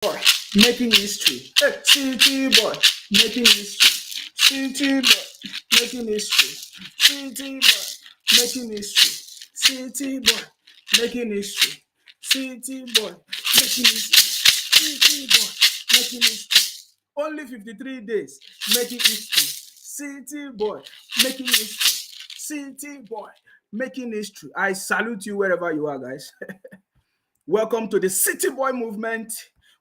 boy making history. Hey, city boy making history. City boy making history. City boy making history. City boy making history. City boy making history. City boy making history. Only 53 days making history. City boy making history. City boy making history. I salute you wherever you are, guys. Welcome to the City Boy movement.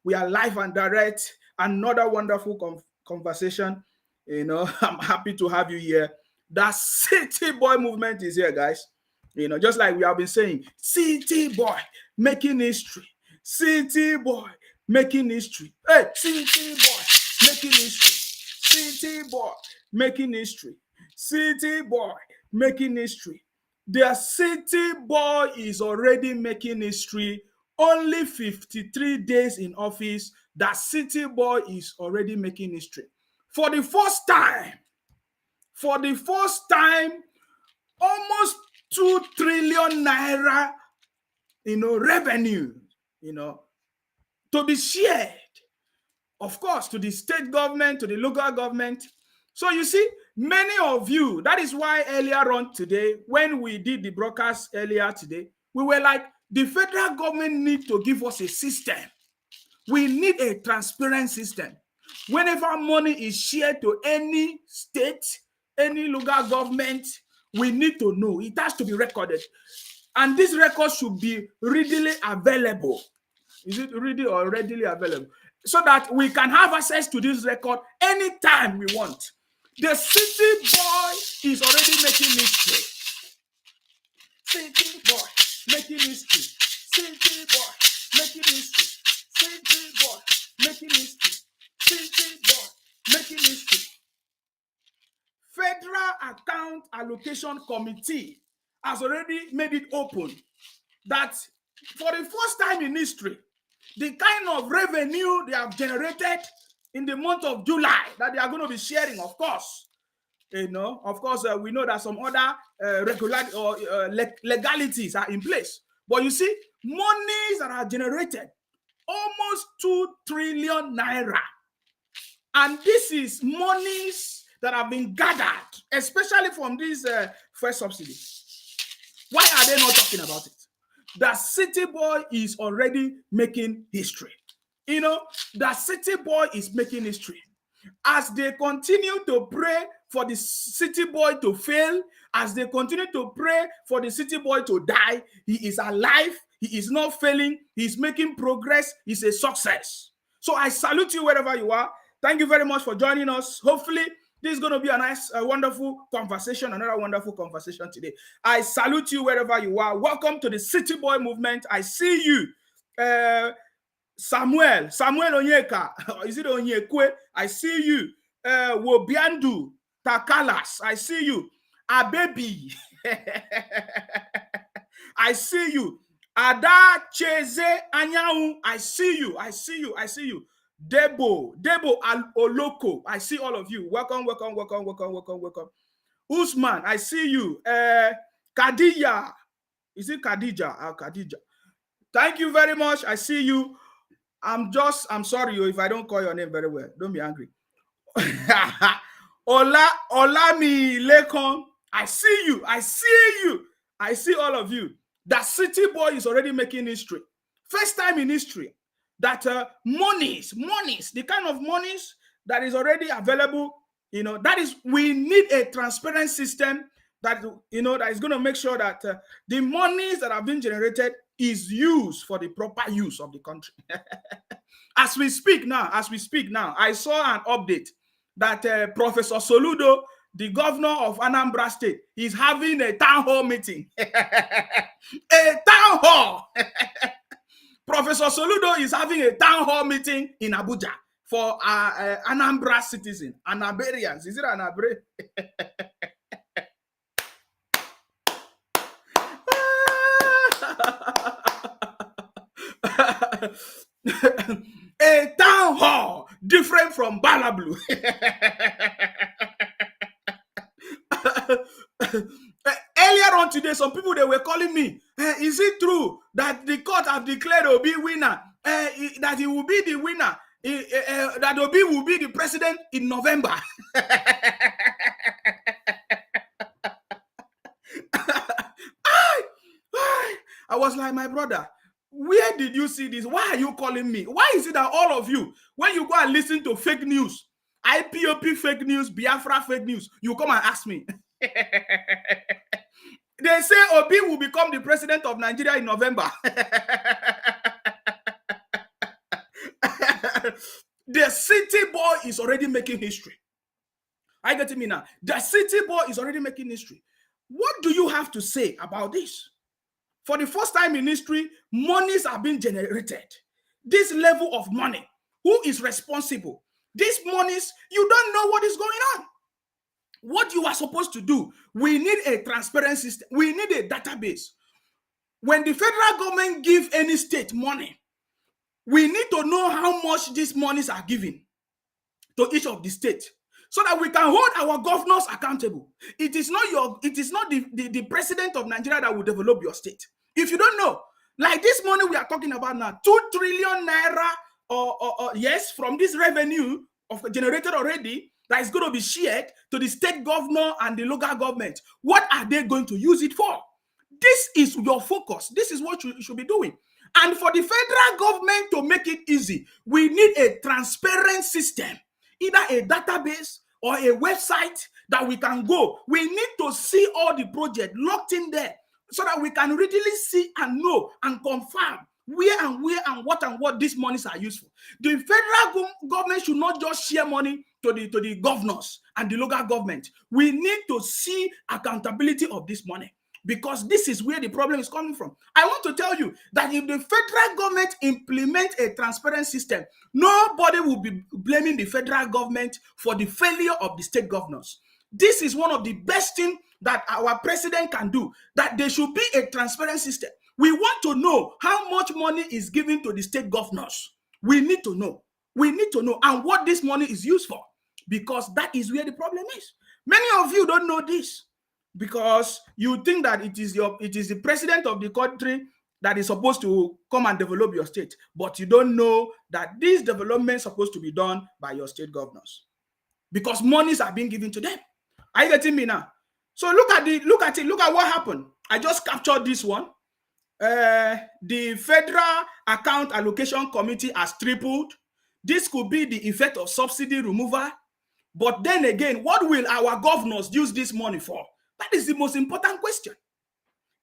We are live and direct. Another wonderful conversation. I'm happy to have you here. That City Boy movement is here, guys. Just like we have been saying, City Boy making history. City Boy making history. Hey, City Boy making history. City Boy making history. City Boy making history. The City Boy is already making history. Only 53 days in office, that City Boy is already making history. For the first time, almost 2 trillion naira, revenue, to be shared, of course, to the state government, to the local government. So you see, many of you, that is why earlier on today, when we did the broadcast earlier today, we were like, the federal government needs to give us a system. We need a transparent system. Whenever money is shared to any state, any local government, we need to know. It has to be recorded. And this record should be readily available. Is it really or readily available? So that we can have access to this record anytime we want. The City Boy is already making history. City Boy making history. City Boy making history. City Boy making history. City Boy making history. Federal Account Allocation Committee has already made it open that for the first time in history, the kind of revenue they have generated in the month of July that they are going to be sharing, of course. We know that some other legalities are in place. But you see, monies that are generated, almost 2 trillion naira. And this is monies that have been gathered, especially from these first subsidies. Why are they not talking about it? The City Boy is already making history. The City Boy is making history. As they continue to pray for the City Boy to fail, as they continue to pray for the City Boy to die, he is alive, he is not failing, he's making progress, he's a success. So I salute you wherever you are. Thank you very much for joining us. Hopefully, this is going to be a nice, wonderful conversation, another wonderful conversation today. I salute you wherever you are. Welcome to the City Boy movement. I see you. Samuel Onyeka, is it Onyekwe? I see you. Wobiandu Takalas, I see you. Abebi, I see you. Ada Cheze Anyahu, I see you. Debo Oloko, I see all of you. Welcome. Usman, I see you. Khadija, is it Khadija? Khadija. Thank you very much. I see you. I'm sorry if I don't call your name very well. Don't be angry. Olami Lekon, I see you. I see all of you. That City Boy is already making history. First time in history that monies, the kind of monies that is already available, that is, we need a transparent system that, that is going to make sure that the monies that have been generated is used for the proper use of the country. As we speak now, I saw an update that Professor Soludo, the governor of Anambra State, is having a town hall meeting. A town hall. Professor Soludo is having a town hall meeting in Abuja for Anambra citizens, Anambarians. Is it Anabre? A town hall different from Balablu. Earlier on today, some people, they were calling me, is it true that the court have declared Obi winner? that he will be the winner, that Obi will be the president in November. I was like, my brother, where did you see this? Why are you calling me? Why is it that all of you, when you go and listen to fake news, IPOP fake news, Biafra fake news, you come and ask me? They say Obi will become the president of Nigeria in November. The city boy is already making history. I get me now. The city boy is already making history. What do you have to say about this? For the first time in history, monies are being generated. This level of money, who is responsible? These monies, you don't know what is going on. What you are supposed to do, we need a transparent system. We need a database. When the federal government give any state money, we need to know how much these monies are given to each of the states, so that we can hold our governors accountable. It is not the president of Nigeria that will develop your state. If you don't know, like this money we are talking about now, 2 trillion naira, or yes, from this revenue generated already, that is going to be shared to the state governor and the local government. What are they going to use it for? This is your focus. This is what you should be doing. And for the federal government to make it easy, we need a transparent system, either a database or a website that we can go. We need to see all the projects locked in there, so that we can readily see and know and confirm where and what these monies are used for. The federal government should not just share money to the governors and the local government. We need to see accountability of this money, because this is where the problem is coming from. I want to tell you that if the federal government implement a transparent system, nobody will be blaming the federal government for the failure of the state governors. This is one of the best things that our president can do, that there should be a transparent system. We want to know how much money is given to the state governors. We need to know. We need to know, and what this money is used for, because that is where the problem is. Many of you don't know this, because you think that it is the president of the country that is supposed to come and develop your state, but you don't know that this development is supposed to be done by your state governors, because monies are being given to them. Are you getting me now? So look at what happened. I just captured this one. The Federal Account Allocation Committee has tripled. This could be the effect of subsidy removal. But then again, what will our governors use this money for? That is the most important question.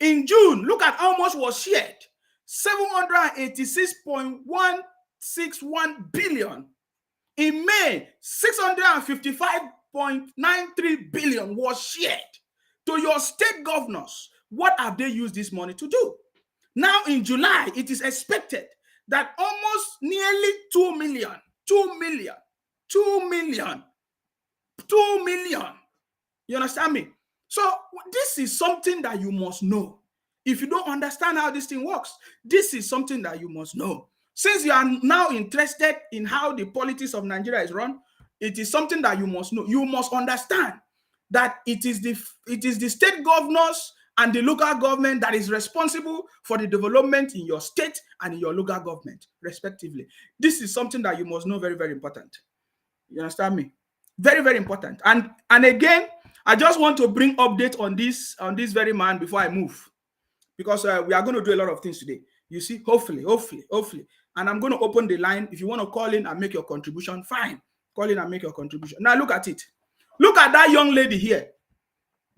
In June, look at how much was shared. 786.161 billion. In May, 655.93 billion was shared to your state governors. What have they used this money to do? Now in July, it is expected that almost nearly 2 million. You understand me? So this is something that you must know. If you don't understand how this thing works, this is something that you must know. Since you are now interested in how the politics of Nigeria is run, it is something that you must know. You must understand that it is the state governors and the local government that is responsible for the development in your state and in your local government, respectively. This is something that you must know, very, very important. You understand me? Very, very important. And again, I just want to bring update on this very man before I move, because we are going to do a lot of things today. You see, hopefully. And I'm going to open the line. If you want to call in and make your contribution, fine. Call in and make your contribution. Now look at it. Look at that young lady here.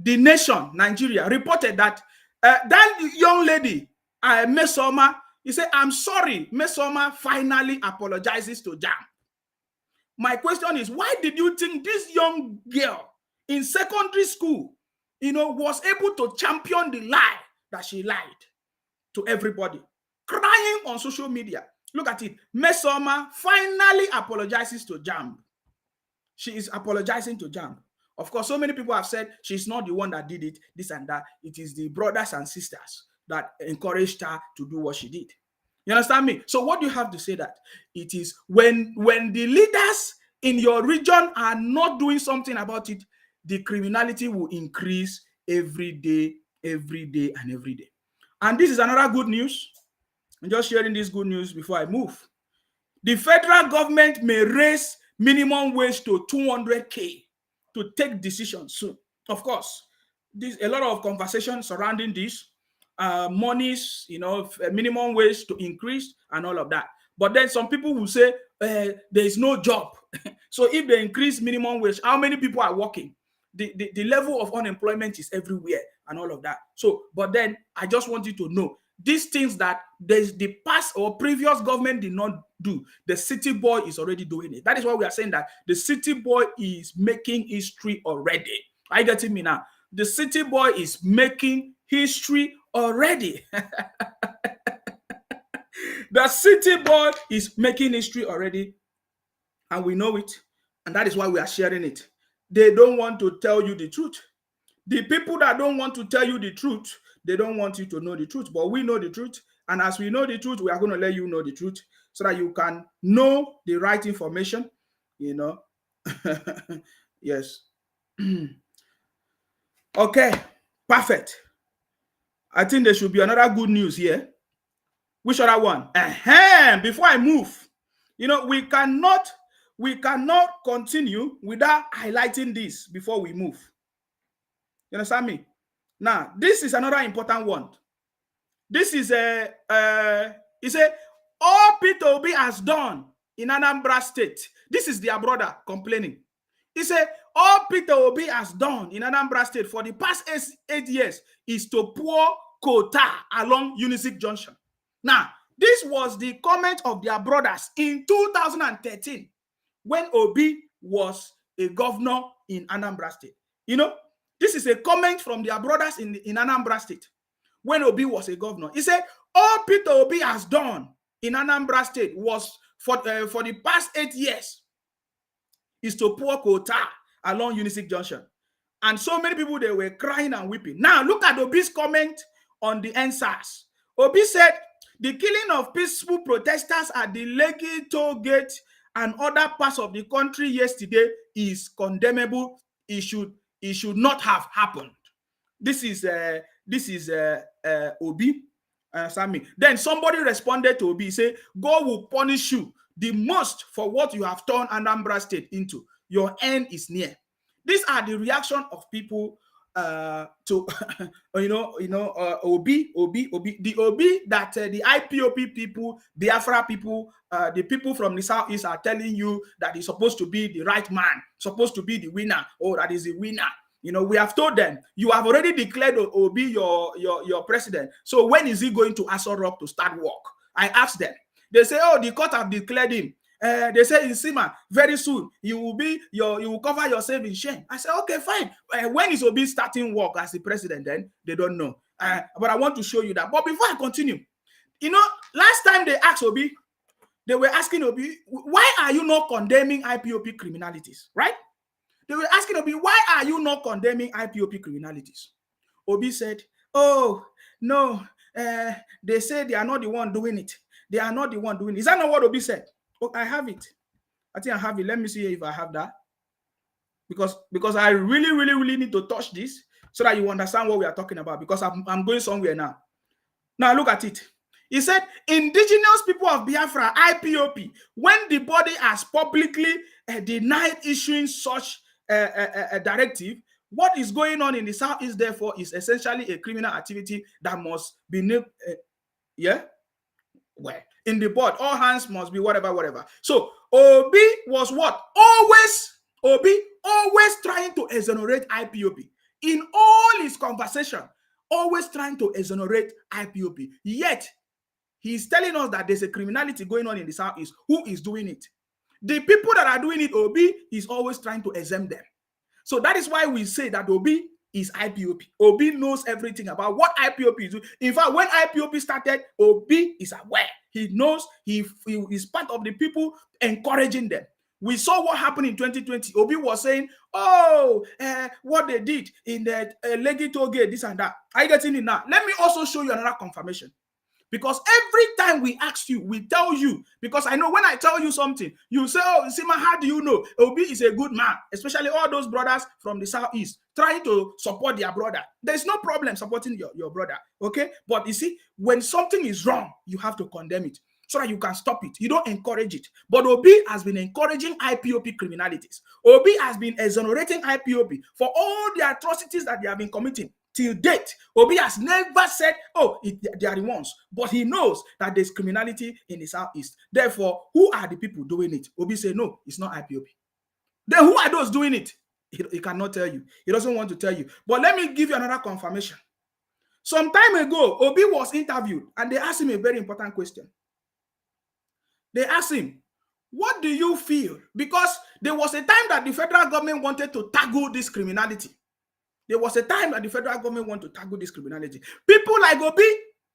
The Nation, Nigeria, reported that that young lady, Mesoma, he said, I'm sorry, Mesoma finally apologizes to JAM. My question is, why did you think this young girl in secondary school, was able to champion the lie that she lied to everybody, crying on social media? Look at it. Mesoma finally apologizes to JAM. She is apologizing to JAM. Of course, so many people have said she's not the one that did it, this and that. It is the brothers and sisters that encouraged her to do what she did. You understand me? So what do you have to say that? It is when the leaders in your region are not doing something about it, the criminality will increase every day. And this is another good news. I'm just sharing this good news before I move. The federal government may raise minimum wage to 200K to take decisions soon. Of course, a lot of conversation surrounding this, monies, minimum wage to increase and all of that. But then some people will say there is no job. So if they increase minimum wage, how many people are working? The level of unemployment is everywhere and all of that. So, but then I just want you to know these things that the past or previous government did not do, the city boy is already doing it. That is why we are saying that the city boy is making history already. Are you getting me now? The city boy is making history already. The city boy is making history already, and we know it, and that is why we are sharing it. They don't want to tell you the truth. The people that don't want to tell you the truth, they don't want you to know the truth, but we know the truth. And as we know the truth, we are going to let you know the truth so that you can know the right information, Yes. Okay, perfect. I think there should be another good news here. Which other one? Before I move, we cannot continue without highlighting this before we move. You understand me? Now, this is another important one. This is he said, all Peter Obi has done in Anambra State. This is their brother complaining. He said, all Peter Obi has done in Anambra State for the past 8 years is to pour quota along Unizik Junction. Now, this was the comment of their brothers in 2013 when Obi was a governor in Anambra State. This is a comment from their brothers in Anambra State when Obi was a governor. He said, all Peter Obi has done in Anambra State was for the past 8 years is to pour quota along Unizik Junction. And so many people, they were crying and weeping. Now, look at Obi's comment on the NSAS. Obi said, the killing of peaceful protesters at the Lekki toll gate and other parts of the country yesterday is condemnable. It should not have happened. This is Obi. Sammy. Then somebody responded to Obi, say, God will punish you the most for what you have turned Anambra State into. Your end is near. These are the reaction of people to Obi, the Obi that the IPOP people, Biafra people, the people from the Southeast are telling you that he's supposed to be the right man, supposed to be the winner, or that is the winner. We have told them, you have already declared Obi your president. So when is he going to Aso Rock to start work? I asked them. They say, oh, the court have declared him. They say in Sima, very soon you will cover yourself in shame. I said, okay, fine. When is Obi starting work as the president? Then they don't know. But I want to show you that. But before I continue, last time they asked Obi, they were asking Obi, why are you not condemning IPOP criminalities? Right? They were asking Obi, why are you not condemning IPOP criminalities? Obi said, oh, no, they say they are not the one doing it. They are not the one doing it. Is that not what Obi said? Oh, I have it. I think I have it. Let me see if I have that. Because I really, really, really need to touch this so that you understand what we are talking about, because I'm going somewhere now. Now look at it. He said, indigenous people of Biafra, IPOP, when the body has publicly denied issuing such a directive, what is going on in the Southeast, therefore, is essentially a criminal activity that must be well, in the board, all hands must be whatever. So Obi was what? Obi always trying to exonerate IPOP. In all his conversation, always trying to exonerate IPOP. Yet, he's telling us that there's a criminality going on in the Southeast. Who is doing it? The people that are doing it, Obi is always trying to exempt them. So that is why we say that Obi is IPOP. Obi knows everything about what IPOP is doing. In fact, when IPOP started, Obi is aware. He knows he is part of the people encouraging them. We saw what happened in 2020. Obi was saying, oh, what they did in the Lekki toll gate, this and that. Are you getting it now? Let me also show you another confirmation. Because every time we ask you, we tell you, because I know when I tell you something, you say, oh, Sima, how do you know? Obi is a good man, especially all those brothers from the Southeast trying to support their brother. There's no problem supporting your brother, okay? But you see, when something is wrong, you have to condemn it. so that you can stop it. You don't encourage it. But Obi has been encouraging IPOB criminalities. Obi has been exonerating IPOB for all the atrocities that they have been committing. Till date, Obi has never said, oh, they are the ones. But he knows that there's criminality in the Southeast. Therefore, who are the people doing it? Obi said, no, it's not IPOB. Then who are those doing it? He cannot tell you. He doesn't want to tell you. But let me give you another confirmation. Some time ago, Obi was interviewed and they asked him a very important question. They asked him, what do you feel? Because there was a time that the federal government wanted to tackle this criminality. There was a time that the federal government wanted to tackle this criminality. People like Obi,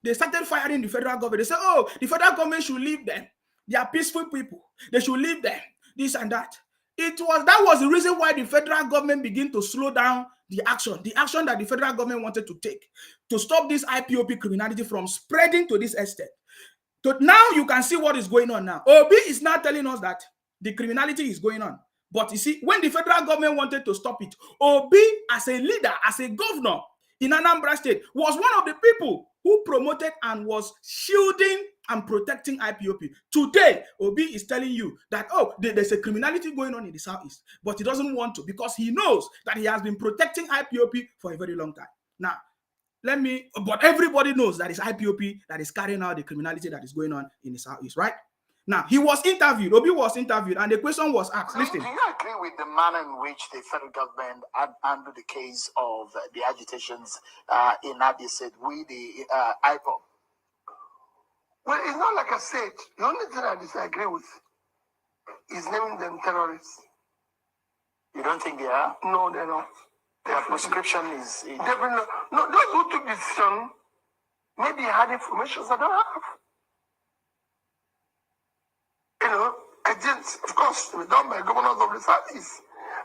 they started firing the federal government. They said, oh, the federal government should leave them. They are peaceful people. They should leave them. This and that. That was the reason why the federal government began to slow down the action that the federal government wanted to take to stop this IPOB criminality from spreading to this extent. So now you can see what is going on now. Obi is now telling us that the criminality is going on. But you see, when the federal government wanted to stop it, Obi, as a leader, as a governor in Anambra State, was one of the people who promoted and was shielding and protecting IPOB. Today, Obi is telling you that, oh, there's a criminality going on in the Southeast, but he doesn't want to because he knows that he has been protecting IPOB for a very long time. Now, but everybody knows that it's IPOB that is carrying out the criminality that is going on in the Southeast, right? Now, he was interviewed, Obi was interviewed, and the question was asked. Listen. Do you agree with the manner in which the federal government handled the case of the agitations in Abia State with the IPOB? Well, it's not like I said. The only thing I disagree with is naming them terrorists. You don't think they are? No, they're not. Their prescription is... Definitely. No, those who took this decision maybe had information I don't have. You know, agents, of course, were done by governors of the Southeast.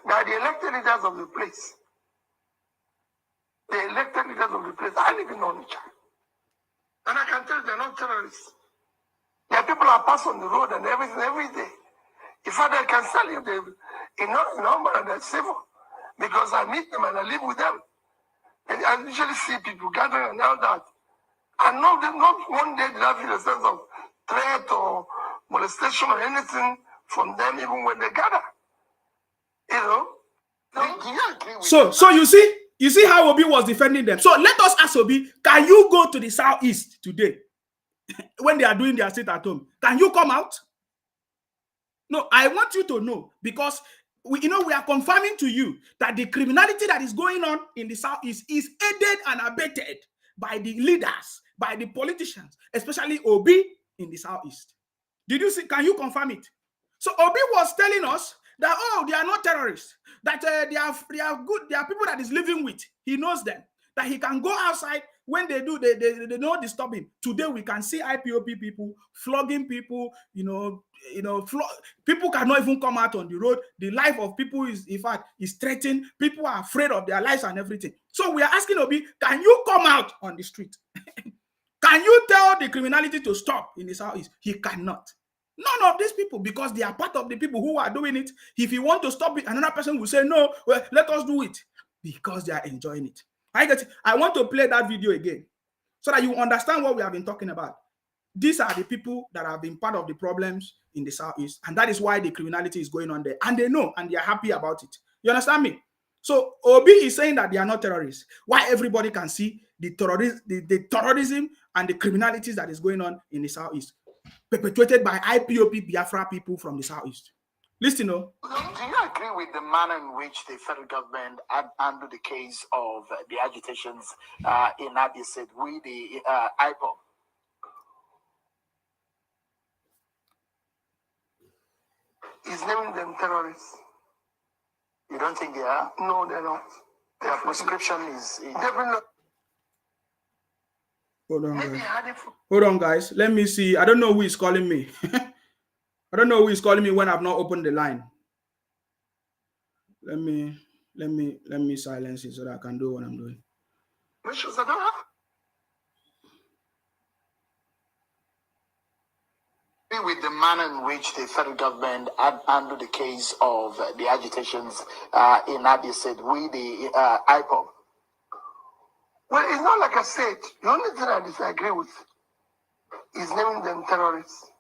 They are the elected leaders of the place. The elected leaders of the place. I live in Onitsha. And I can tell you they're not terrorists. There are people who pass on the road and everything every day. In fact, I can tell you they in number and they're civil. Because I meet them and I live with them. And I usually see people gathering and all that. And not one day did I feel a sense of threat or molestation or anything from them, even when they gather. You know? Do you agree with So you see how Obi was defending them. So let us ask Obi, can you go to the Southeast today when they are doing their sit at home? Can you come out? No, I want you to know, because we are confirming to you that the criminality that is going on in the Southeast is aided and abetted by the leaders, by the politicians, especially Obi in the Southeast. Did you see? Can you confirm it? So Obi was telling us that, oh, they are not terrorists, that they are good, they are people that he's living with. He knows them, that he can go outside when they do, they don't disturb him. Today we can see IPOB people flogging people, people cannot even come out on the road. The life of people is, in fact, is threatened. People are afraid of their lives and everything. So we are asking Obi, can you come out on the street? Can you tell the criminality to stop in the Southeast? He cannot. None of these people, because they are part of the people who are doing it. If you want to stop it, another person will say, no, well, let us do it, because they are enjoying it. I get it. I want to play that video again so that you understand what we have been talking about. These are the people that have been part of the problems in the Southeast, and that is why the criminality is going on there. And they know, and they are happy about it. You understand me? So Obi is saying that they are not terrorists. Why everybody can see the terrorism and the criminalities that is going on in the Southeast, perpetuated by IPOB Biafra people from the Southeast. Listen, Do you agree with the manner in which the federal government handled the case of the agitations in Abia State with the IPOB? He's naming them terrorists. You don't think they are? No, they're not. Their prescription is... Definitely. Hold on, guys. Hold on, guys. Let me see. I don't know who is calling me. I don't know who is calling me when I've not opened the line. Let me silence it so that I can do what I'm doing. With the manner in which the federal government handled the case of the agitations in Abia State with the IPOB? Well, it's not like I said. The only thing I disagree with is naming them terrorists.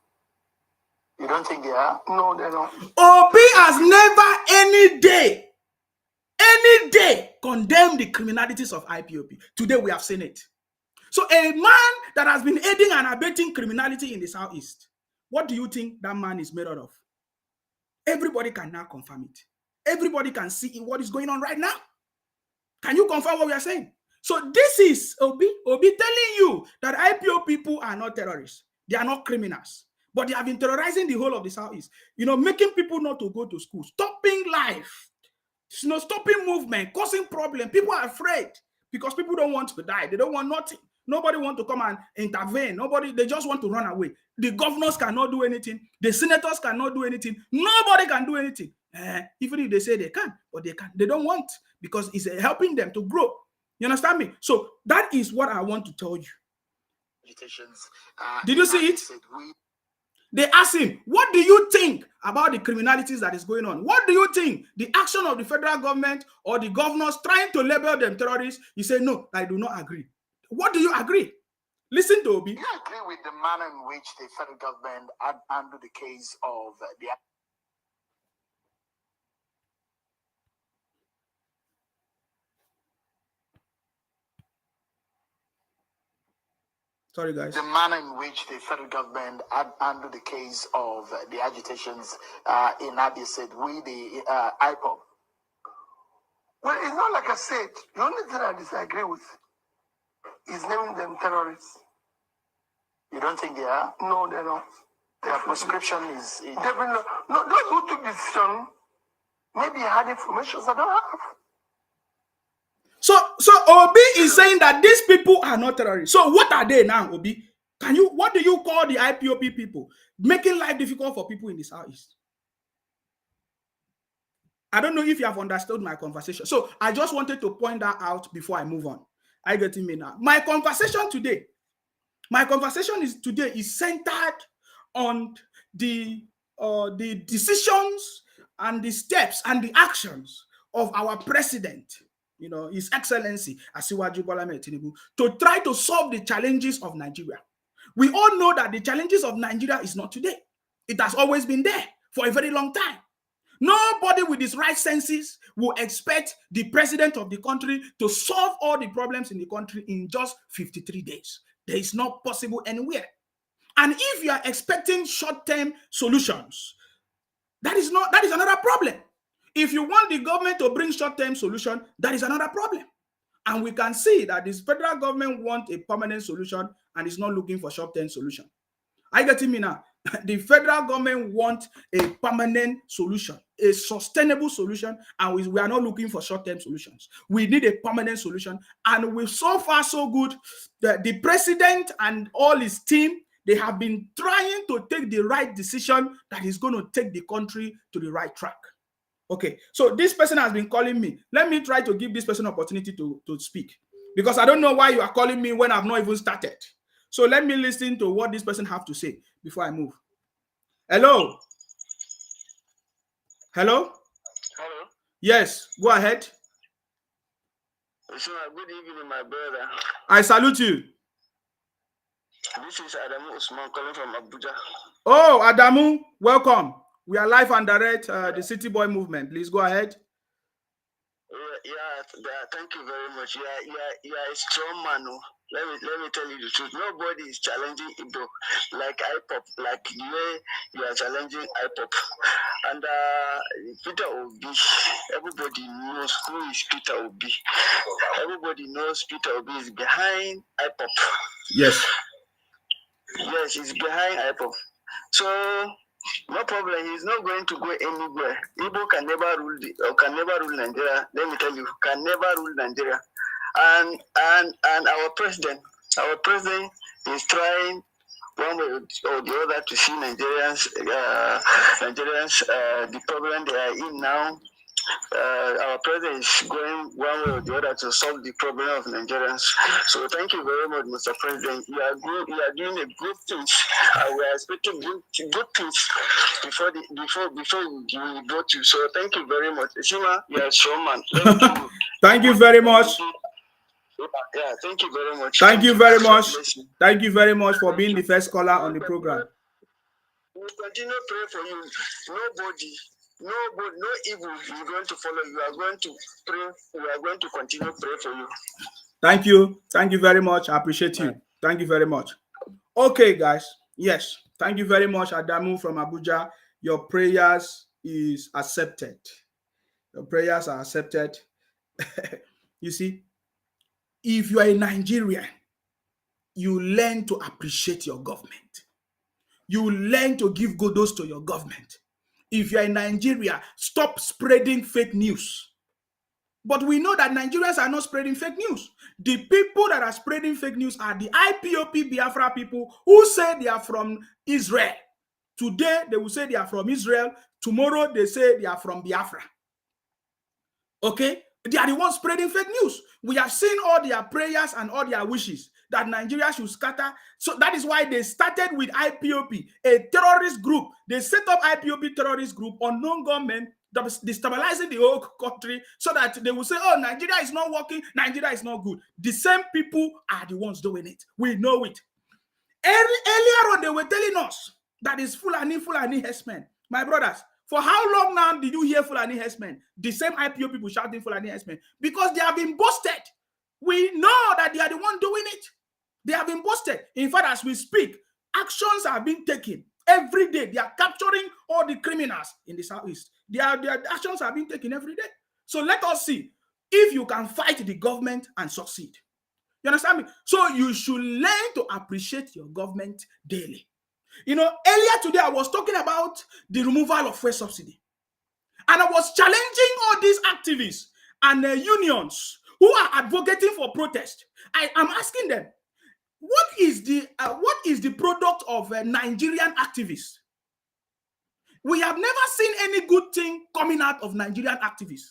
You don't think they are? No, they don't. Obi has never any day condemned the criminalities of IPOP. Today we have seen it. So a man that has been aiding and abetting criminality in the Southeast, what do you think that man is made out of? Everybody can now confirm it. Everybody can see what is going on right now. Can you confirm what we are saying? So this is Obi telling you that IPO people are not terrorists. They are not criminals. But they have been terrorizing the whole of the Southeast. You know, making people not to go to school, stopping life, you know, stopping movement, causing problems. People are afraid because people don't want to die. They don't want nothing. Nobody wants to come and intervene. Nobody, they just want to run away. The governors cannot do anything. The senators cannot do anything. Nobody can do anything. Even if they say they can, but they can't. They don't want because it's helping them to grow. You understand me? So that is what I want to tell you. Did you see it? They asked him, what do you think about the criminalities that is going on? What do you think the action of the federal government or the governors trying to label them terrorists? He said, no, I do not agree. What do you agree? Listen to Obi. Do you agree with the manner in which the federal government handled the case of the... Sorry, guys. The manner in which the federal government handled the case of the agitations in Abia said, we the IPOP. Well, it's not like I said. The only thing I disagree with is naming them terrorists. You don't think they are? No, they don't. Their prescription is... Definitely. No, those who took the decision maybe had information I don't have. So Obi is saying that these people are not terrorists. So what are they now, Obi? What do you call the IPOP people? Making life difficult for people in the Southeast. I don't know if you have understood my conversation. So I just wanted to point that out before I move on. Are you getting me now? My conversation today is centered on the decisions and the steps and the actions of our president, you know, His Excellency Asiwaju Bola Ahmed Tinubu, to try to solve the challenges of Nigeria. We all know that the challenges of Nigeria is not today. It has always been there for a very long time. Nobody with his right senses will expect the president of the country to solve all the problems in the country in just 53 days. There is not possible anywhere. And if you are expecting short-term solutions, that is another problem. If you want the government to bring short-term solution, that is another problem. And we can see that this federal government wants a permanent solution and is not looking for short-term solution. Are you getting me now? The federal government wants a permanent solution, a sustainable solution, and we are not looking for short-term solutions. We need a permanent solution, and we're so far so good that the president and all his team, they have been trying to take the right decision that is going to take the country to the right track. Okay, so this person has been calling me. Let me try to give this person opportunity to speak, because I don't know why you are calling me when I've not even started. So let me listen to what this person have to say before I move. Hello? Hello? Hello? Yes, go ahead. So, good evening, my brother. I salute you. This is Adamu Usman calling from Abuja. Oh, Adamu, welcome. We are live and direct, the City Boy movement. Please go ahead. Thank you very much. You are a strong man. Let me tell you the truth. Nobody is challenging Igbo like IPOP, like the way you are challenging IPOP. And Peter Obi, everybody knows who is Peter Obi. Everybody knows Peter Obi is behind IPOP. Yes. Yes, he's behind IPOP. So no problem. He's not going to go anywhere. Igbo can never rule Nigeria. Let me tell you, can never rule Nigeria. And our president is trying one way or the other to see Nigerians, the problem they are in now. Our president is going one way or the other to solve the problem of Nigerians. So thank you very much, Mr. President. You are doing a good things. We are expecting good things before you go to. So thank you very much. Shima, you are a strong man. Thank you very much. Yeah, thank you very much. Thank you very much. Thank you very much for being the first caller on the program. will continue to pray for you. Nobody, no evil is going to follow you. We are going to pray. We are going to continue to pray for you. Thank you. Thank you very much. I appreciate you. Thank you very much. Okay, guys. Yes. Thank you very much, Adamu from Abuja. Your prayers is accepted. Your prayers are accepted. You see, if you are a Nigerian, you learn to appreciate your government. You learn to give kudos to your government. If you are in Nigeria, stop spreading fake news. But we know that Nigerians are not spreading fake news. The people that are spreading fake news are the IPOP Biafra people who say they are from Israel. Today, they will say they are from Israel. Tomorrow, they say they are from Biafra. Okay? They are the ones spreading fake news. We have seen all their prayers and all their wishes that Nigeria should scatter. So that is why they started with IPOP, a terrorist group. They set up IPOP terrorist group, unknown government, destabilizing the whole country so that they will say, oh, Nigeria is not working, Nigeria is not good. The same people are the ones doing it. We know it. Earlier on, they were telling us that is Fulani herdsmen. My brothers, for how long now did you hear Fulani herdsmen? The same IPO people shouting Fulani herdsmen because they have been busted. We know that they are the one doing it. They have been busted. In fact, as we speak, actions are being taken every day. They are capturing all the criminals in the southeast. Their actions are being taken every day. So let us see if you can fight the government and succeed. You understand me? So you should learn to appreciate your government daily. You know, earlier today I was talking about the removal of fuel subsidy. And I was challenging all these activists and unions who are advocating for protest. I am asking them, what is the product of Nigerian activists? We have never seen any good thing coming out of Nigerian activists,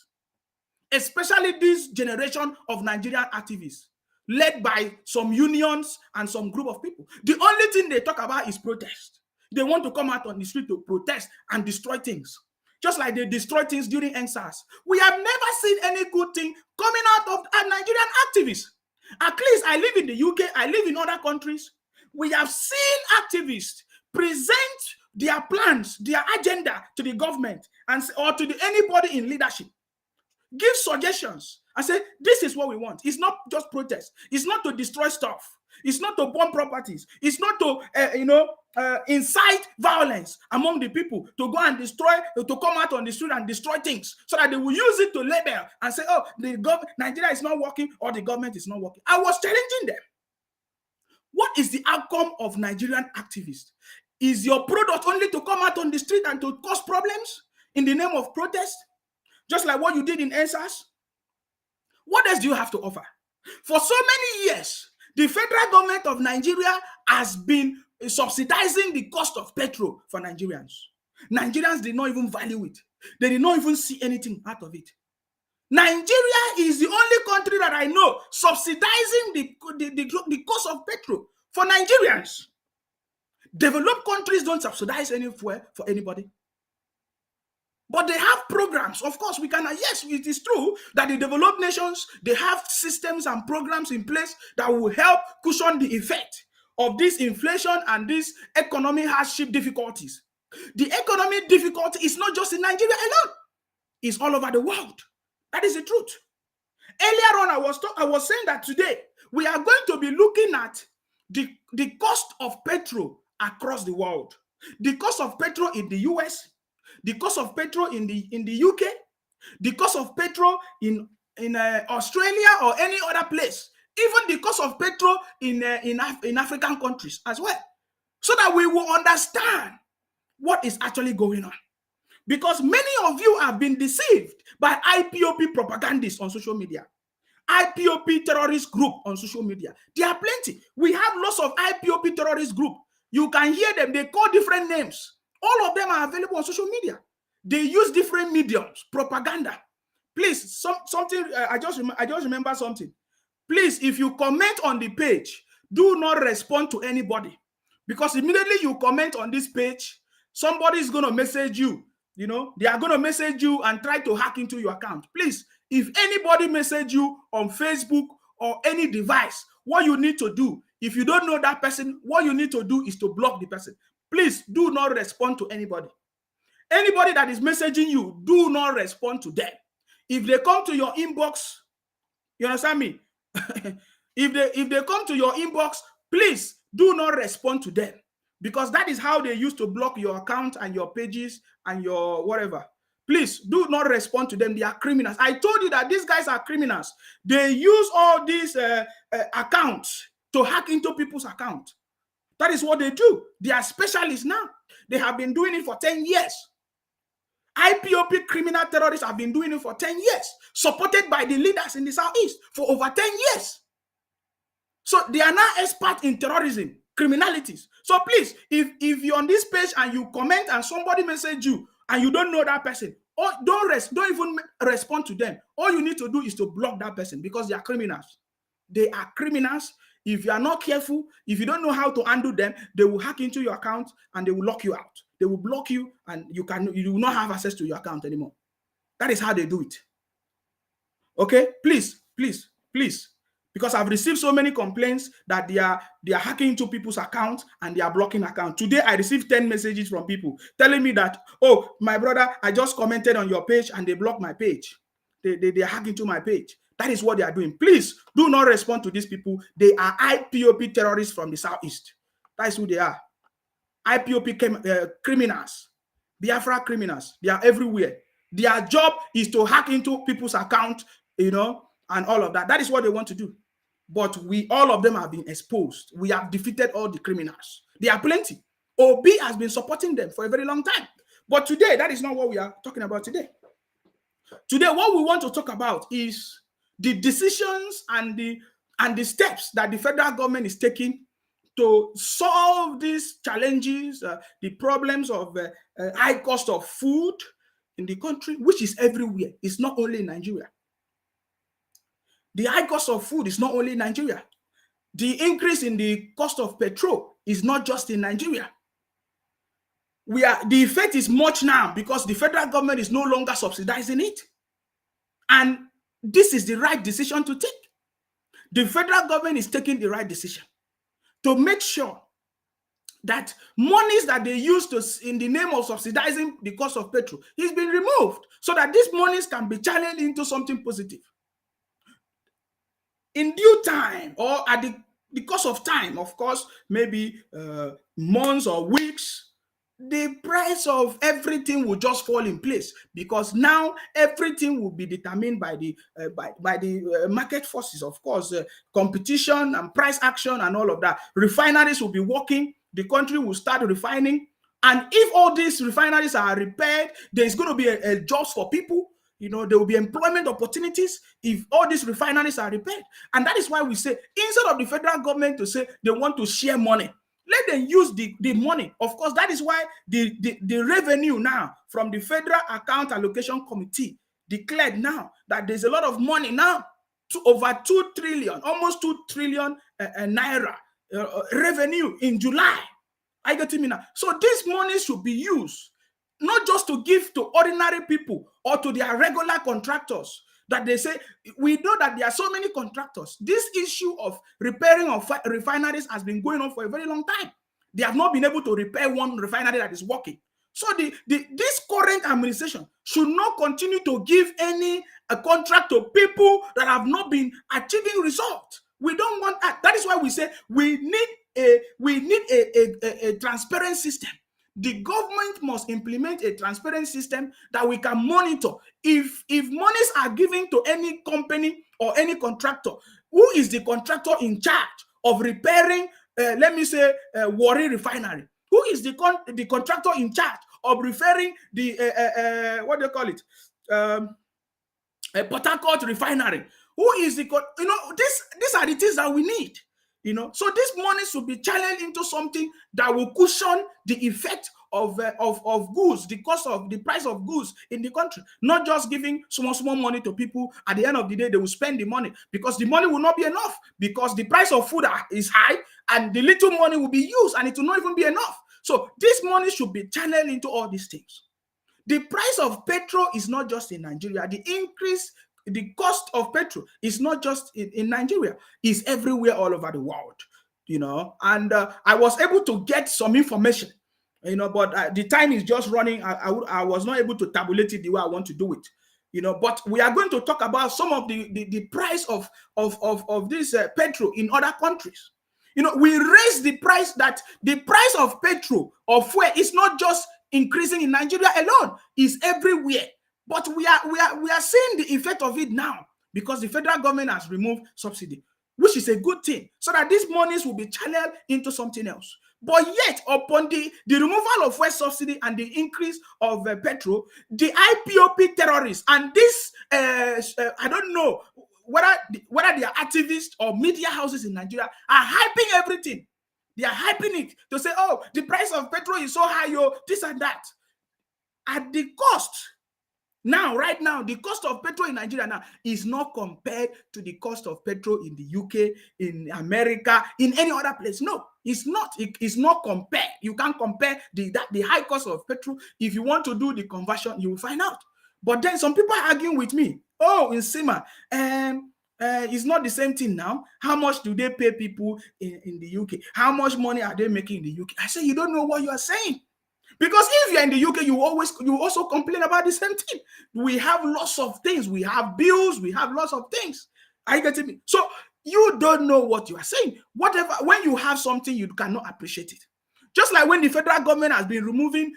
especially this generation of Nigerian activists, led by some unions and some group of people. The only thing they talk about is protest. They want to come out on the street to protest and destroy things, just like they destroy things during NSAS. We have never seen any good thing coming out of Nigerian activists. At least I live in the UK, I live in other countries. We have seen activists present their plans, their agenda to the government or to anybody in leadership. Give suggestions and say, this is what we want. It's not just protest. It's not to destroy stuff. It's not to bomb properties. It's not to, incite violence among the people, to go and destroy, to come out on the street and destroy things so that they will use it to label and say, oh, Nigeria is not working or the government is not working. I was challenging them. What is the outcome of Nigerian activists? Is your product only to come out on the street and to cause problems in the name of protest? Just like what you did in NSAS? What else do you have to offer? For so many years, the federal government of Nigeria has been subsidizing the cost of petrol for Nigerians. Nigerians did not even value it. They did not even see anything out of it. Nigeria is the only country that I know subsidizing the cost of petrol for Nigerians. Developed countries don't subsidize any fuel for anybody. But they have programs. Of course, yes, it is true that the developed nations, they have systems and programs in place that will help cushion the effect of this inflation and this economic hardship difficulties. The economic difficulty is not just in Nigeria alone. It's all over the world. That is the truth. Earlier on, I was saying that today, we are going to be looking at the cost of petrol across the world. The cost of petrol in the US, the cost of petrol in the UK, the cost of petrol in Australia or any other place, even the cost of petrol in African countries as well, so that we will understand what is actually going on. Because many of you have been deceived by IPOP propagandists on social media, IPOP terrorist group on social media. There are plenty. We have lots of IPOP terrorist group. You can hear them. They call different names. All of them are available on social media. They use different mediums, propaganda. Please, I just remember something. Please, if you comment on the page, do not respond to anybody. Because immediately you comment on this page, somebody is going to message you. They are going to message you and try to hack into your account. Please, if anybody message you on Facebook or any device, what you need to do, if you don't know that person, what you need to do is to block the person. Please do not respond to anybody. Anybody that is messaging you, do not respond to them. If they come to your inbox, you understand me? if they come to your inbox, please do not respond to them, because that is how they used to block your account and your pages and your whatever. Please do not respond to them. They are criminals. I told you that these guys are criminals. They use all these accounts to hack into people's accounts. That is what they do. They are specialists now. They have been doing it for 10 years. IPOP criminal terrorists have been doing it for 10 years, supported by the leaders in the Southeast for over 10 years. So they are now experts in terrorism, criminalities. So please, if you're on this page and you comment and somebody message you and you don't know that person, or don't even respond to them. All you need to do is to block that person, because they are criminals. They are criminals. If you are not careful, if you don't know how to handle them, they will hack into your account and they will lock you out. They will block you and you will not have access to your account anymore. That is how they do it. Okay, please, because I've received so many complaints that they are hacking into people's accounts and they are blocking accounts. Today, I received 10 messages from people telling me that, oh, my brother, I just commented on your page and they blocked my page. They are hacking to my page. That is what they are doing. Please do not respond to these people. They are IPOP terrorists from the Southeast. That is who they are. IPOP criminals, Biafra criminals. They are everywhere. Their job is to hack into people's accounts, and all of that. That is what they want to do. But all of them have been exposed. We have defeated all the criminals. There are plenty. OB has been supporting them for a very long time. But today, that is not what we are talking about today. Today, what we want to talk about is the decisions and the steps that the federal government is taking to solve these challenges, the problems of high cost of food in the country, which is everywhere. It's not only in Nigeria. The high cost of food is not only in Nigeria. The increase in the cost of petrol is not just in Nigeria. The effect is much now because the federal government is no longer subsidizing it. And this is the right decision to take. The federal government is taking the right decision to make sure that monies that they use in the name of subsidizing the cost of petrol is being removed so that these monies can be channeled into something positive. In due time, or at the course of time, of course, maybe months or weeks, the price of everything will just fall in place, because now everything will be determined by the market forces, of course, competition and price action and all of that. Refineries will be working, the country will start refining, and if all these refineries are repaired, there's going to be a jobs for people. There will be employment opportunities if all these refineries are repaired. And that is why we say, instead of the federal government to say they want to share money, let them use the money. Of course, that is why the revenue now from the Federal Account Allocation Committee declared now that there's a lot of money now, to over 2 trillion, almost 2 trillion naira revenue in July. I get it now. So this money should be used not just to give to ordinary people or to their regular contractors. That they say, we know that there are so many contractors. This issue of repairing of refineries has been going on for a very long time. They have not been able to repair one refinery that is working. So this current administration should not continue to give any contract to people that have not been achieving results. We don't want that. That is why we say we need a transparent system. The government must implement a transparent system that we can monitor. If monies are given to any company or any contractor, who is the contractor in charge of repairing, let me say, Warri Refinery? Who is the contractor in charge of repairing the, what do you call it? Port Harcourt Refinery? Who is the, these are the things that we need. So this money should be channeled into something that will cushion the effect of goods, the cost of the price of goods in the country. Not just giving small money to people. At the end of the day, they will spend the money because the money will not be enough, because the price of food is high and the little money will be used and it will not even be enough. So this money should be channeled into all these things. The price of petrol is not just in Nigeria. The cost of petrol is not just in Nigeria, it's everywhere all over the world, and I was able to get some information But the time is just running. I was not able to tabulate it the way I want to do it. But we are going to talk about some of the price of this petrol in other countries. We raise the price, that the price of petrol or fuel is not just increasing in Nigeria alone, is everywhere. But we are seeing the effect of it now, because the federal government has removed subsidy, which is a good thing, so that these monies will be channeled into something else. But yet, upon the removal of fuel subsidy and the increase of petrol, the IPOP terrorists and this, I don't know whether they are activists or media houses in Nigeria, are hyping everything. They are hyping it to say, oh, the price of petrol is so high, this and that. At the cost. Now, right now, the cost of petrol in Nigeria now is not compared to the cost of petrol in the UK, in America, in any other place. No, it's not. It's not compared. You can't compare the high cost of petrol. If you want to do the conversion, you will find out. But then some people are arguing with me. Oh, in Sima, it's not the same thing now. How much do they pay people in the UK? How much money are they making in the UK? I say, you don't know what you are saying. Because if you're in the UK, you also complain about the same thing. We have lots of things. We have bills. We have lots of things. Are you getting me? So you don't know what you are saying. When you have something, you cannot appreciate it. Just like when the federal government has been removing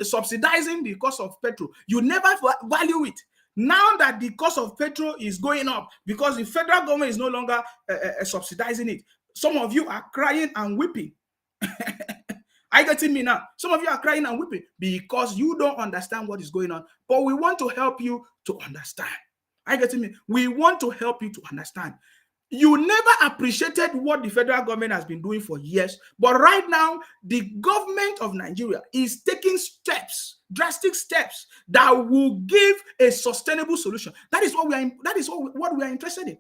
subsidizing the cost of petrol, you never value it. Now that the cost of petrol is going up because the federal government is no longer subsidizing it, some of you are crying and weeping. Are you getting me now? Some of you are crying and weeping because you don't understand what is going on. But we want to help you to understand. Are you getting me? We want to help you to understand. You never appreciated what the federal government has been doing for years. But right now, the government of Nigeria is taking steps, drastic steps, that will give a sustainable solution. That is what we are interested in.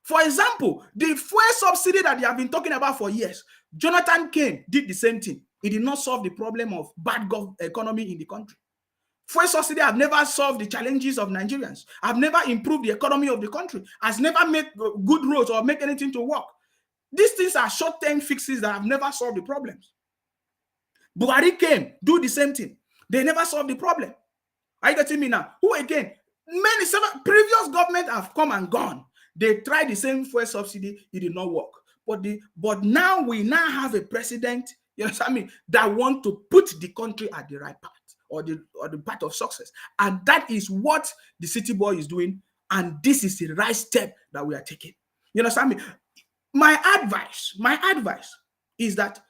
For example, the fuel subsidy that they have been talking about for years, Jonathan came, did the same thing. It did not solve the problem of bad economy in the country. Fuel subsidy have never solved the challenges of Nigerians, have never improved the economy of the country, has never made good roads or make anything to work. These things are short-term fixes that have never solved the problems. Buhari came, do the same thing. They never solved the problem. Are you getting me now? Who again? Previous governments have come and gone. They tried the same fuel subsidy, it did not work. But now we have a president, you know what I mean, that want to put the country at the right path, or the path of success. And that is what the City Boy is doing. And this is the right step that we are taking. You understand me? My advice is that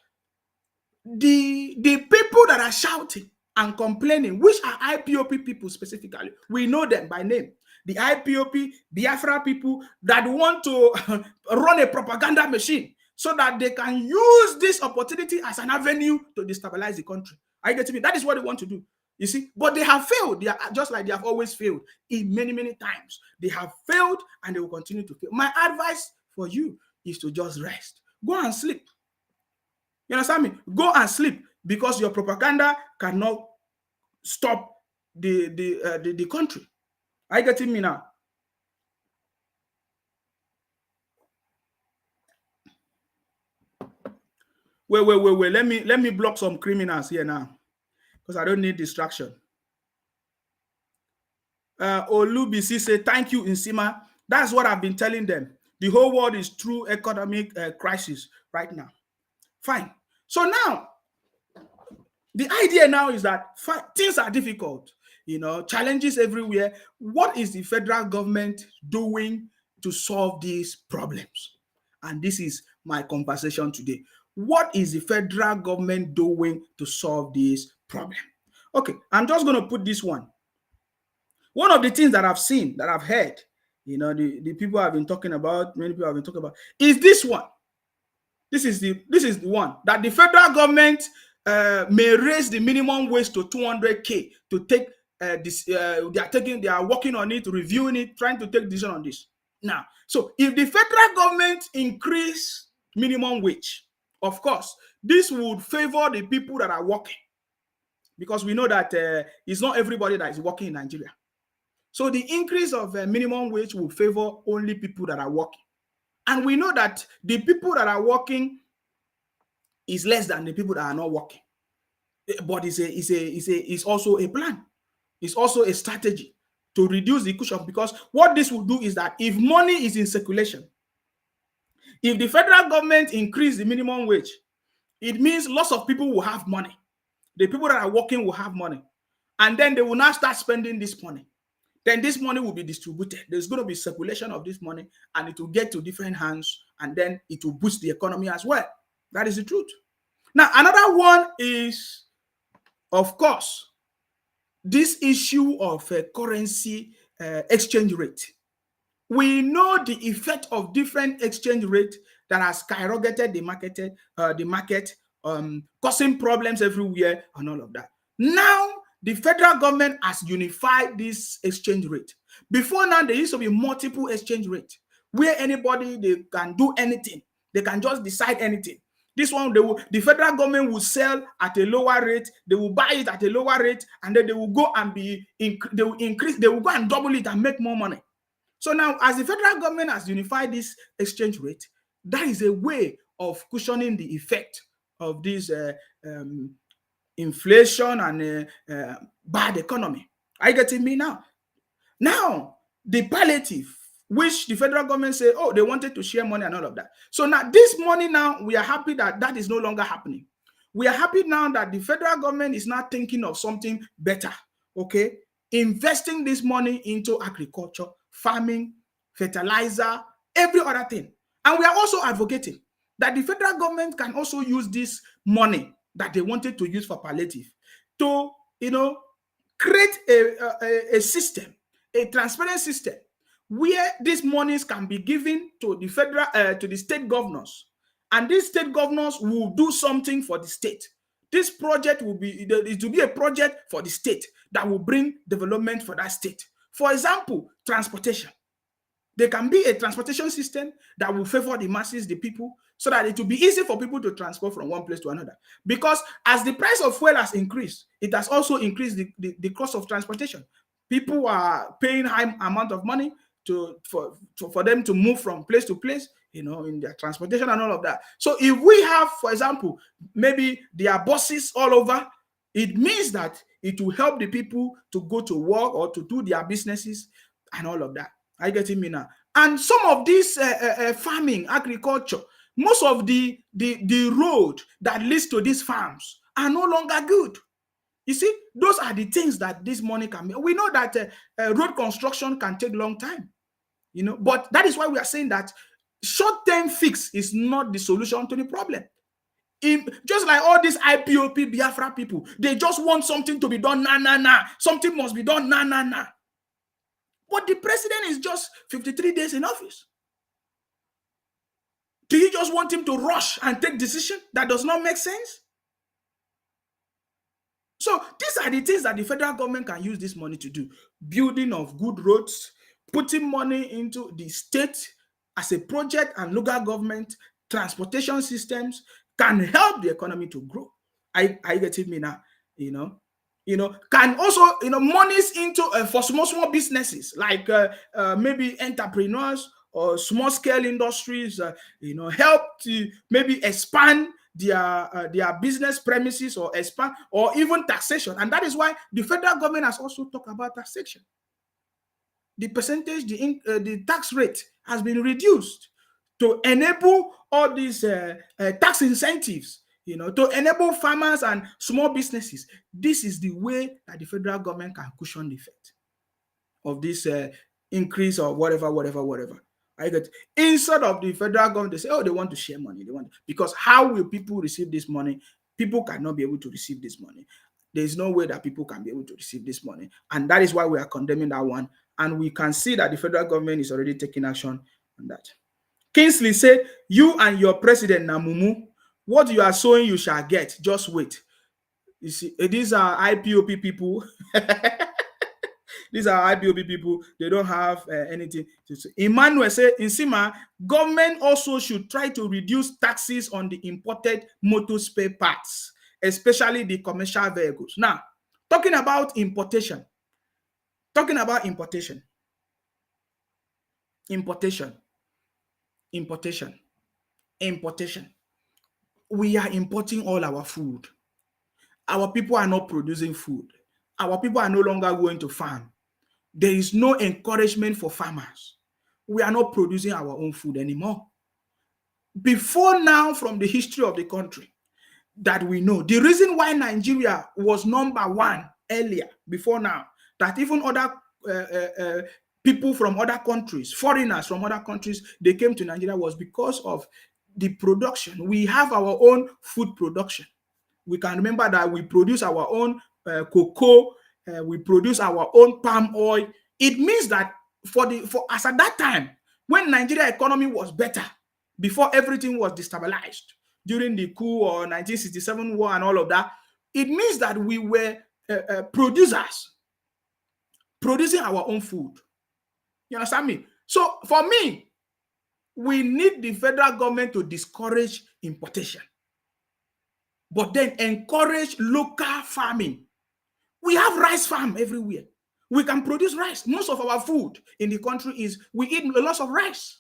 the people that are shouting and complaining, which are IPOP people specifically, we know them by name. The IPOP, Biafra people that want to run a propaganda machine so that they can use this opportunity as an avenue to destabilize the country. Are you getting me? That is what they want to do. You see, but they have failed. They are just like they have always failed in many, many times. They have failed and they will continue to fail. My advice for you is to just rest. Go and sleep. You understand me? Go and sleep, because your propaganda cannot stop the country. Are you getting me now? Wait. Let me block some criminals here now, because I don't need distraction. Olubisi say, thank you, Nsima. That's what I've been telling them. The whole world is through economic crisis right now. Fine. So now, the idea now is that things are difficult. Challenges everywhere. What is the federal government doing to solve these problems? And this is my conversation today. What is the federal government doing to solve this problem? Okay, I'm just going to put this one. One of the things that I've seen, that I've heard, the people have been talking about, many people have been talking about, is this one. This is the one that the federal government may raise the minimum wage to 200K to take this. They are working on it, reviewing it, trying to take decision on this. Now, so if the federal government increase minimum wage, of course, this would favor the people that are working, because we know that it's not everybody that is working in Nigeria. So the increase of minimum wage will favor only people that are working. And we know that the people that are working is less than the people that are not working. but it's also a plan. It's also a strategy to reduce the cushion, because what this will do is that if money is in circulation, if the federal government increase the minimum wage, it means lots of people will have money. The people that are working will have money. And then they will now start spending this money. Then this money will be distributed. There's going to be circulation of this money, and it will get to different hands, and then it will boost the economy as well. That is the truth. Now, another one is, of course, this issue of currency exchange rate. We know the effect of different exchange rate that has skyrocketed the market, causing problems everywhere and all of that. Now, the federal government has unified this exchange rate. Before now, there used to be multiple exchange rates where anybody, they can do anything. They can just decide anything. This one, the federal government will sell at a lower rate. They will buy it at a lower rate, and then they will go and they will go and double it and make more money. So now, as the federal government has unified this exchange rate, that is a way of cushioning the effect of this inflation and bad economy. Are you getting me now? Now, the palliative, which the federal government say, oh, they wanted to share money and all of that. So now, this money now, we are happy that that is no longer happening. We are happy now that the federal government is now thinking of something better, okay? Investing this money into agriculture, farming, fertilizer, every other thing. And we are also advocating that the federal government can also use this money that they wanted to use for palliative to, create a system, a transparent system where these monies can be given to the federal, to the state governors, and these state governors will do something for the state. This project will be a project for the state that will bring development for that state. For example, transportation. There can be a transportation system that will favor the masses, the people, so that it will be easy for people to transport from one place to another. Because as the price of fuel has increased, it has also increased the cost of transportation. People are paying high amount of money for them to move from place to place, in their transportation and all of that. So if we have, for example, maybe there are buses all over, it means that it will help the people to go to work or to do their businesses and all of that. Are you getting me now? And some of this farming, agriculture, most of the road that leads to these farms are no longer good. You see, those are the things that this money can make. We know that road construction can take a long time, but that is why we are saying that short-term fix is not the solution to the problem. Just like all these IPOP Biafra people, they just want something to be done now. Something must be done now. But the president is just 53 days in office. Do you just want him to rush and take decision that does not make sense? So these are the things that the federal government can use this money to do. Building of good roads, putting money into the state as a project and local government, transportation systems can help the economy to grow. Are you getting me now? Can also, monies into for small businesses like maybe entrepreneurs or small scale industries, help to maybe expand their business premises or expand, or even taxation. And that is why the federal government has also talked about taxation. The percentage, the tax rate has been reduced to enable all these tax incentives, to enable farmers and small businesses. This is the way that the federal government can cushion the effect of this increase or whatever. I get, instead of the federal government, they say, oh, they want to share money. Because how will people receive this money? People cannot be able to receive this money. There is no way that people can be able to receive this money. And that is why we are condemning that one. And we can see that the federal government is already taking action on that. Kingsley said, you and your president, Namumu, what you are sowing, you shall get. Just wait. You see, these are IPOP people. These are IPOP people. They don't have anything to say. Emmanuel said, in Sima, government also should try to reduce taxes on the imported motor spare parts, especially the commercial vehicles. Now, talking about importation. We are importing all our food. our people are not producing food. Our people are no longer going to farm. There is no encouragement for farmers. We are not producing our own food anymore. Before now, from the history of the country that we know, the reason why Nigeria was number one earlier, before now, that even other people from other countries, foreigners from other countries, they came to Nigeria was because of the production. We have our own food production. We can remember that we produce our own cocoa, we produce our own palm oil. It means that as at that time, when Nigeria economy was better, before everything was destabilized during the coup or 1967 war and all of that, it means that we were producers, producing our own food. You understand me? So for me, we need the federal government to discourage importation, but then encourage local farming. We have rice farm everywhere. We can produce rice. Most of our food in the country is, we eat a lot of rice.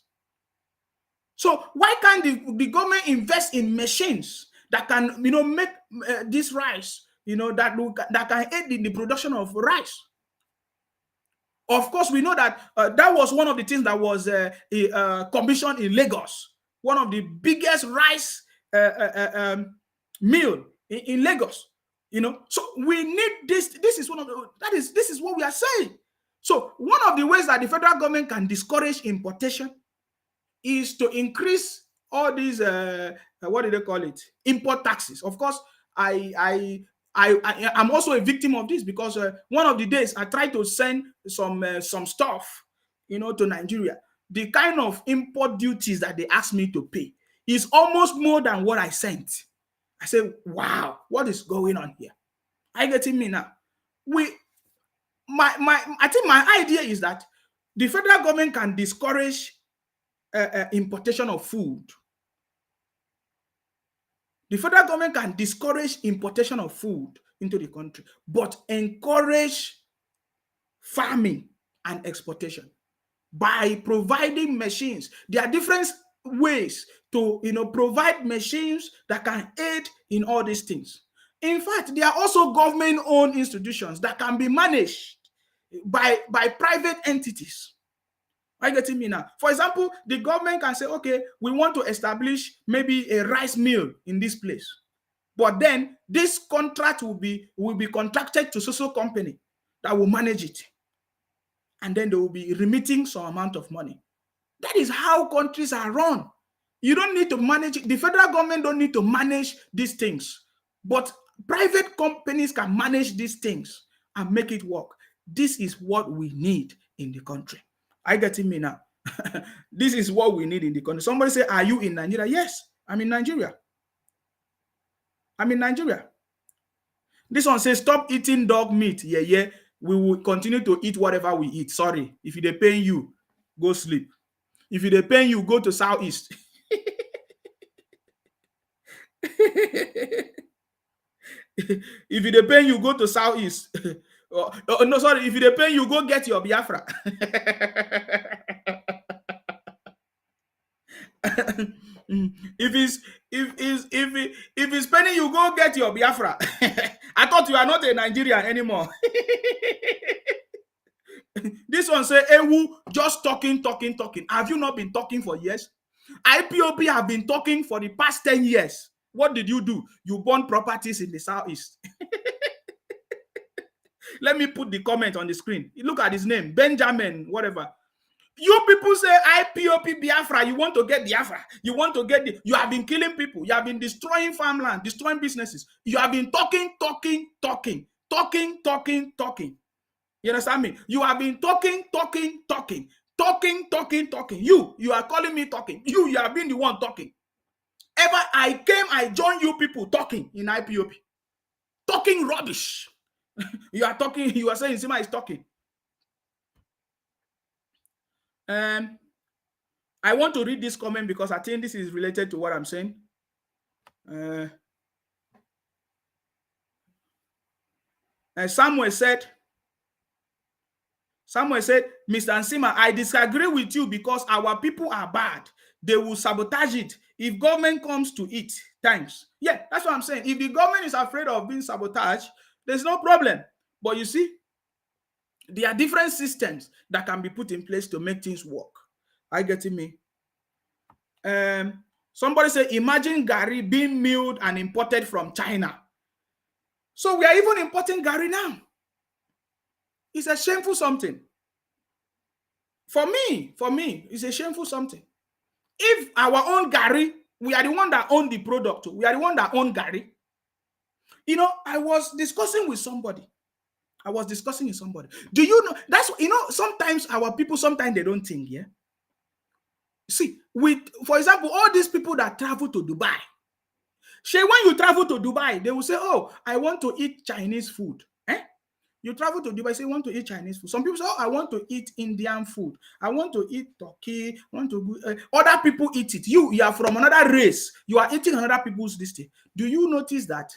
So why can't the government invest in machines that can, make this rice, that can aid in the production of rice? Of course, we know that that was one of the things that was commissioned in Lagos, one of the biggest rice mill in Lagos. So we need this. This is one of the, this is what we are saying. So one of the ways that the federal government can discourage importation is to increase all these what do they call it, import taxes. Of course, I'm also a victim of this, because one of the days I tried to send some stuff, to Nigeria. The kind of import duties that they asked me to pay is almost more than what I sent. I said, wow, what is going on here? Are you getting me now? I think my idea is that the federal government can discourage importation of food. The federal government can discourage importation of food into the country, but encourage farming and exportation by providing machines. There are different ways to provide machines that can aid in all these things. In fact, there are also government-owned institutions that can be managed by private entities. Are you getting me now? For example, the government can say, okay, we want to establish maybe a rice mill in this place, but then this contract will be contracted to social company that will manage it, and then they will be remitting some amount of money. That is how countries are run. You don't need to manage it. The federal government don't need to manage these things, but private companies can manage these things and make it work. This is what we need in the country. Are you getting me now? This is what we need in the country. Somebody say, are you in Nigeria? Yes, I'm in Nigeria. I'm in Nigeria. This one says, stop eating dog meat. Yeah. We will continue to eat whatever we eat. Sorry. If they pay you, go sleep. If they pay you, go to Southeast. If they pay you, go to Southeast. No, sorry. If they pay you, go get your Biafra. If it's paying you, go get your Biafra. I thought you are not a Nigerian anymore. This one say, Ewu, just talking. Have you not been talking for years? IPOB have been talking for the past 10 years. What did you do? You bought properties in the Southeast. Let me put the comment on the screen. Look at his name, Benjamin, whatever. You people say IPOB Biafra, you want to get Biafra. You have been killing people. You have been destroying farmland, destroying businesses. You have been talking. You understand me? You have been talking. You are calling me talking. You have been the one talking. I joined you people talking in IPOB. Talking rubbish. You are talking, you are saying Sima is talking. I want to read this comment because I think this is related to what I'm saying. Samuel said, Mr. Nsima, I disagree with you because our people are bad. They will sabotage it. If government comes to it, times. Yeah, that's what I'm saying. If the government is afraid of being sabotaged, there's no problem. But you see, there are different systems that can be put in place to make things work. Are you getting me? Somebody say, imagine Gary being milled and imported from China. So we are even importing Gary now. It's a shameful something. For me, it's a shameful something. If our own Gary, we are the one that own the product, we are the one that own Gary. You know, I was discussing with somebody. Do you know, that's, you know, sometimes our people, sometimes they don't think, yeah? See, for example, all these people that travel to Dubai, when you travel to Dubai, they will say, oh, I want to eat Chinese food. You travel to Dubai, say you want to eat Chinese food. Some people say, oh, I want to eat Indian food. I want to eat turkey. Other people eat it. You are from another race. You are eating another people's this thing. Do you notice that?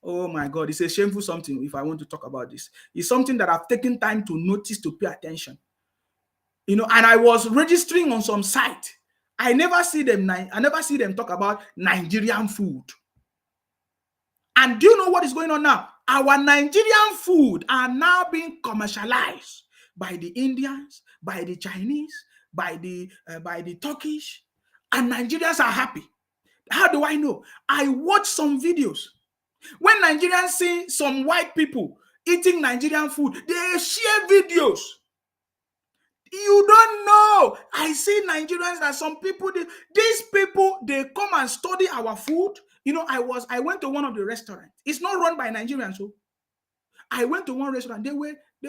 Oh my God, it's a shameful something if I want to talk about this. It's something that I've taken time to notice, to pay attention. You know, and I was registering on some site. I never see them talk about Nigerian food. And do you know what is going on now? Our Nigerian food are now being commercialized by the Indians, by the Chinese, by the Turkish, and Nigerians are happy. How do I know? I watch some videos. When Nigerians see some white people eating Nigerian food, they share videos. You don't know. I see Nigerians that some people, these people, they come and study our food. You know, I went to one of the restaurants. It's not run by Nigerians. So I went to one restaurant. They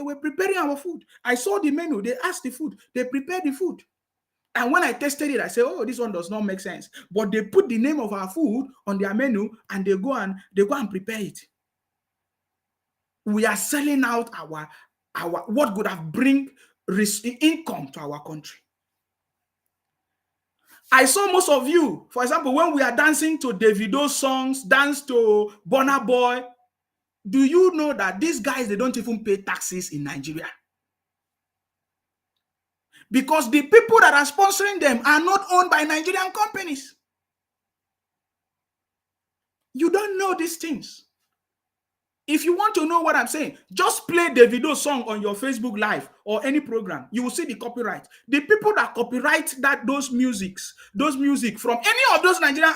were preparing our food. I saw the menu. They asked the food. They prepared the food. And when I tested it, I said, oh, this one does not make sense. But they put the name of our food on their menu and they go and prepare it. We are selling out our what could have bring income to our country. I saw most of you, for example, when we are dancing to Davido's songs, dance to Burna Boy. Do you know that these guys, they don't even pay taxes in Nigeria? Because the people that are sponsoring them are not owned by Nigerian companies. You don't know these things. If you want to know what I'm saying, just play Davido's song on your Facebook Live or any program. You will see the copyright. The people that copyright those music from any of those Nigerian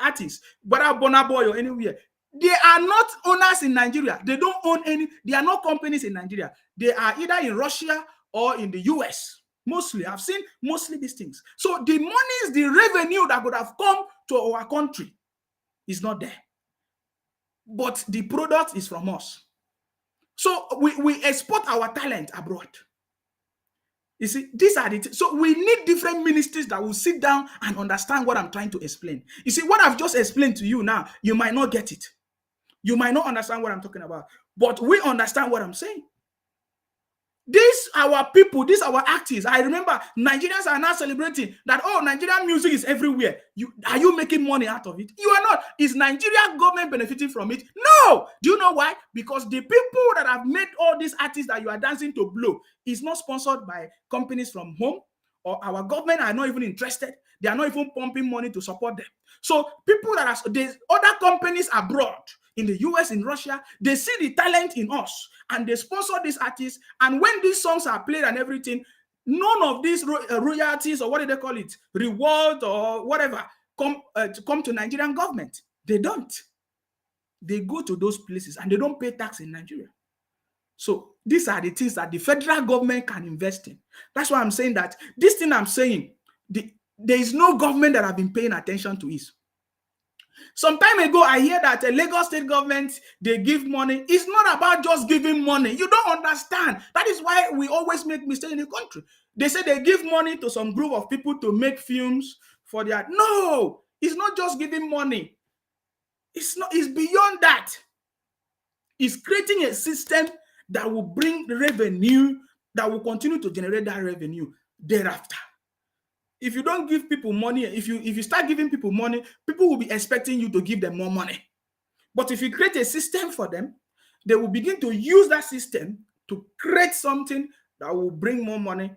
artists, whether Burna Boy or anywhere, they are not owners in Nigeria. They don't own any. They are not companies in Nigeria. They are either in Russia or in the US. Mostly, I've seen mostly these things. So the money, the revenue that would have come to our country is not there. But the product is from us. So we export our talent abroad. You see, these are so we need different ministries that will sit down and understand what I'm trying to explain. You see, what I've just explained to you now, you might not get it. You might not understand what I'm talking about. But we understand what I'm saying. These our people, these our artists. I remember Nigerians are now celebrating that, oh, Nigerian music is everywhere. Are you making money out of it? You are not. Is Nigerian government benefiting from it? No. Do you know why? Because the people that have made all these artists that you are dancing to blow is not sponsored by companies from home, or our government are not even interested. They are not even pumping money to support them. So people that are, there's other companies abroad, in the US, in Russia, they see the talent in us and they sponsor these artists. And when these songs are played and everything, none of these royalties, or what do they call it, reward or whatever, come to Nigerian government. They don't. They go to those places and they don't pay tax in Nigeria. So these are the things that the federal government can invest in. That's why I'm saying that this thing I'm saying, there is no government that have been paying attention to it. Some time ago, I hear that a Lagos state government, they give money. It's not about just giving money. You don't understand. That is why we always make mistakes in the country. They say they give money to some group of people to make films for their... No, it's not just giving money. It's beyond that. It's creating a system that will bring revenue, that will continue to generate that revenue thereafter. If you don't give people money, if you start giving people money, people will be expecting you to give them more money. But if you create a system for them, they will begin to use that system to create something that will bring more money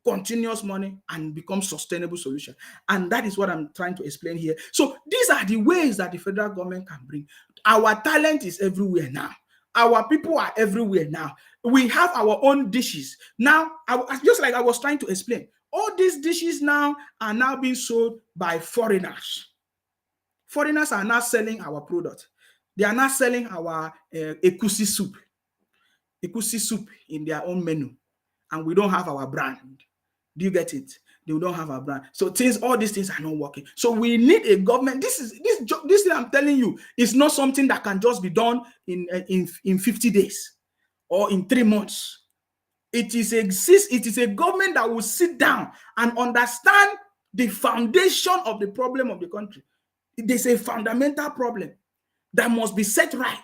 continuous money and become sustainable solution. And that is what I'm trying to explain here. So these are the ways that the federal government can bring. Our talent is everywhere now. Our people are everywhere now. We have our own dishes. Now, just like I was trying to explain, all these dishes now are now being sold by foreigners. Foreigners are now selling our product. They are now selling our egusi soup in their own menu. And we don't have our brand. Do you get it? They don't have a brand. So all these things are not working. So we need a government. This thing I'm telling you is not something that can just be done in 50 days or in 3 months. It is a government that will sit down and understand the foundation of the problem of the country. There's a fundamental problem that must be set right.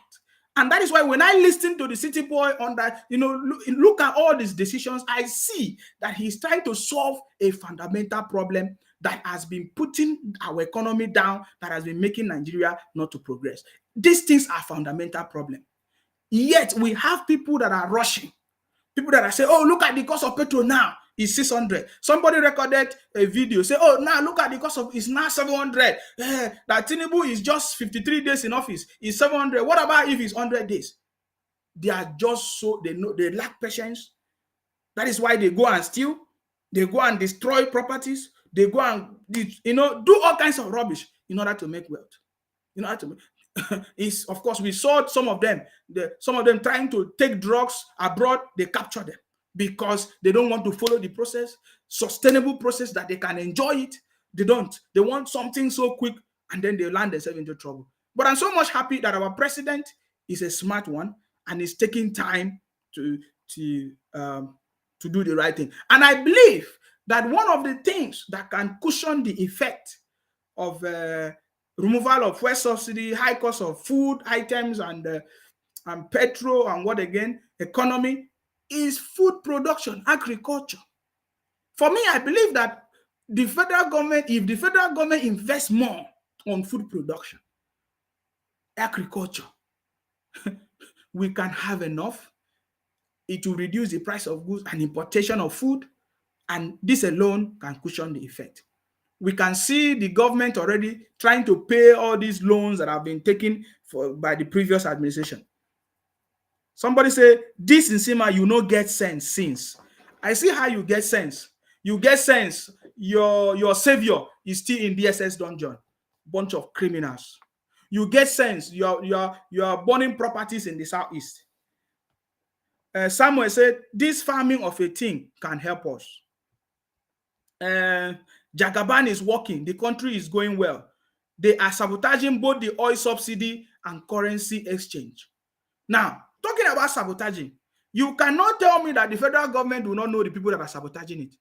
And that is why when I listen to the city boy on that, look at all these decisions, I see that he's trying to solve a fundamental problem that has been putting our economy down, that has been making Nigeria not to progress. These things are fundamental problems. Yet we have people that are rushing. People that are saying, oh, look at the cost of petrol now. It's 600. Somebody recorded a video, say, oh, now look at the cost of, it's now 700. That Tinubu is just 53 days in office. It's 700. What about if it's 100 days? They are just so, they lack patience. That is why they go and steal. They go and destroy properties. They go and, do all kinds of rubbish in order to make wealth. Is, of course, we saw some of them trying to take drugs abroad. They capture them because they don't want to follow the process, sustainable process that they can enjoy it. They don't. They want something so quick, and then they land themselves into trouble. But I'm so much happy that our president is a smart one and is taking time to do the right thing. And I believe that one of the things that can cushion the effect of removal of fuel subsidy, high cost of food items, and petrol, and what again? Economy, is food production, agriculture. For me, I believe that the federal government, if the federal government invests more on food production, agriculture, we can have enough. It will reduce the price of goods and importation of food, and this alone can cushion the effect. We can see the government already trying to pay all these loans that have been taken by the previous administration. Somebody say, this in Sima, you no get sense since. I see how you get sense. You get sense. Your savior is still in DSS dungeon. Bunch of criminals. You get sense. You are burning properties in the southeast. Samuel said, this farming of a thing can help us. Jagaban is working. The country is going well. They are sabotaging both the oil subsidy and currency exchange. Now, talking about sabotaging, you cannot tell me that the federal government do not know the people that are sabotaging it.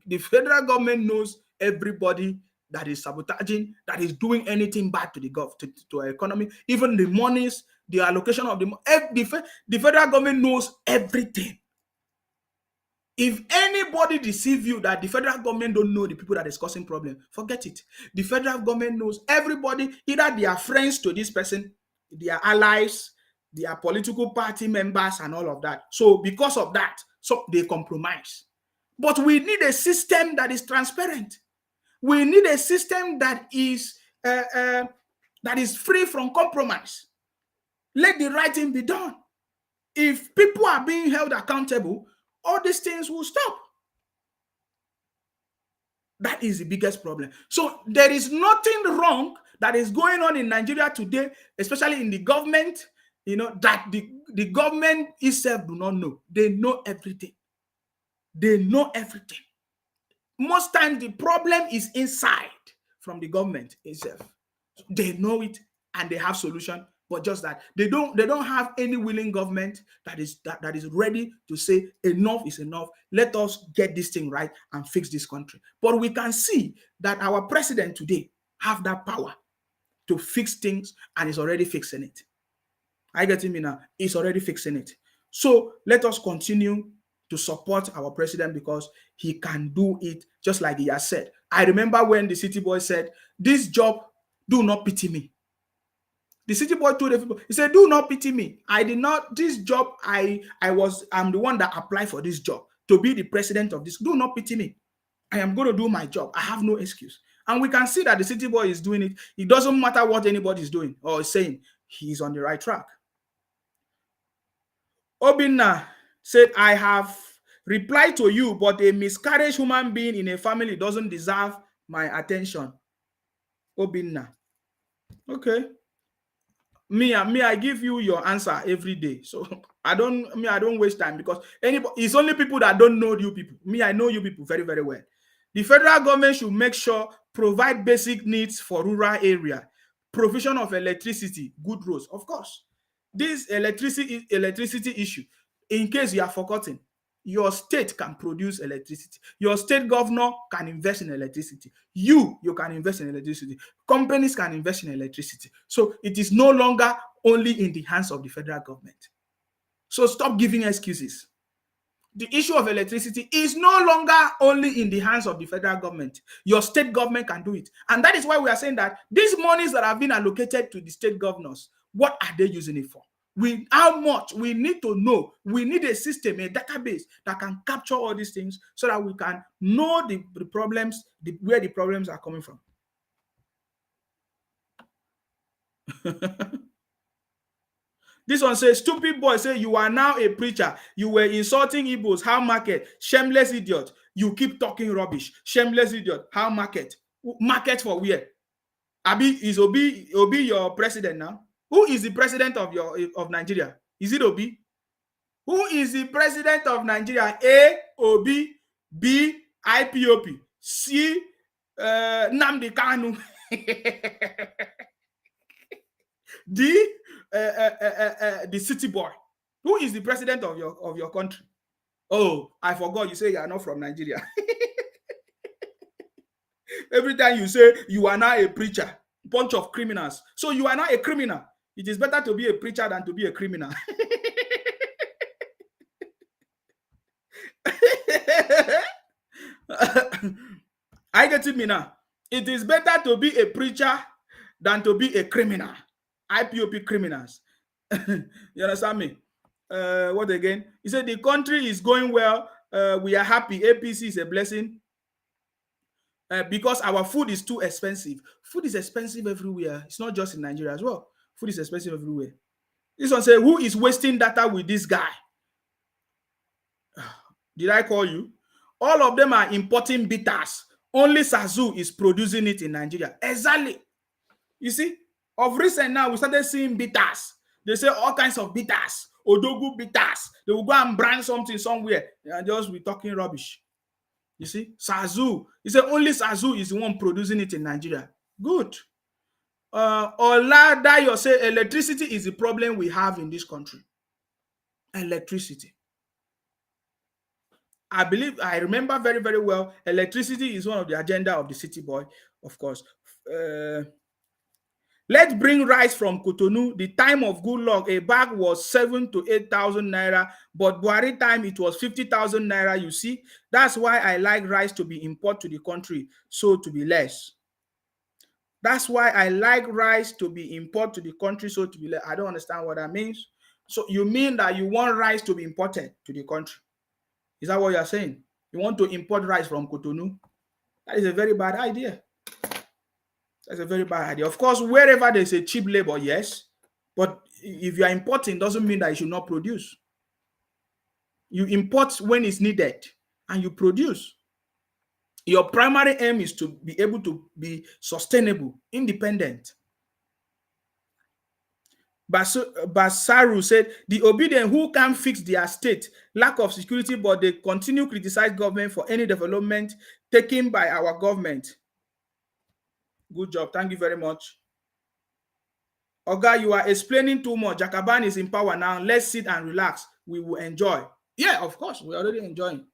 The federal government knows everybody that is sabotaging, that is doing anything bad to the to our economy, even the monies, the allocation of the federal government knows everything. If anybody deceive you that the federal government don't know the people that is causing problem, forget it. The federal government knows everybody, either they are friends to this person, they are allies, they are political party members and all of that. So because of that, so they compromise. But we need a system that is transparent. We need a system that is free from compromise. Let the right thing be done. If people are being held accountable, all these things will stop. That is the biggest problem. So there is nothing wrong that is going on in Nigeria today, especially in the government, that the government itself do not know. They know everything. They know everything. Most times the problem is inside from the government itself. They know it and they have solution. But just that they don't have any willing government that is ready to say enough is enough. Let us get this thing right and fix this country. But we can see that our president today have that power to fix things, and is already fixing it. I get me now. He's already fixing it. So let us continue to support our president because he can do it just like he has said. I remember when the city boy said, "This job, do not pity me." The city boy told the people, he said, "Do not pity me. I did not, this job, I'm the one that applied for this job. to be the president of this. Do not pity me. I am going to do my job. I have no excuse. And we can see that the city boy is doing it. It doesn't matter what anybody is doing or is saying. He is on the right track. Obinna said, I have replied to you, but a miscarriage human being in a family doesn't deserve my attention. Obinna. Okay. I give you your answer every day. So I don't waste time, because it's only people that don't know you people. I know you people very, very well. The federal government should make sure provide basic needs for rural area, provision of electricity, good roads. Of course, this electricity issue, in case you are forgotten, your state can produce electricity. Your state governor can invest in electricity. You can invest in electricity. Companies can invest in electricity. So it is no longer only in the hands of the federal government. So stop giving excuses. The issue of electricity is no longer only in the hands of the federal government. Your state government can do it. And that is why we are saying that these monies that have been allocated to the state governors, what are they using it for? How much? We need to know. We need a system, a database that can capture all these things so that we can know the problems, where the problems are coming from. This one says, stupid boy, say you are now a preacher. You were insulting Igbos. How market? Shameless idiot. You keep talking rubbish. Shameless idiot. How market? Market for where? Abi, is Obi your president now? Who is the president of Nigeria? Is it Obi? Who is the president of Nigeria? A, Obi, B, IPOP, C, Nnamdi Kanu, D, the city boy. Who is the president of your country? Oh, I forgot. You say you are not from Nigeria. Every time you say you are now a preacher, bunch of criminals. So you are not a criminal. It is better to be a preacher than to be a criminal. I get it, me now. It is better to be a preacher than to be a criminal. IPOP criminals. You understand me? What again? He said the country is going well. We are happy. APC is a blessing. Because our food is too expensive. Food is expensive everywhere. It's not just in Nigeria as well. Food is expensive everywhere. This one says, who is wasting data with this guy? Did I call you? All of them are importing bitters. Only Sazu is producing it in Nigeria. Exactly. You see, of recent now, we started seeing bitters. They say all kinds of bitters. Odogu bitters. They will go and brand something somewhere and just be talking rubbish. You see, Sazu. He said only Sazu is the one producing it in Nigeria. Good. Oladayo say electricity is the problem we have in this country. Electricity. I remember very, very well, electricity is one of the agenda of the city boy, of course. Let's bring rice from Cotonou. The time of good luck, a bag was 7,000 to 8,000 naira, but Buhari time it was 50,000 naira. You see, that's why I like rice to be imported to the country, so to be less. That's why I like rice to be imported to the country, so to be less. I don't understand what that means. So you mean that you want rice to be imported to the country? Is that what you're saying? You want to import rice from Cotonou? That is a very bad idea. That's a very bad idea. Of course, wherever there's a cheap labor, yes. But if you are importing, doesn't mean that you should not produce. You import when it's needed and you produce. Your primary aim is to be able to be sustainable, independent. Basaru said, the obedient who can't fix their state, lack of security, but they continue to criticize government for any development taken by our government. Good job. Thank you very much. Oga, you are explaining too much. Jakaban is in power now. Let's sit and relax. We will enjoy. Yeah, of course. We're already enjoying.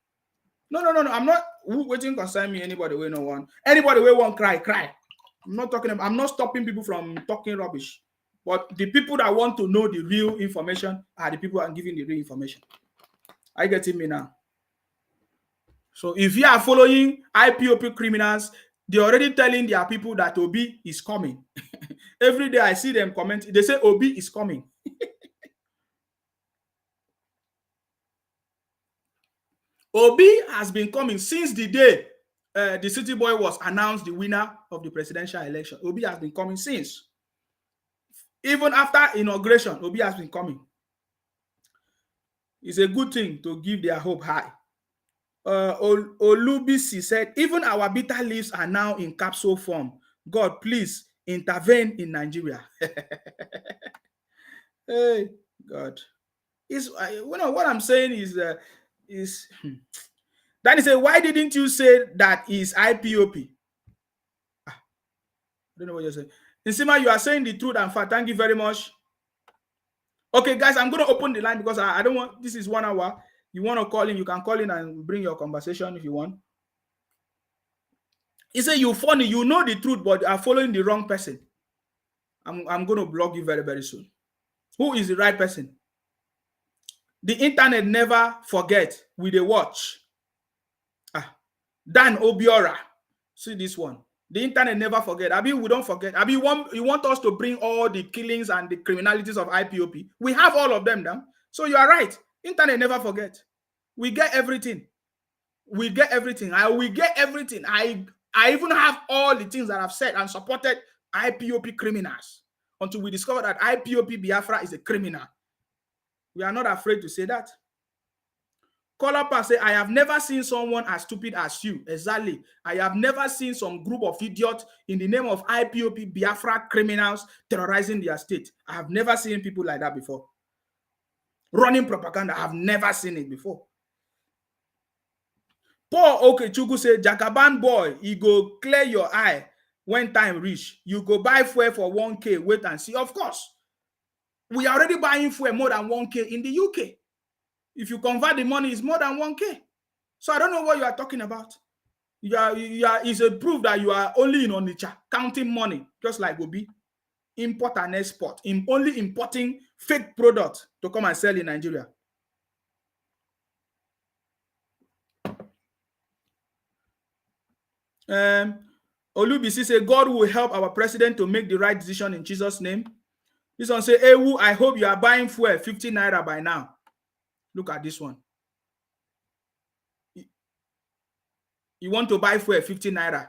No. I'm not waiting to concern me. Anybody will no one. Anybody will won't cry. I'm not talking about, I'm not stopping people from talking rubbish. But the people that want to know the real information are the people that are giving the real information. Are you getting me now? So if you are following IPOP criminals, they're already telling their people that Obi is coming. Every day I see them comment. They say Obi is coming. Obi has been coming since the day the city boy was announced the winner of the presidential election. Obi has been coming since. Even after inauguration, Obi has been coming. It's a good thing to give their hope high. Olubisi said, even our bitter leaves are now in capsule form. God, please intervene in Nigeria. Hey, God. What I'm saying is Danny said, why didn't you say that is IPOP? I don't know what you're saying. Nsima, you are saying the truth and fact. Thank you very much. Okay, guys, I'm going to open the line because I don't want, this is 1 hour. You want to call in, you can call in and bring your conversation if you want. He said, you funny, you know the truth, but you are following the wrong person. I'm going to block you very, very soon. Who is the right person? The internet never forget with a watch. Dan Obiora. See this one. The internet never forget. Abi, we don't forget. Abi, you want us to bring all the killings and the criminalities of IPOP. We have all of them now. So you are right. Internet never forget. We get everything. We get everything. We get everything. I even have all the things that I've said and supported IPOP criminals until we discover that IPOP Biafra is a criminal. We are not afraid to say that. Kolapa say, I have never seen someone as stupid as you. Exactly. I have never seen some group of idiots in the name of IPOP Biafra criminals terrorizing their state. I have never seen people like that before. Running propaganda. I have never seen it before. Paul Okechukwu say, Jakaban boy, you go clear your eye when time reach. You go buy fuel for 1K, wait and see. Of course, we are already buying fuel more than 1K in the UK. If you convert the money, it's more than 1K. So I don't know what you are talking about. It's a proof that you are only in Onitsha, counting money, just like Obi. Import and export. Only importing fake products to come and sell in Nigeria. Olubisi say, God will help our president to make the right decision in Jesus' name. This one say, Ewu, I hope you are buying fuel 50 naira by now. Look at this one. You want to buy fuel 50 naira,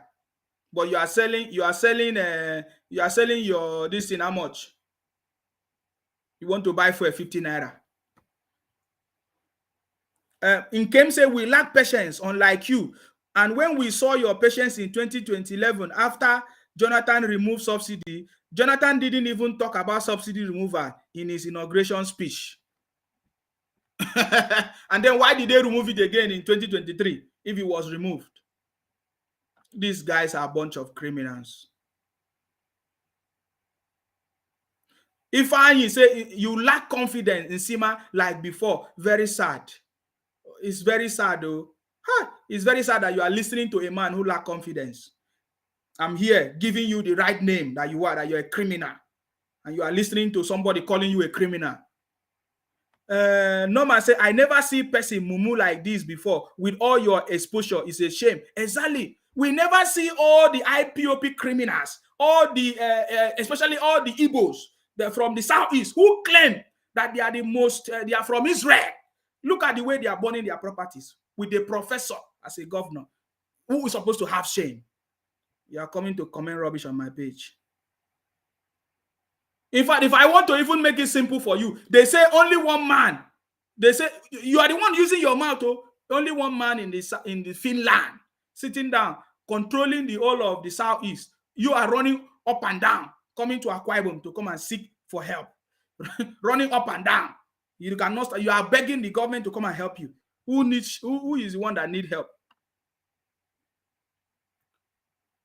but you are selling your this thing how much? You want to buy fuel 50 naira. In Kem say, we lack patience, unlike you. And when we saw your patience in 2011, after Jonathan removed subsidy, Jonathan didn't even talk about subsidy removal in his inauguration speech. And then why did they remove it again in 2023 if it was removed? These guys are a bunch of criminals. If I say you lack confidence in Sima like before, very sad. It's very sad though. It's very sad that you are listening to a man who lacks confidence. I'm here giving you the right name that you are, that you're a criminal. And you are listening to somebody calling you a criminal. Norman say, I never see person mumu like this before with all your exposure. It's a shame. Exactly. We never see all the IPOP criminals, all the, especially all the Igbos from the southeast who claim that they are the most, they are from Israel. Look at the way they are burning their properties with the professor as a governor who is supposed to have shame. You are coming to comment rubbish on my page. In fact, if I want to even make it simple for you, they say only one man. They say you are the one using your mouth. Oh, only one man in the Finland sitting down, controlling the whole of the southeast. You are running up and down, coming to Akwa Ibom to come and seek for help, running up and down. You cannot. You are begging the government to come and help you. Who is the one that needs help?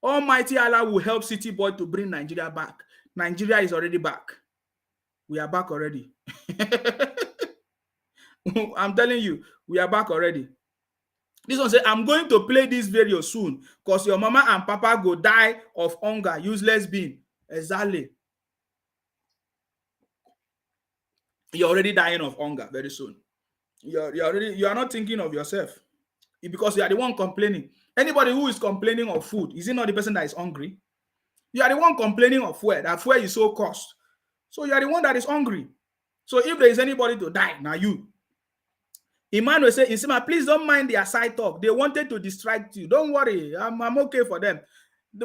Almighty Allah will help City Boy to bring Nigeria back. Nigeria is already back. We are back already. I'm telling you, we are back already. This one says, I'm going to play this video soon because your mama and papa go die of hunger, useless being. Exactly. You're already dying of hunger very soon. You are not thinking of yourself because you are the one complaining. Anybody who is complaining of food, is it not the person that is hungry? You are the one complaining of fuel. That fuel is so cost. So you are the one that is hungry. So if there is anybody to die, now you. Emmanuel say, Insima, please don't mind their side talk. They wanted to distract you. Don't worry. I'm okay for them.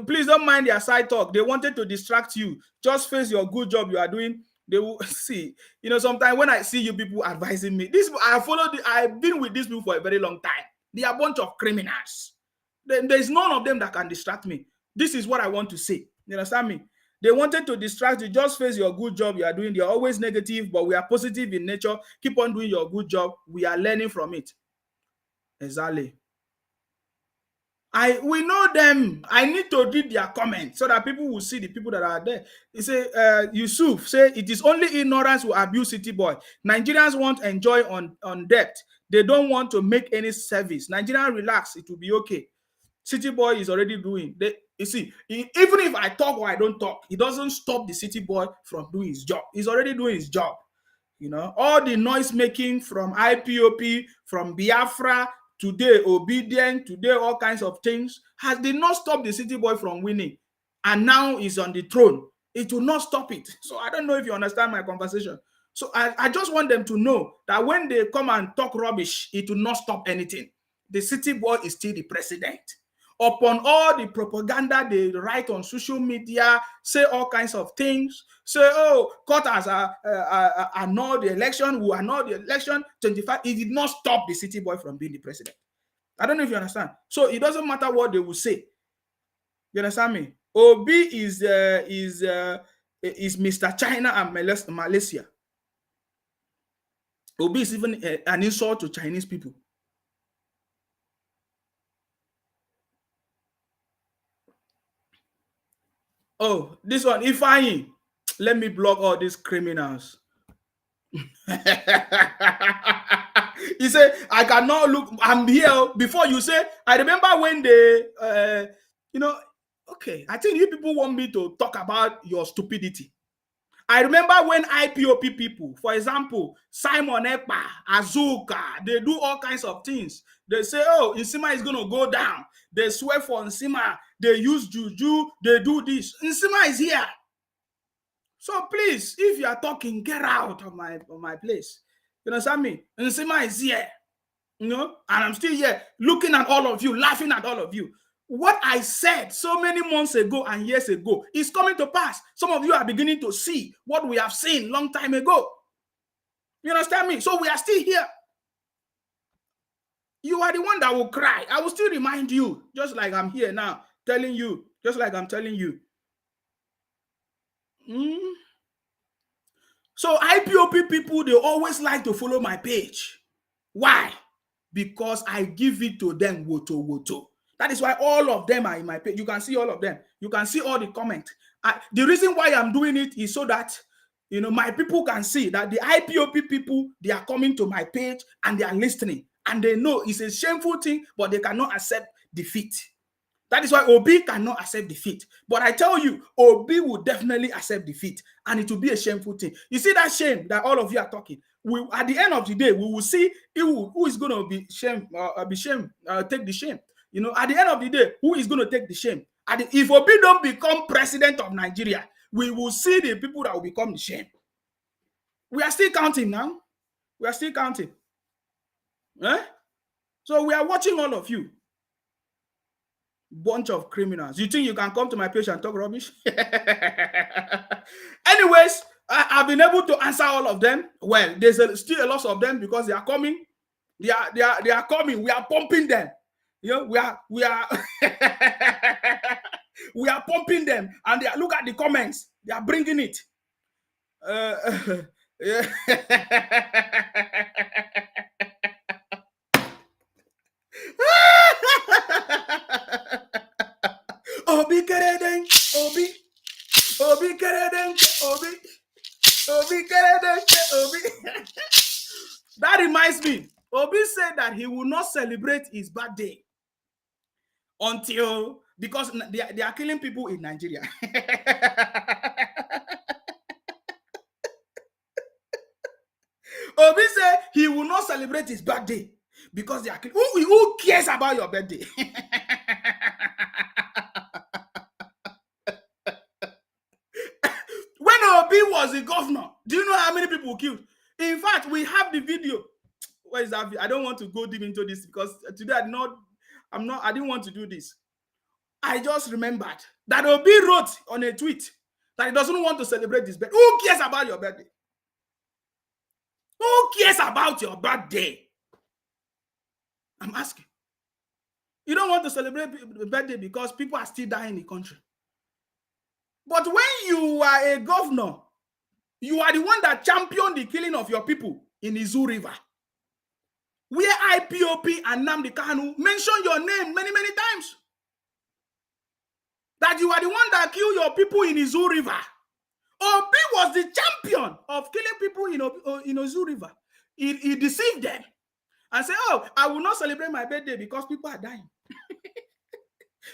Please don't mind their side talk. They wanted to distract you. Just face your good job you are doing. They will see. You know, sometimes when I see you people advising me, I've been with these people for a very long time. They are a bunch of criminals. There's none of them that can distract me. This is what I want to say. You understand me? They wanted to distract you. Just face your good job you are doing. They're always negative, but we are positive in nature. Keep on doing your good job. We are learning from it. Exactly. We know them. I need to read their comments so that people will see the people that are there. He say, Yusuf say it is only ignorance who abuse City Boy. Nigerians want enjoy on debt. They don't want to make any service. Nigerians relax. It will be okay. City Boy is already doing. You see, even if I talk or I don't talk, it doesn't stop the City Boy from doing his job. He's already doing his job. You know, all the noise making from IPOP, from Biafra, today obedient, today all kinds of things, did not stop the City Boy from winning. And now he's on the throne. It will not stop it. So I don't know if you understand my conversation. So I just want them to know that when they come and talk rubbish, it will not stop anything. The City Boy is still the president. Upon all the propaganda they write on social media, say all kinds of things, say, oh, Qatar has annulled the election, who annulled the election, 25, it did not stop the City Boy from being the president. I don't know if you understand. So it doesn't matter what they will say. You understand me? Obi is Mr. China and Malaysia. Obi is even an insult to Chinese people. Oh, this one, Ifeanyi. Let me block all these criminals. He said, I cannot look, I'm here. Before you say, I remember when they, okay, I think you people want me to talk about your stupidity. I remember when IPOP people, for example, Simon Ekpa, Azuka, they do all kinds of things. They say, oh, Nsima is going to go down. They swear for Nsima. They use juju. They do this. Nsima is here. So please, if you are talking, get out of my place. You understand me? Nsima is here. You know, and I'm still here looking at all of you, laughing at all of you. What I said so many months ago and years ago is coming to pass. Some of you are beginning to see what we have seen long time ago. You understand me? So we are still here. You are the one that will cry. I will still remind you, just like I'm here now, telling you, just like I'm telling you. So IPOP people, they always like to follow my page. Why? Because I give it to them woto. That is why all of them are in my page. You can see all of them. You can see all the comments. The reason why I'm doing it is so that, you know, my people can see that the IPOP people, they are coming to my page and they are listening. And they know it's a shameful thing, but they cannot accept defeat. That is why Obi cannot accept defeat. But I tell you, Obi will definitely accept defeat. And it will be a shameful thing. You see that shame that all of you are talking? At the end of the day, we will see who is going to be shamed, take the shame. You know, at the end of the day, who is going to take the shame? If Obi don't become president of Nigeria, we will see the people that will become the shame. We are still counting now. We are still counting. Eh? So we are watching all of you. Bunch of criminals. You think you can come to my page and talk rubbish? Anyways, I've been able to answer all of them. Well, there's still a lot of them because they are coming. They are coming. We are pumping them. You know, we are we are pumping them, and look at the comments. They are bringing it. Yeah. Obi kereden, Obi kereden, Obi kereden, Obi. That reminds me, Obi said that he will not celebrate his birthday until, because they are killing people in Nigeria. Obi said he will not celebrate his birthday because they are killing. Who cares about your birthday? When Obi was the governor, do you know how many people killed? In fact, we have the video. What is that? I don't want to go deep into this because today I didn't want to do this. I just remembered that Obi wrote on a tweet that he doesn't want to celebrate his birthday. Who cares about your birthday? Who cares about your birthday? I'm asking. You don't want to celebrate the birthday because people are still dying in the country. But when you are a governor, you are the one that championed the killing of your people in Izu River, where IPOP and Nnamdi Kanu mention your name many, many times. That you are the one that killed your people in Izu River. Obi was the champion of killing people in Izu River. He deceived them and said, oh, I will not celebrate my birthday because people are dying.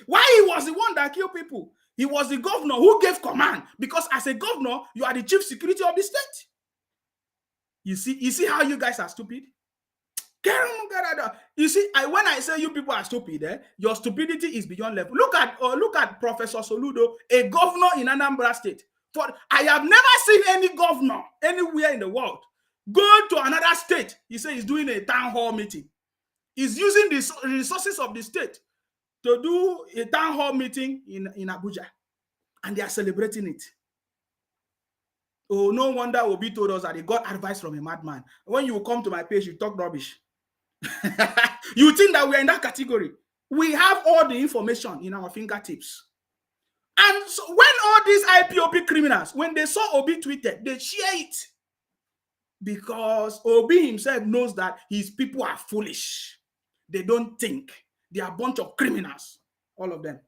Why he was the one that killed people? He was the governor who gave command, because as a governor, you are the chief security of the state. You see how you guys are stupid? You see, when I say you people are stupid, your stupidity is beyond level. Look at Professor Soludo, a governor in Anambra State. I have never seen any governor anywhere in the world go to another state. He says he's doing a town hall meeting. He's using the resources of the state to do a town hall meeting in Abuja, and they are celebrating it. Oh, no wonder Obi told us that he got advice from a madman. When you come to my page, you talk rubbish. You think that we are in that category? We have all the information in our fingertips. And so when all these IPOP criminals, when they saw Obi tweeted, they share it. Because Obi himself knows that his people are foolish. They don't think. They are a bunch of criminals, all of them.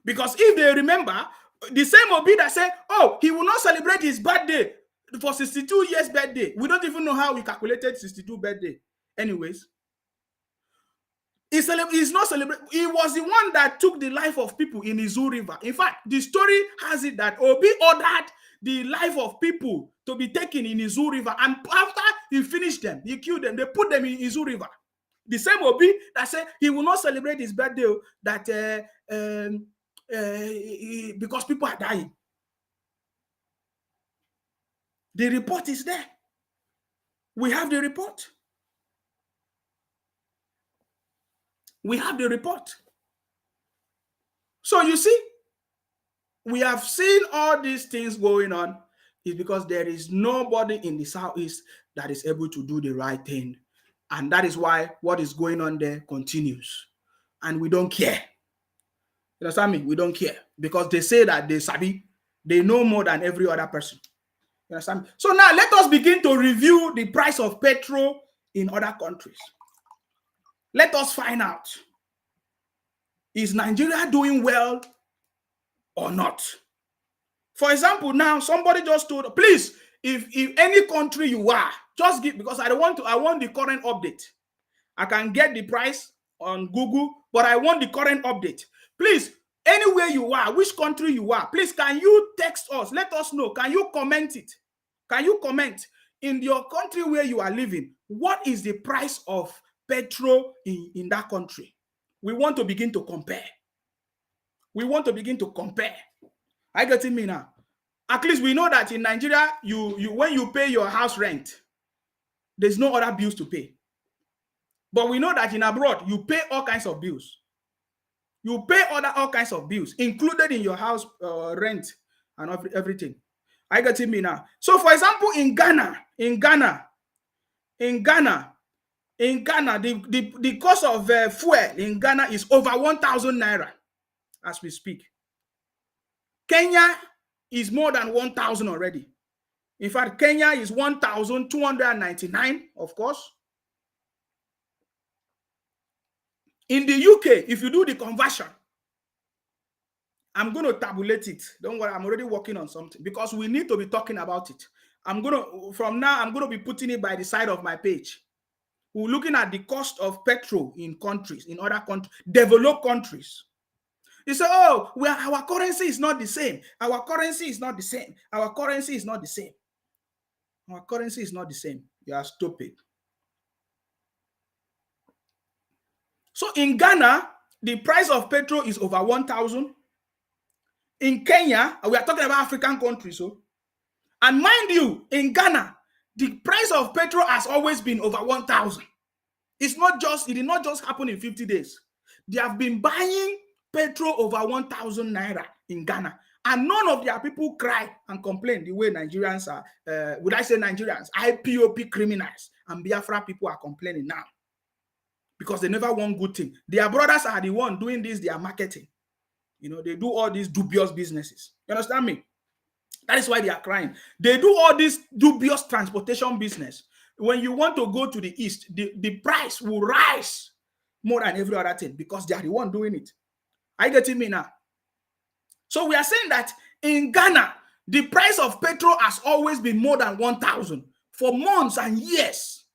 Because if they remember, the same Obi that said, oh, he will not celebrate his birthday for 62 years birthday. We don't even know how he calculated 62 birthday. Anyways, he's not celebrating. He was the one that took the life of people in Izu River. In fact, the story has it that Obi ordered the life of people to be taken in Izu River. And after he finished them, he killed them, they put them in Izu River. The same Obi that said he will not celebrate his birthday because people are dying. The report is there. We have the report. We have the report. So you see, we have seen all these things going on is because there is nobody in the Southeast that is able to do the right thing. And that is why what is going on there continues. And we don't care. You understand me? We don't care. Because they say that they sabi, they know more than every other person. You understand me? So now let us begin to review the price of petrol in other countries. Let us find out, is Nigeria doing well or not? For example, now somebody just told, please, if any country you are, just give, because I want the current update. I can get the price on Google, but I want the current update. Please, anywhere you are, which country you are, please, can you text us? Let us know. Can you comment it? Can you comment in your country where you are living? What is the price of petrol in that country? We want to begin to compare. We want to begin to compare. Are you getting me now? At least we know that in Nigeria, you when you pay your house rent, there's no other bills to pay. But we know that in abroad, you pay all kinds of bills. You pay all kinds of bills, included in your house rent and everything. Are you getting me now? So, for example, in Ghana, the cost of fuel in Ghana is over 1,000 naira as we speak. Kenya is more than 1,000 already. In fact, Kenya is 1,299, of course. In the UK, if you do the conversion, I'm going to tabulate it. Don't worry, I'm already working on something because we need to be talking about it. From now, I'm going to be putting it by the side of my page. We're looking at the cost of petrol in countries, in other countries, developed countries. You say, oh, our currency is not the same. Our currency is not the same. Our currency is not the same. Our currency is not the same. You are stupid. So in Ghana, the price of petrol is over 1,000. In Kenya, we are talking about African countries. And mind you, in Ghana, the price of petrol has always been over 1,000. It's not just, it did not just happen in 50 days. They have been buying petrol over 1,000 naira in Ghana. And none of their people cry and complain the way Nigerians are, would I say Nigerians, IPOP criminals and Biafra people are complaining now. Because they never want good thing. Their brothers are the one doing this, they are marketing. You know, they do all these dubious businesses. You understand me? That is why they are crying. They do all this dubious transportation business. When you want to go to the east, the price will rise more than every other thing because they are the one doing it. Are you getting me now? So we are saying that in Ghana, the price of petrol has always been more than 1,000 for months and years.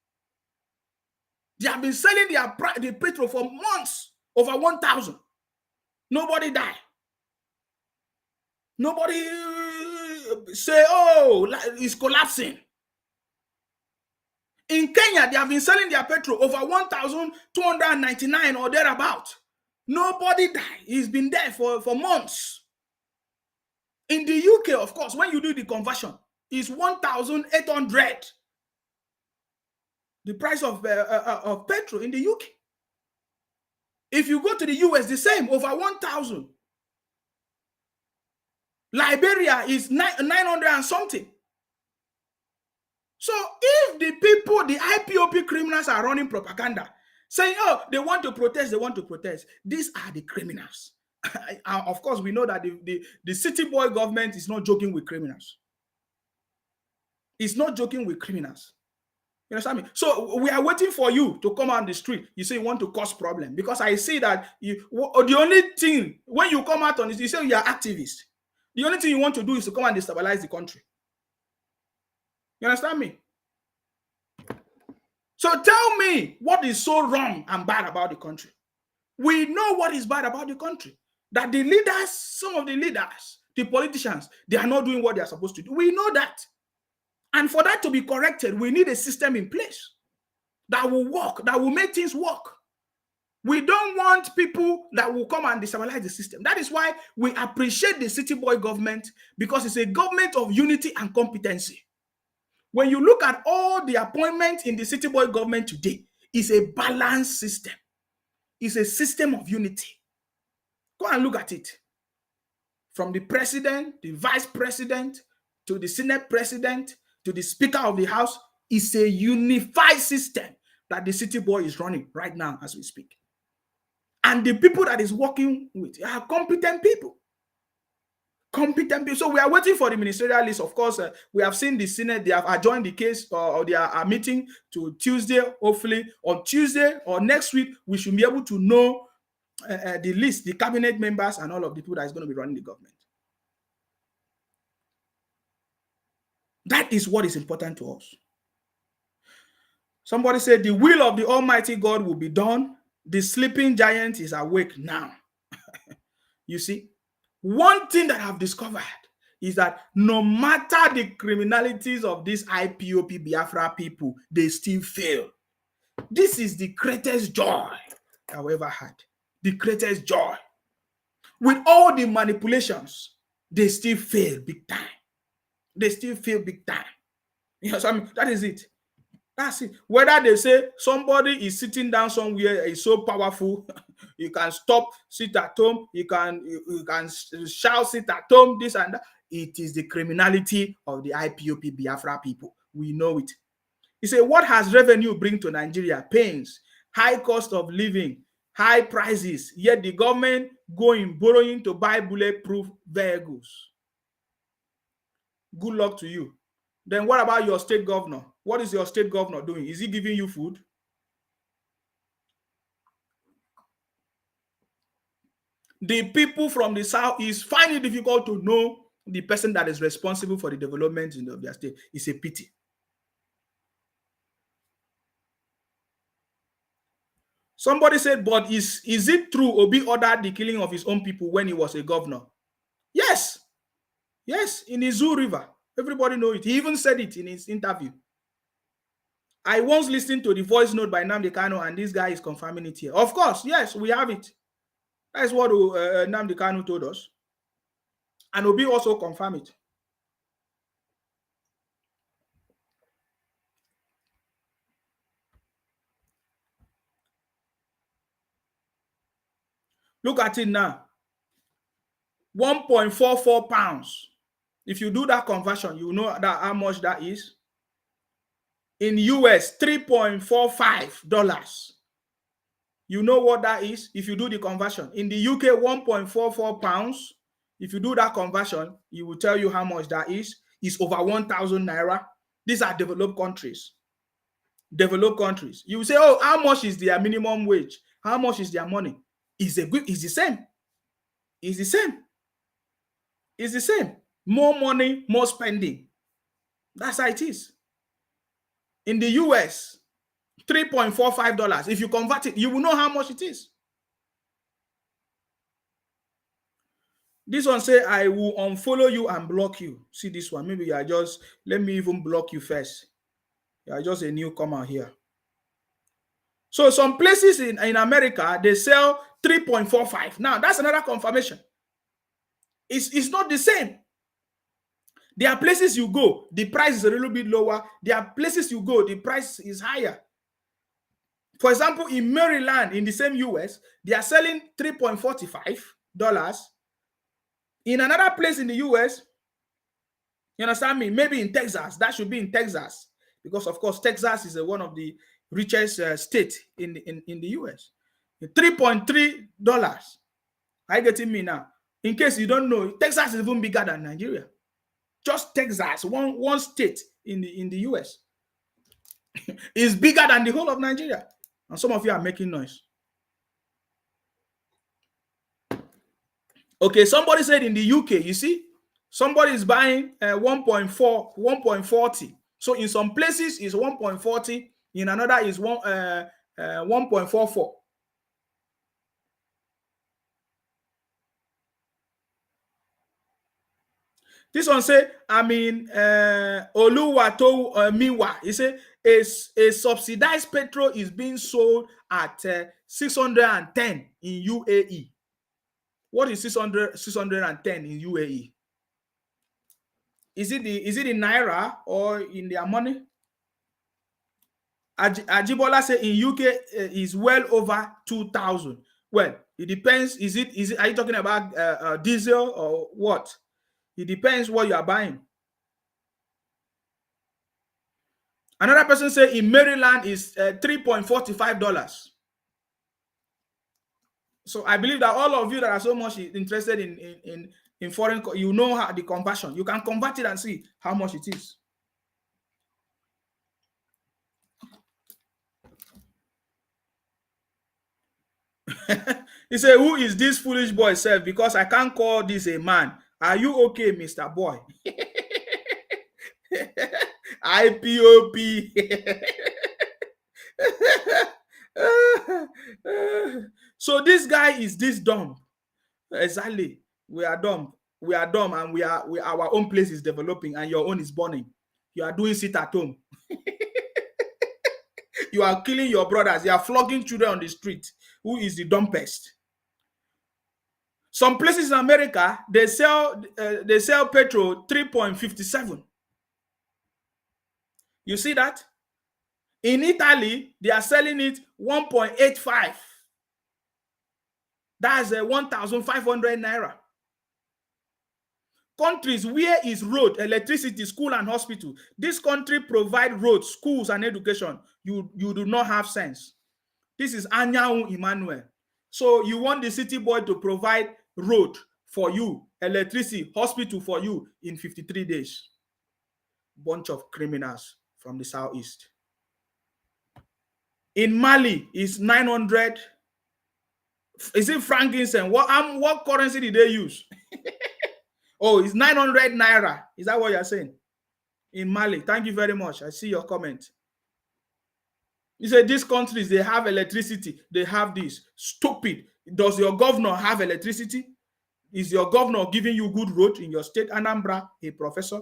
They have been selling the petrol for months over 1,000. Nobody died. Nobody say, oh, it's collapsing. In Kenya, they have been selling their petrol over 1,299 or thereabout. Nobody died. It's been there for months. In the UK, of course, when you do the conversion, it's 1,800. The price of petrol in the UK. If you go to the US, the same, over 1,000. Liberia is 900 and something. So if the people, the IPOP criminals are running propaganda, saying, oh, they want to protest, these are the criminals. Of course, we know that the city boy government is not joking with criminals. It's not joking with criminals. You understand me? So we are waiting for you to come on the street. You say you want to cause problem because I see that the only thing when you come out on this, you say you are activists. The only thing you want to do is to come and destabilize the country. You understand me? So tell me what is so wrong and bad about the country. We know what is bad about the country. That the leaders, some of the leaders, the politicians, they are not doing what they are supposed to do. We know that. And for that to be corrected, we need a system in place that will work, that will make things work. We don't want people that will come and destabilize the system. That is why we appreciate the city boy government, because it's a government of unity and competency. When you look at all the appointments in the city boy government today, it's a balanced system. It's a system of unity. Go and look at it. From the president, the vice president, to the senate president, to the speaker of the house, it's a unified system that the city boy is running right now as we speak. And the people that is working with are competent people. Competent people. So we are waiting for the ministerial list. Of course, we have seen the Senate. They have adjourned the case or they are meeting to Tuesday. Hopefully on Tuesday or next week, we should be able to know the list, the cabinet members and all of the people that is going to be running the government. That is what is important to us. Somebody said the will of the Almighty God will be done. The sleeping giant is awake now. You see, one thing that I've discovered is that no matter the criminalities of these IPOP Biafra people, they still fail. This is the greatest joy I've ever had. The greatest joy. With all the manipulations, they still fail big time. They still fail big time. You know, so I mean, that is it. That's it. Whether they say somebody is sitting down somewhere is so powerful, you can stop, sit at home, you can shout, sit at home, this and that. It is the criminality of the IPOP Biafra people. We know it. He said, what has revenue bring to Nigeria? Pains, high cost of living, high prices, yet the government borrowing to buy bulletproof vehicles. Good luck to you. Then what about your state governor? What is your state governor doing? Is he giving you food? The people from the south is finding it difficult to know the person that is responsible for the development of their state. It's a pity. Somebody said, but is it true Obi ordered the killing of his own people when he was a governor? Yes. Yes, in the Zoo River. Everybody knows it. He even said it in his interview. I once listened to the voice note by Nnamdi Kanu, and this guy is confirming it here. Of course, yes, we have it. That's what Nnamdi Kanu told us. And Obi also confirmed it. Look at it now. 1.44 pounds. If you do that conversion, you know that how much that is. In US, $3.45. You know what that is if you do the conversion. In the UK, 1.44 pounds. If you do that conversion, it will tell you how much that is. It's over 1,000 naira. These are developed countries. Developed countries. You will say, oh, how much is their minimum wage? How much is their money? It's the same. It's the same. It's the same. More money, more spending. That's how it is. In the US, $3.45. If you convert it, you will know how much it is. This one say, I will unfollow you and block you. See this one. Maybe you are just, let me even block you first. You are just a newcomer here. So some places in America, they sell 3.45. Now, that's another confirmation. It's not the same. There are places you go, the price is a little bit lower. There are places you go, the price is higher. For example, in Maryland, in the same US, they are selling $3.45. In another place in the US, you understand me? Maybe in Texas, that should be in Texas. Because, of course, Texas is one of the richest states in the US. $3.3. Are you getting me now? In case you don't know, Texas is even bigger than Nigeria. Just Texas, one state in the US, is bigger than the whole of Nigeria. And some of you are making noise. Okay, somebody said in the UK, you see, somebody is buying 1.40. So in some places is 1.40, in another is 1.44. This one say, I mean, Oluwato Miwa. He say a subsidized petrol is being sold at 610 in UAE. What is 610 in UAE? Is it in naira or in their money? Ajibola say in UK is well over 2,000. Well, it depends. Is it? Are you talking about diesel or what? It depends what you are buying. Another person say in Maryland is $3.45. So I believe that all of you that are so much interested in foreign, you know how the conversion. You can convert it and see how much it is. He said, who is this foolish boy self? Because I can't call this a man. Are you okay, Mr. Boy? IPOP. So this guy is this dumb. Exactly. We are dumb. We are dumb, and our own place is developing, and your own is burning. You are doing sit at home. You are killing your brothers. You are flogging children on the street. Who is the dumbest? Some places in America, they sell petrol 3.57. You see that? In Italy, they are selling it 1.85. That's 1,500 naira. Countries where is road, electricity, school, and hospital. This country provide roads, schools, and education. You do not have sense. This is Anyanwu Emmanuel. So you want the city boy to provide road for you, electricity, hospital for you in 53 days. Bunch of criminals from the southeast. In Mali, is 900. Is it frankincense? What currency did they use? Oh, it's 900 naira. Is that what you're saying? In Mali. Thank you very much. I see your comment. You say these countries, they have electricity. They have this. Stupid. Does your governor have electricity? Is your governor giving you good road in your state? Anambra, a professor?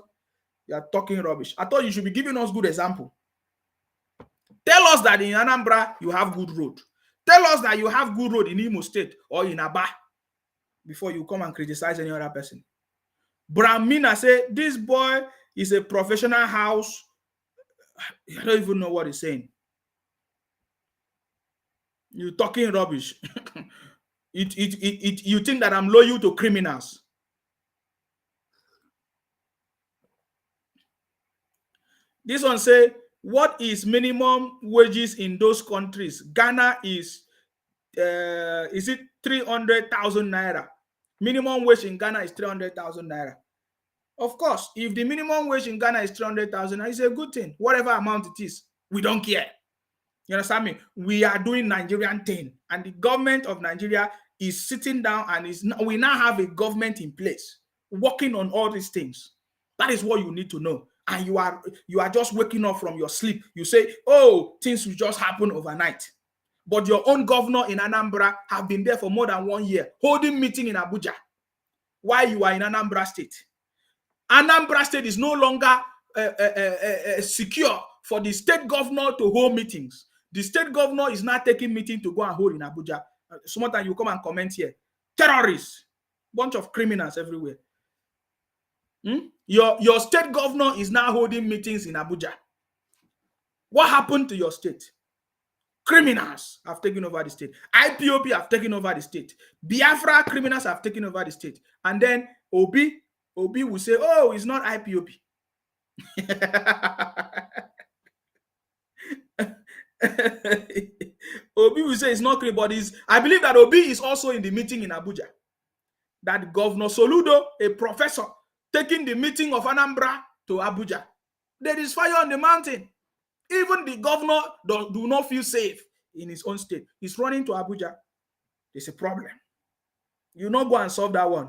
You are talking rubbish. I thought you should be giving us good example. Tell us that in Anambra, you have good road. Tell us that you have good road in Imo State or in Aba before you come and criticize any other person. Bramina say, this boy is a professional house. I don't even know what he's saying. You're talking rubbish. You think that I'm loyal to criminals? This one say, what is minimum wages in those countries? Ghana is it 300,000 naira? Minimum wage in Ghana is 300,000 naira. Of course, if the minimum wage in Ghana is 300,000, it's a good thing. Whatever amount it is, we don't care. You understand me? We are doing Nigerian thing, and the government of Nigeria is sitting down, and we now have a government in place working on all these things. That is what you need to know. And you are just waking up from your sleep. You say, oh, things will just happen overnight. But your own governor in Anambra have been there for more than 1 year, holding meeting in Abuja while you are in Anambra State. Anambra State is no longer secure for the state governor to hold meetings. The state governor is not taking meeting to go and hold in Abuja. Sometimes you come and comment here. Terrorists, bunch of criminals everywhere. Your state governor is now holding meetings in Abuja. What happened to your state? Criminals have taken over the state. IPOP have taken over the state. Biafra criminals have taken over the state. And then Obi will say, oh, it's not IPOP. Obi will say it's not criminal, but I believe that Obi is also in the meeting in Abuja. That Governor Soludo, a professor, taking the meeting of Anambra to Abuja. There is fire on the mountain. Even the governor do not feel safe in his own state. He's running to Abuja. There's a problem. You not go and solve that one.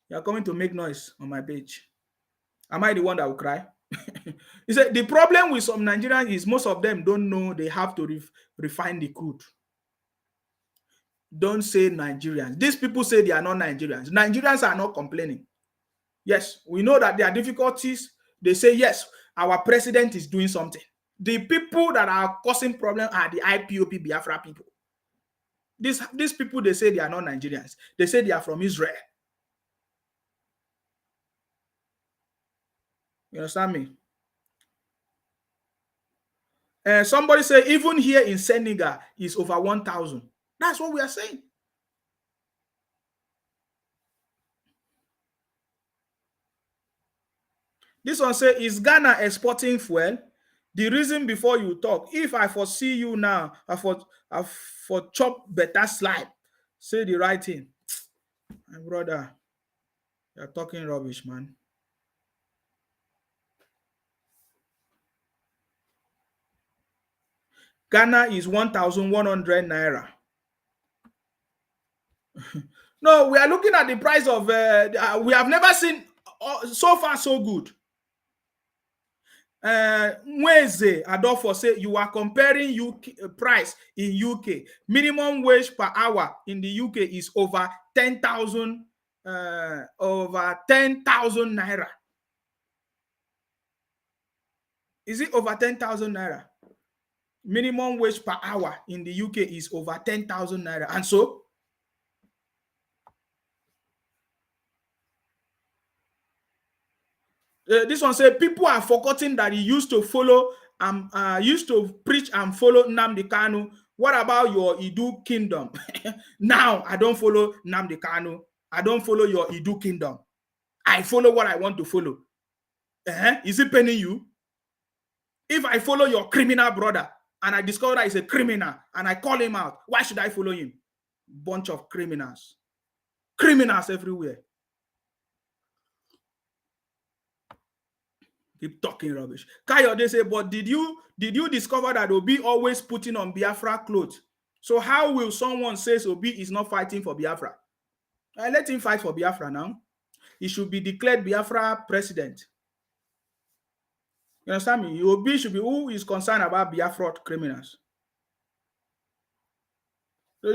You're coming to make noise on my page. Am I the one that will cry? He said the problem with some Nigerians is most of them don't know they have to refine the crude. Don't say Nigerians. These people say they are not Nigerians. Nigerians are not complaining. Yes, we know that there are difficulties. They say, yes, our president is doing something. The people that are causing problems are the IPOP Biafra people. These people, they say they are not Nigerians. They say they are from Israel. You understand me? Somebody say even here in Senegal is over 1,000. That's what we are saying. This one say, is Ghana exporting fuel? The reason before you talk, if I foresee you now, I for chop better slide. Say the right thing. My brother, you're talking rubbish, man. Ghana is 1,100 naira. No, we are looking at the price of, we have never seen so far so good. Mweze Adolfo say you are comparing UK price in UK. Minimum wage per hour in the UK is over 10,000 naira. Is it over 10,000 naira? Minimum wage per hour in the UK is over 10,000 naira. And so this one said people are forgetting that he used to follow used to preach and follow Nnamdi Kanu. What about your Idu kingdom? Now I don't follow Nnamdi Kanu. I don't follow your Idu kingdom. I follow what I want to follow. Is it paining you? If I follow your criminal brother and I discover that he's a criminal and I call him out, why should I follow him? Bunch of criminals. Criminals everywhere. Keep talking rubbish. Kayode say, but did you discover that Obi always putting on Biafra clothes? So how will someone say Obi is not fighting for Biafra? Let him fight for Biafra now. He should be declared Biafra president. You understand me? Obi should be who is concerned about Biafra criminals. They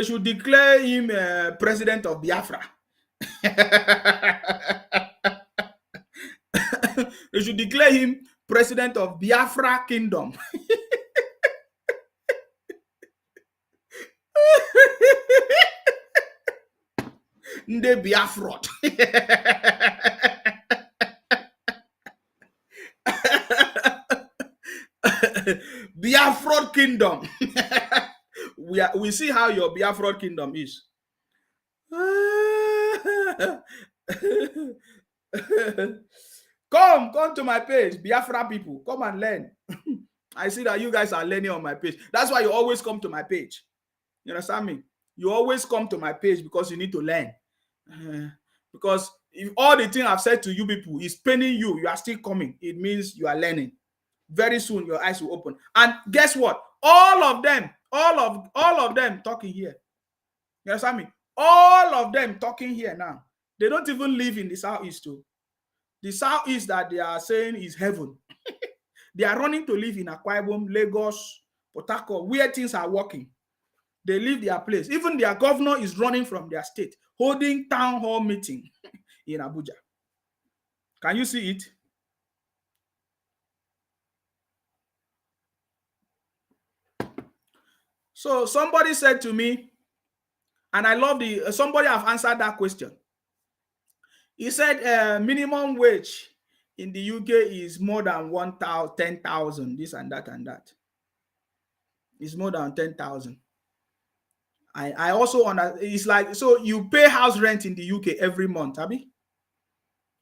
should declare him president of Biafra. They should declare him president of Biafra Kingdom. Nde Biafra. Biafra Kingdom. We see how your Biafra Kingdom is. Come to my page, Biafra people. Come and learn. I see that you guys are learning on my page. That's why you always come to my page. You understand me? You always come to my page because you need to learn. Because if all the thing I've said to you people is paining you, you are still coming. It means you are learning. Very soon your eyes will open. And guess what? All of them talking here. You understand me? All of them talking here now. They don't even live in the southeast too. The southeast that they are saying is heaven. They are running to live in Akwa Ibom, Lagos, Port Harcourt, where things are working. They leave their place. Even their governor is running from their state, holding town hall meeting in Abuja. Can you see it? So somebody said to me, and I love somebody have answered that question. He said minimum wage in the UK is more than 10,000, this and that and that. It's more than 10,000. I also it's like, so you pay house rent in the UK every month, Abby?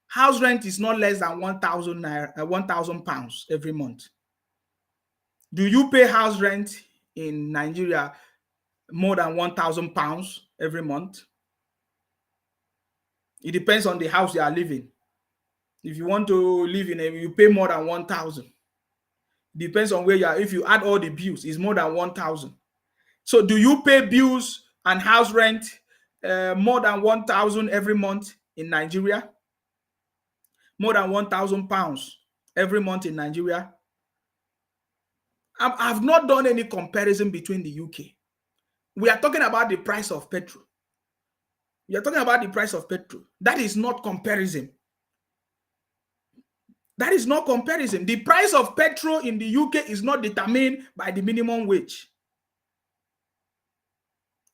House rent is not less than 1,000 naira, 1,000 pounds every month. Do you pay house rent in Nigeria more than 1,000 pounds every month? It depends on the house you are living. If you want to live in you pay more than 1,000. Depends on where you are. If you add all the bills, it's more than 1,000. So do you pay bills and house rent more than 1,000 every month in Nigeria? More than 1,000 pounds every month in Nigeria? I've not done any comparison between the UK. We are talking about the price of petrol. We are talking about the price of petrol. That is not comparison. That is not comparison. The price of petrol in the UK is not determined by the minimum wage.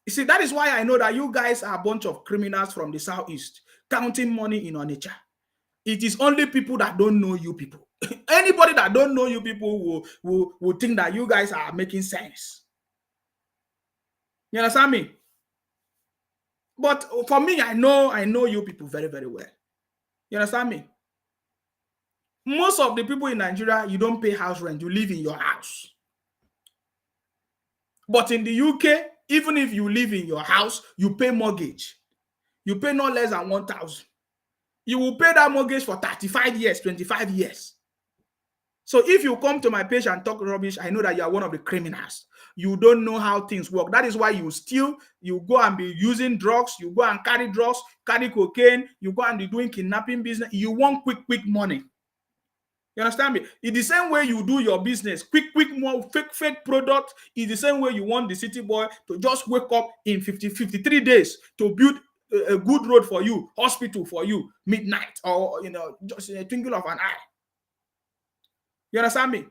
You see, that is why I know that you guys are a bunch of criminals from the southeast counting money in Onitsha. It is only people that don't know you people. Anybody that don't know you people will think that you guys are making sense. You understand me? But for me, I know you people very, very well. You understand me? Most of the people in Nigeria, you don't pay house rent. You live in your house. But in the UK, even if you live in your house, you pay mortgage. You pay no less than 1,000. You will pay that mortgage for 35 years, 25 years. So if you come to my page and talk rubbish, I know that you are one of the criminals. You don't know how things work. That is why you steal, you go and be using drugs, you go and carry drugs, carry cocaine, you go and be doing kidnapping business. You want quick money. You understand me? It's the same way you do your business. Quick more fake product. It's the same way you want the city boy to just wake up in 53 days to build a good road for you, hospital for you, midnight, or just in a twinkle of an eye. You understand me?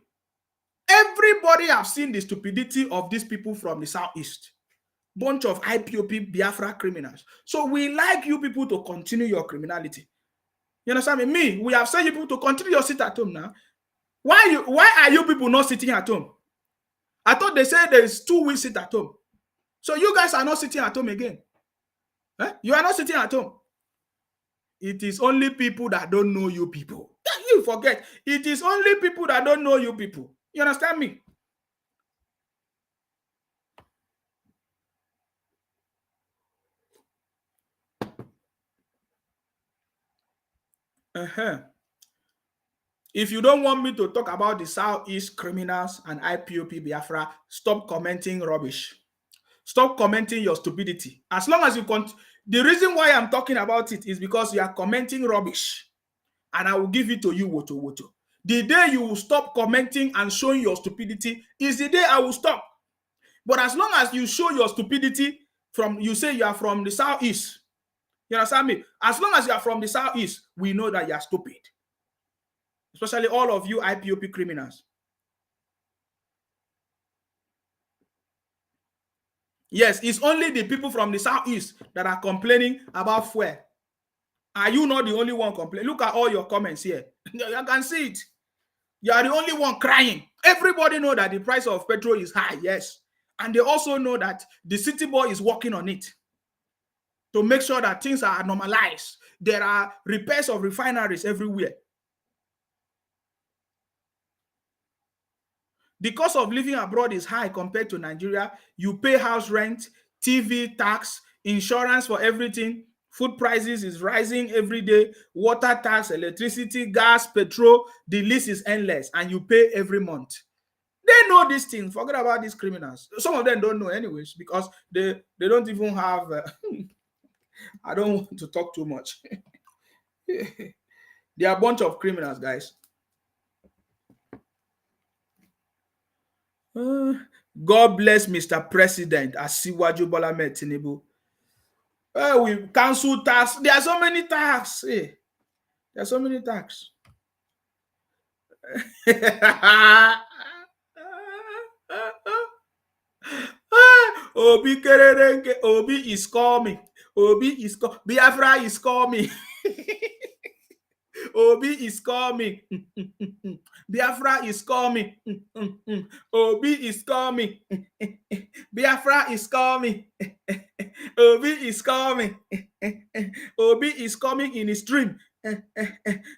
Everybody have seen the stupidity of these people from the southeast. Bunch of IPOP Biafra criminals. So we like you people to continue your criminality. You understand me? We have said you people to continue your sit at home now. Why are you people not sitting at home? I thought they said there is 2 weeks sit at home. So you guys are not sitting at home again. You are not sitting at home. It is only people that don't know you people. You forget. It is only people that don't know you people. You understand me? If you don't want me to talk about the Southeast criminals and IPOP Biafra, stop commenting rubbish. Stop commenting your stupidity. As long as you the reason why I'm talking about it is because you are commenting rubbish. And I will give it to you, woto. The day you will stop commenting and showing your stupidity is the day I will stop. But as long as you show your stupidity you say you are from the Southeast. You understand me? As long as you are from the Southeast, we know that you are stupid. Especially all of you IPOP criminals. Yes, it's only the people from the Southeast that are complaining about fuel. Are you not the only one complaining? Look at all your comments here. You can see it. You are the only one crying. Everybody know that the price of petrol is high, yes. And they also know that the city boy is working on it. to make sure that things are normalized. There are repairs of refineries everywhere. The cost of living abroad is high compared to Nigeria. You pay house rent, TV tax, insurance for everything. Food prices is rising every day. Water tax, electricity, gas, petrol. The list is endless, and you pay every month. They know these things. Forget about these criminals. Some of them don't know anyways because they don't even have... I don't want to talk too much. They are a bunch of criminals, guys. God bless Mr. President Asiwaju Bola Ahmed Tinubu. We cancel tax. There are so many tax. There are so many tax. Obi Kererenge. Obi is coming. Obi is coming. Biafra is coming. Obi is coming. Biafra is coming. Obi is coming. Biafra is coming. Obi is coming. Obi is coming in his dream.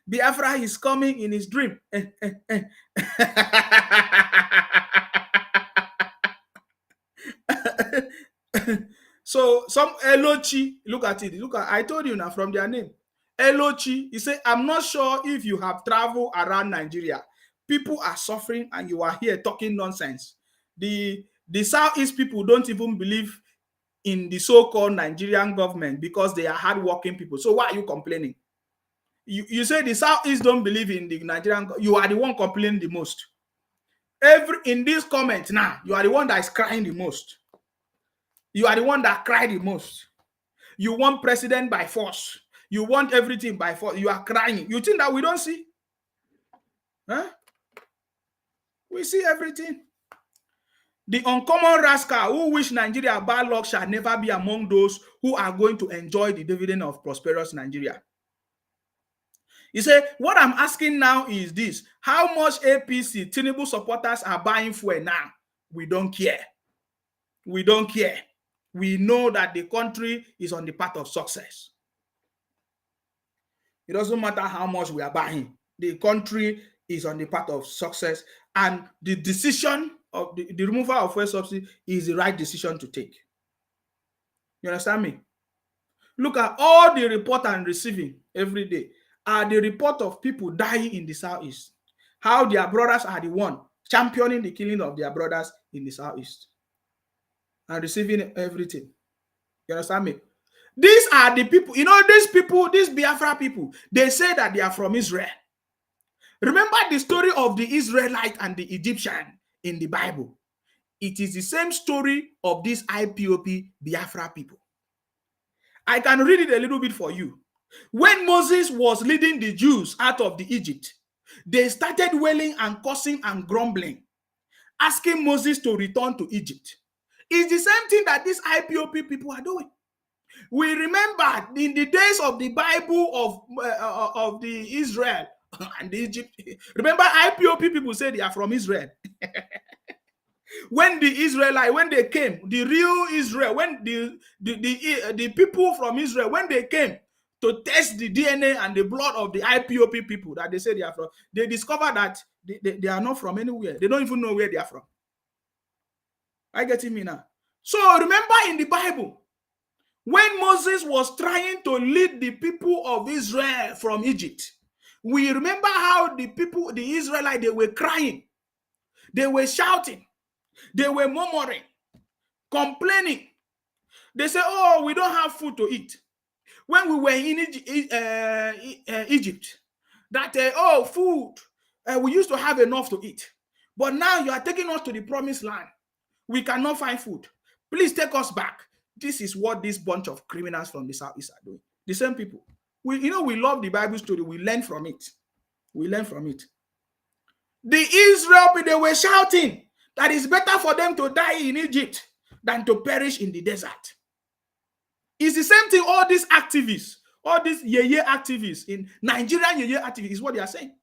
Biafra is coming in his dream. So some Elochi, look at it. Look at, I told you now from their name. Elochi, he said, I'm not sure if you have traveled around Nigeria. People are suffering and you are here talking nonsense. The Southeast people don't even believe in the so-called Nigerian government because they are hardworking people. So why are you complaining? You say the Southeast don't believe in the Nigerian, you are the one complaining the most. In this comment now, you are the one that is crying the most. You are the one that cried the most. You want president by force. You want everything by force. You are crying. You think that we don't see? Huh? We see everything. The uncommon rascal who wish Nigeria bad luck shall never be among those who are going to enjoy the dividend of prosperous Nigeria. He said, what I'm asking now is this. How much APC Tinubu supporters are buying fuel now? We don't care. We don't care. We know that the country is on the path of success. It doesn't matter how much we are buying. The country is on the path of success, and the decision of the removal of fuel subsidy is the right decision to take. You understand me? Look at all the report I'm receiving every day are the report of people dying in the Southeast. How their brothers are the one championing the killing of their brothers in the Southeast and receiving everything. You understand me? These are the people, you know, these people, these Biafra people, they say that they are from Israel. Remember the story of the Israelite and the Egyptian in the Bible. It is the same story of these IPOP Biafra people. I can read it a little bit for you. When Moses was leading the Jews out of the Egypt, they started wailing and cursing and grumbling, asking Moses to return to Egypt. It's the same thing that these IPOP people are doing. We remember in the days of the Bible of the Israel and the Egypt. Remember, IPOP people say they are from Israel. When the Israelite, when they came, the real Israel, when the people from Israel, when they came to test the DNA and the blood of the IPOP people that they say they are from, they discovered that they are not from anywhere. They don't even know where they are from. I get me now. So remember in the Bible, when Moses was trying to lead the people of Israel from Egypt, we remember how the people, the Israelites, they were crying, they were shouting, they were murmuring, complaining. They say, oh, we don't have food to eat. When we were in Egypt, that, oh, food, we used to have enough to eat. But now you are taking us to the promised land. We cannot find food. Please take us back. This is what this bunch of criminals from the Southeast are doing. The same people. We love the Bible story. We learn from it. We learn from it. The Israel people, they were shouting that it's better for them to die in Egypt than to perish in the desert. It's the same thing all these activists, all these yeye activists in Nigerian yeye activists is what they are saying.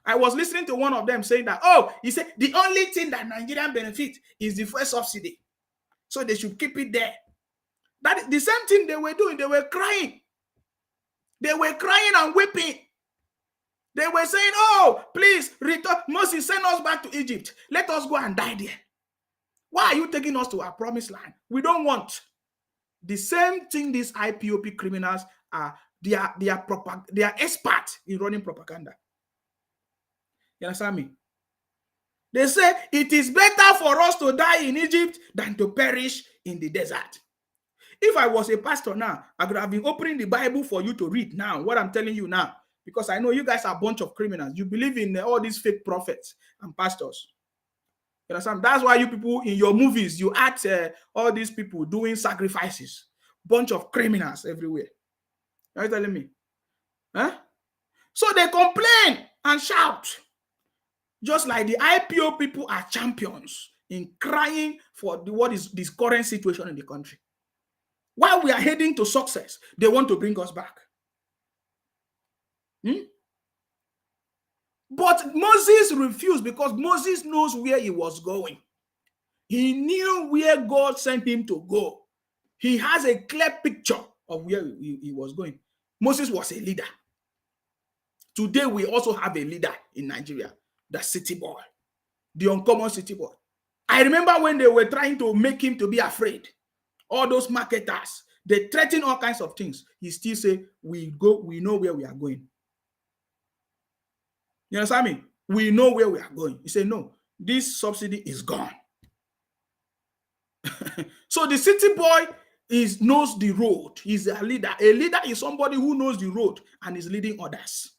I was listening to one of them saying that, oh, he said the only thing that Nigerian benefit is the fuel subsidy. So they should keep it there. That is the same thing they were doing. They were crying. They were crying and weeping. They were saying, oh, please, return. Moses, send us back to Egypt. Let us go and die there. Why are you taking us to our promised land? We don't want. The same thing these IPOP criminals are. They are experts in running propaganda. You understand me? They say it is better for us to die in Egypt than to perish in the desert. If I was a pastor now, I could have been opening the Bible for you to read now, what I'm telling you now, because I know you guys are a bunch of criminals. You believe in all these fake prophets and pastors. You understand? That's why you people in your movies, you act all these people doing sacrifices. Bunch of criminals everywhere. Are you telling me? Huh? So they complain and shout. Just like the IPO people are champions in crying for what is this current situation in the country. While we are heading to success, they want to bring us back. But Moses refused because Moses knows where he was going. He knew where God sent him to go. He has a clear picture of where he was going. Moses was a leader. Today, we also have a leader in Nigeria, the city boy, the uncommon city boy. I remember when they were trying to make him to be afraid. All those marketers, they threaten all kinds of things. He still say, we know where we are going. You understand me? We know where we are going. He said, no, this subsidy is gone. So the city boy knows the road. He's a leader. A leader is somebody who knows the road and is leading others.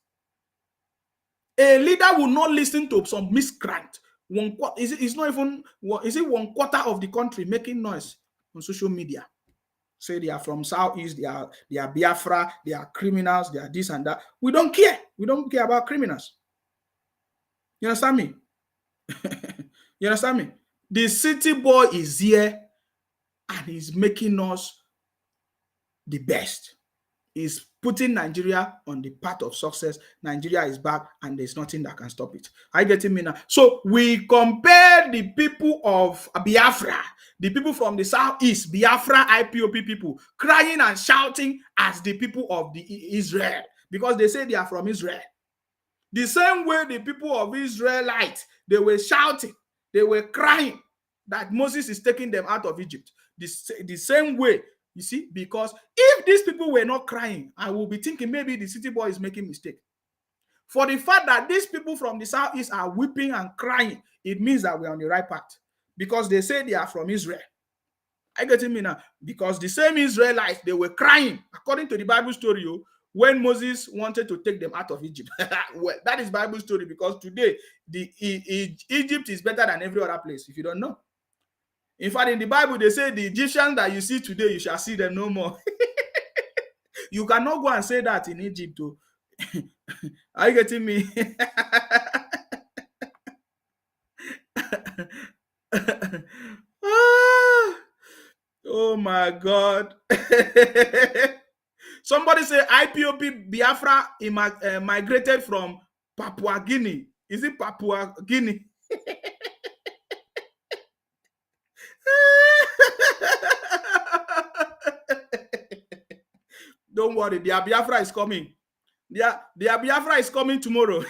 A leader will not listen to some miscreant. It's not even, is it 1/4 of the country making noise on social media? Say they are from Southeast, they are Biafra, they are criminals, they are this and that. We don't care. We don't care about criminals. You understand me? You understand me? The city boy is here and he's making us the best. He's putting Nigeria on the path of success. Nigeria is back and there's nothing that can stop it. Are you getting me now? So we compare the people of Biafra, the people from the Southeast, Biafra IPOP people, crying and shouting as the people of Israel, because they say they are from Israel. The same way the people of Israelites, they were shouting, they were crying that Moses is taking them out of Egypt. The same way, you see, because if these people were not crying, I will be thinking maybe the city boy is making a mistake. For the fact that these people from the Southeast are weeping and crying, it means that we're on the right path, because they say they are from Israel. I get me now? Because the same Israelites, they were crying, according to the Bible story, when Moses wanted to take them out of Egypt. Well, that is Bible story, because today, Egypt is better than every other place, if you don't know. In fact, in the Bible, they say the Egyptians that you see today, you shall see them no more. You cannot go and say that in Egypt, too. Are you getting me? Oh my God. Somebody say IPOP Biafra migrated from Papua Guinea. Is it Papua Guinea? Don't worry, their Biafra is coming. Their Biafra is coming tomorrow.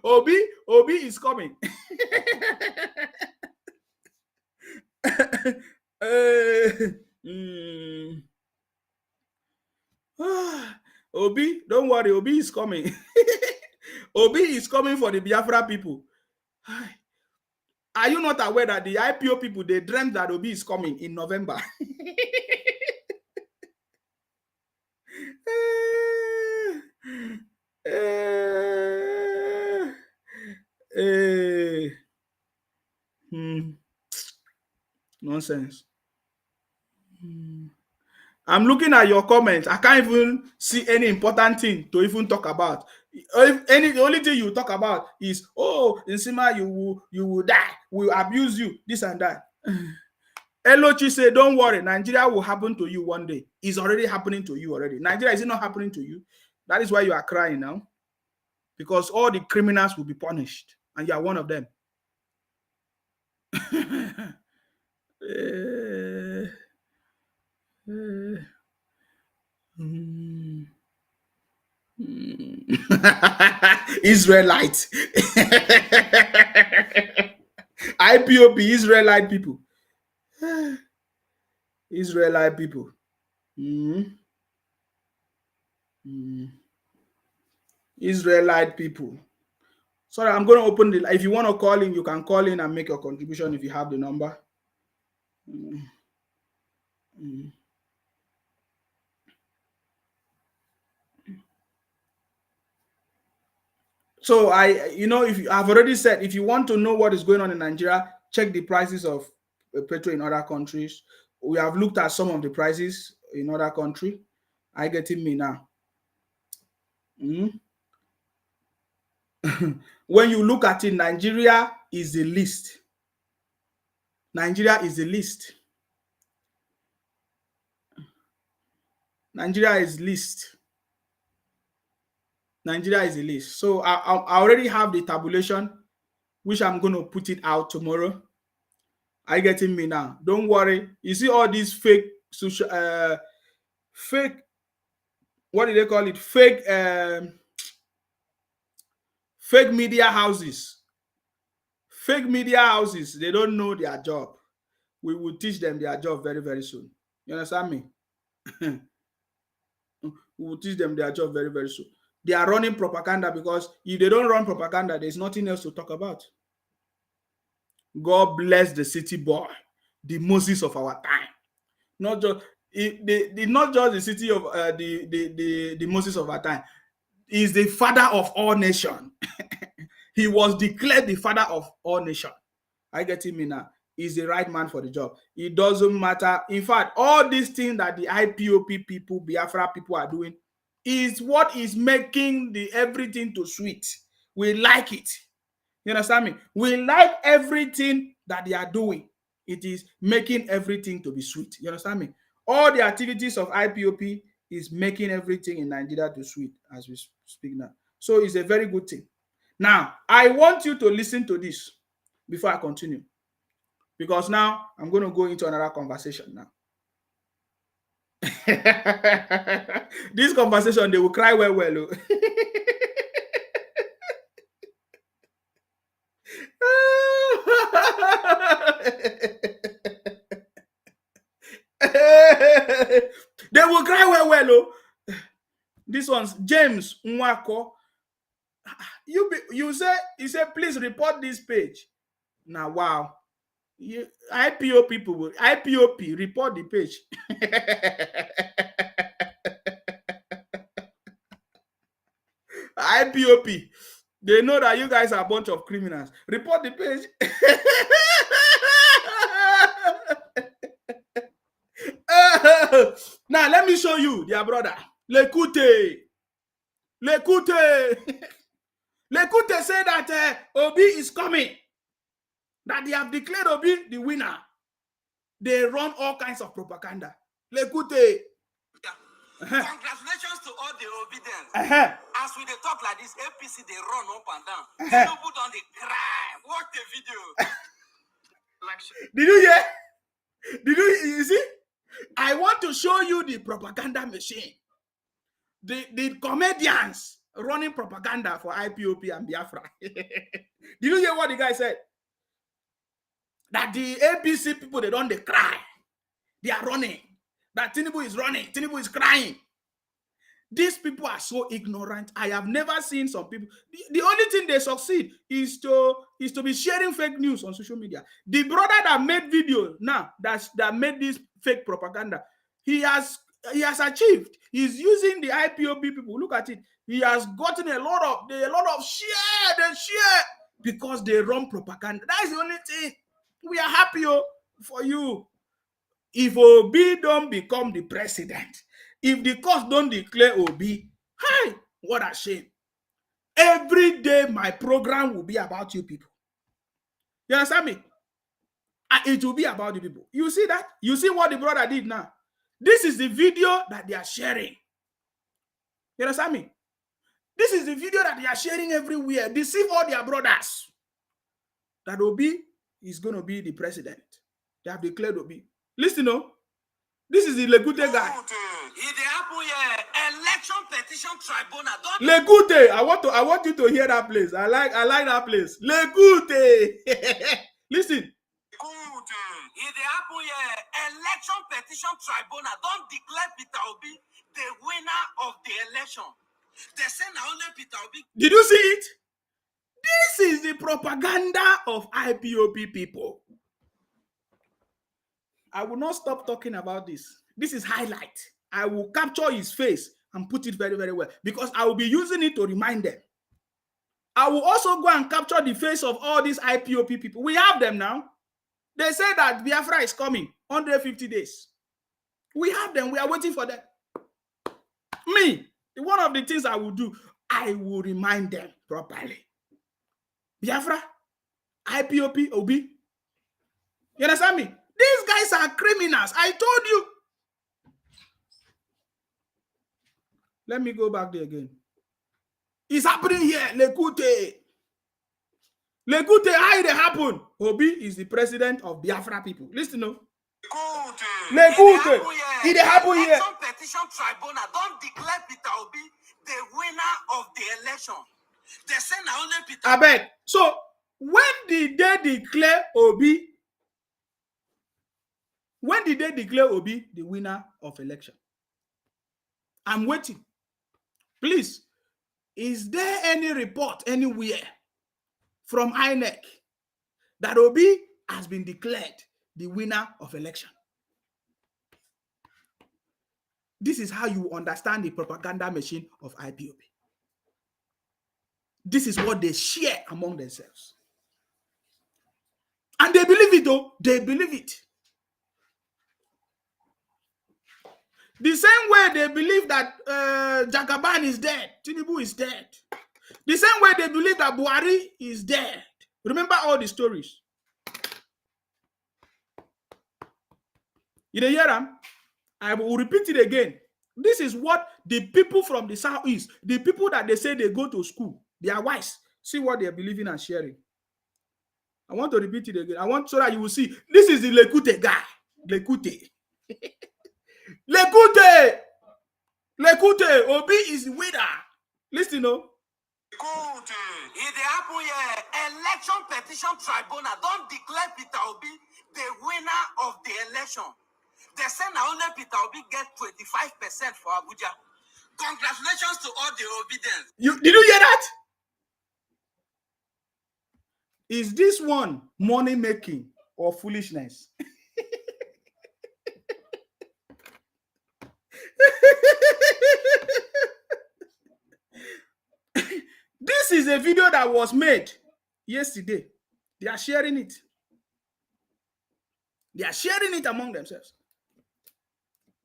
Obi is coming. Obi, don't worry, Obi is coming. Obi is coming for the Biafra people. Are you not aware that the IPO people, they dreamt that Obi is coming in November? Nonsense. I'm looking at your comments. I can't even see any important thing to even talk about. The only thing you talk about is, oh, Nsima, you will die. We will abuse you, this and that. Elochi said, don't worry, Nigeria will happen to you one day. It's already happening to you already. Nigeria, is it not happening to you? That is why you are crying now. Because all the criminals will be punished. And you are one of them. Israelite. IPOP, Israelite people. Israelite people. Israelite people. Sorry, I'm going to open the. If you want to call in, you can call in and make your contribution if you have the number. So if I've already said, if you want to know what is going on in Nigeria, check the prices of petrol in other countries. We have looked at some of the prices in other countries. I getting me now. When you look at it, Nigeria is the least. Nigeria is the least. Nigeria is least. Nigeria is the least. So I already have the tabulation, which I'm going to put it out tomorrow. Are you getting me now? Don't worry. You see all these fake social, fake, what do they call it? Fake media houses. Fake media houses. They don't know their job. We will teach them their job very, very soon. You understand me? We will teach them their job very, very soon. They are running propaganda because if they don't run propaganda, there's nothing else to talk about. God bless the city boy, the Moses of our time. Not just not just the city of the Moses of our time. He is the father of all nations. He was declared the father of all nations. I get him now. He's the right man for the job. It doesn't matter. In fact, all these things that the IPOP people, Biafra people are doing is what is making the everything to sweet. We like it. You understand me? We like everything that they are doing. It is making everything to be sweet. You understand me? All the activities of IPOP is making everything in Nigeria to sweet as we speak now. So it's a very good thing. Now, I want you to listen to this before I continue. Because now I'm going to go into another conversation now. This conversation, they will cry well. They will cry well. This one's James Nwako. You say please report this page. Now wow. IPO people will IPOP report the page. IPOP, they know that you guys are a bunch of criminals. Report the page. Now let me show you their brother. Lekute say that Obi is coming. That they have declared Obi the winner. They run all kinds of propaganda. Lekute. Congratulations to all the obedience. As we they talk like this, APC they run up and down. People don't they cry. Watch the video. Did you hear? You see? I want to show you the propaganda machine. The comedians running propaganda for IPOP and Biafra. Did you hear what the guy said? That the APC people, they cry. They are running. That Tinubu is running. Tinubu is crying. These people are so ignorant. I have never seen some people. The only thing they succeed is to be sharing fake news on social media. The brother that made video now, that made this fake propaganda, he has achieved. He's using the IPOB people. Look at it. He has gotten a lot of share. They share because they run propaganda. That is the only thing. We are happy for you. If Obi don't become the president, if the court don't declare Obi, hi, what a shame. Every day my program will be about you people. You understand me? It will be about the people. You see that? You see what the brother did now? This is the video that they are sharing. You understand me? This is the video that they are sharing everywhere. Deceive all their brothers. That Obi is going to be the president. They have declared Obi. Listen, this is the Legute guy. If they happen here, election petition tribunal. Legute, I want you to hear that place. I like that place. Legute. Listen. If they happen here, election petition tribunal don't declare Peter Obi the winner of the election. They say now only Peter Obi. Did you see it? This is the propaganda of IPOP people. I will not stop talking about this. This is highlight. I will capture his face and put it very, very well because I will be using it to remind them. I will also go and capture the face of all these IPOP people. We have them now. They say that Biafra is coming 150 days. We have them. We are waiting for them. Me, one of the things I will do, I will remind them properly. Biafra, IPOP, Obi. You understand me? These guys are criminals. I told you. Let me go back there again. It's happening here. Legute. Legute, how did it happen? Obi is the president of Biafra people. Listen, no. Legute. It happened here. Election petition tribunal don't declare Peter Obi the winner of the election. They say now only Peter. I bet. So when did they declare Obi? When did they declare Obi the winner of election? I'm waiting. Please, is there any report anywhere from INEC that Obi has been declared the winner of election? This is how you understand the propaganda machine of IPOP. This is what they share among themselves. And they believe it though. They believe it. The same way they believe that Jagaban is dead, Tinubu is dead. The same way they believe that Buhari is dead. Remember all the stories. You didn't hear them? I will repeat it again. This is what the people from the Southeast, the people that they say they go to school, they are wise. See what they are believing and sharing. I want to repeat it again. I want so that you will see. This is the Lekute guy. Lekute. Lekute. Lekute. Obi is the winner. Listen, no. If they happen here, election petition tribunal don't declare Peter Obi the winner of the election. They say now only Peter Obi get 25% for Abuja. Congratulations to all the Obidens. Did you hear that? Is this one money making or foolishness? This is a video that was made yesterday. They are sharing it. They are sharing it among themselves.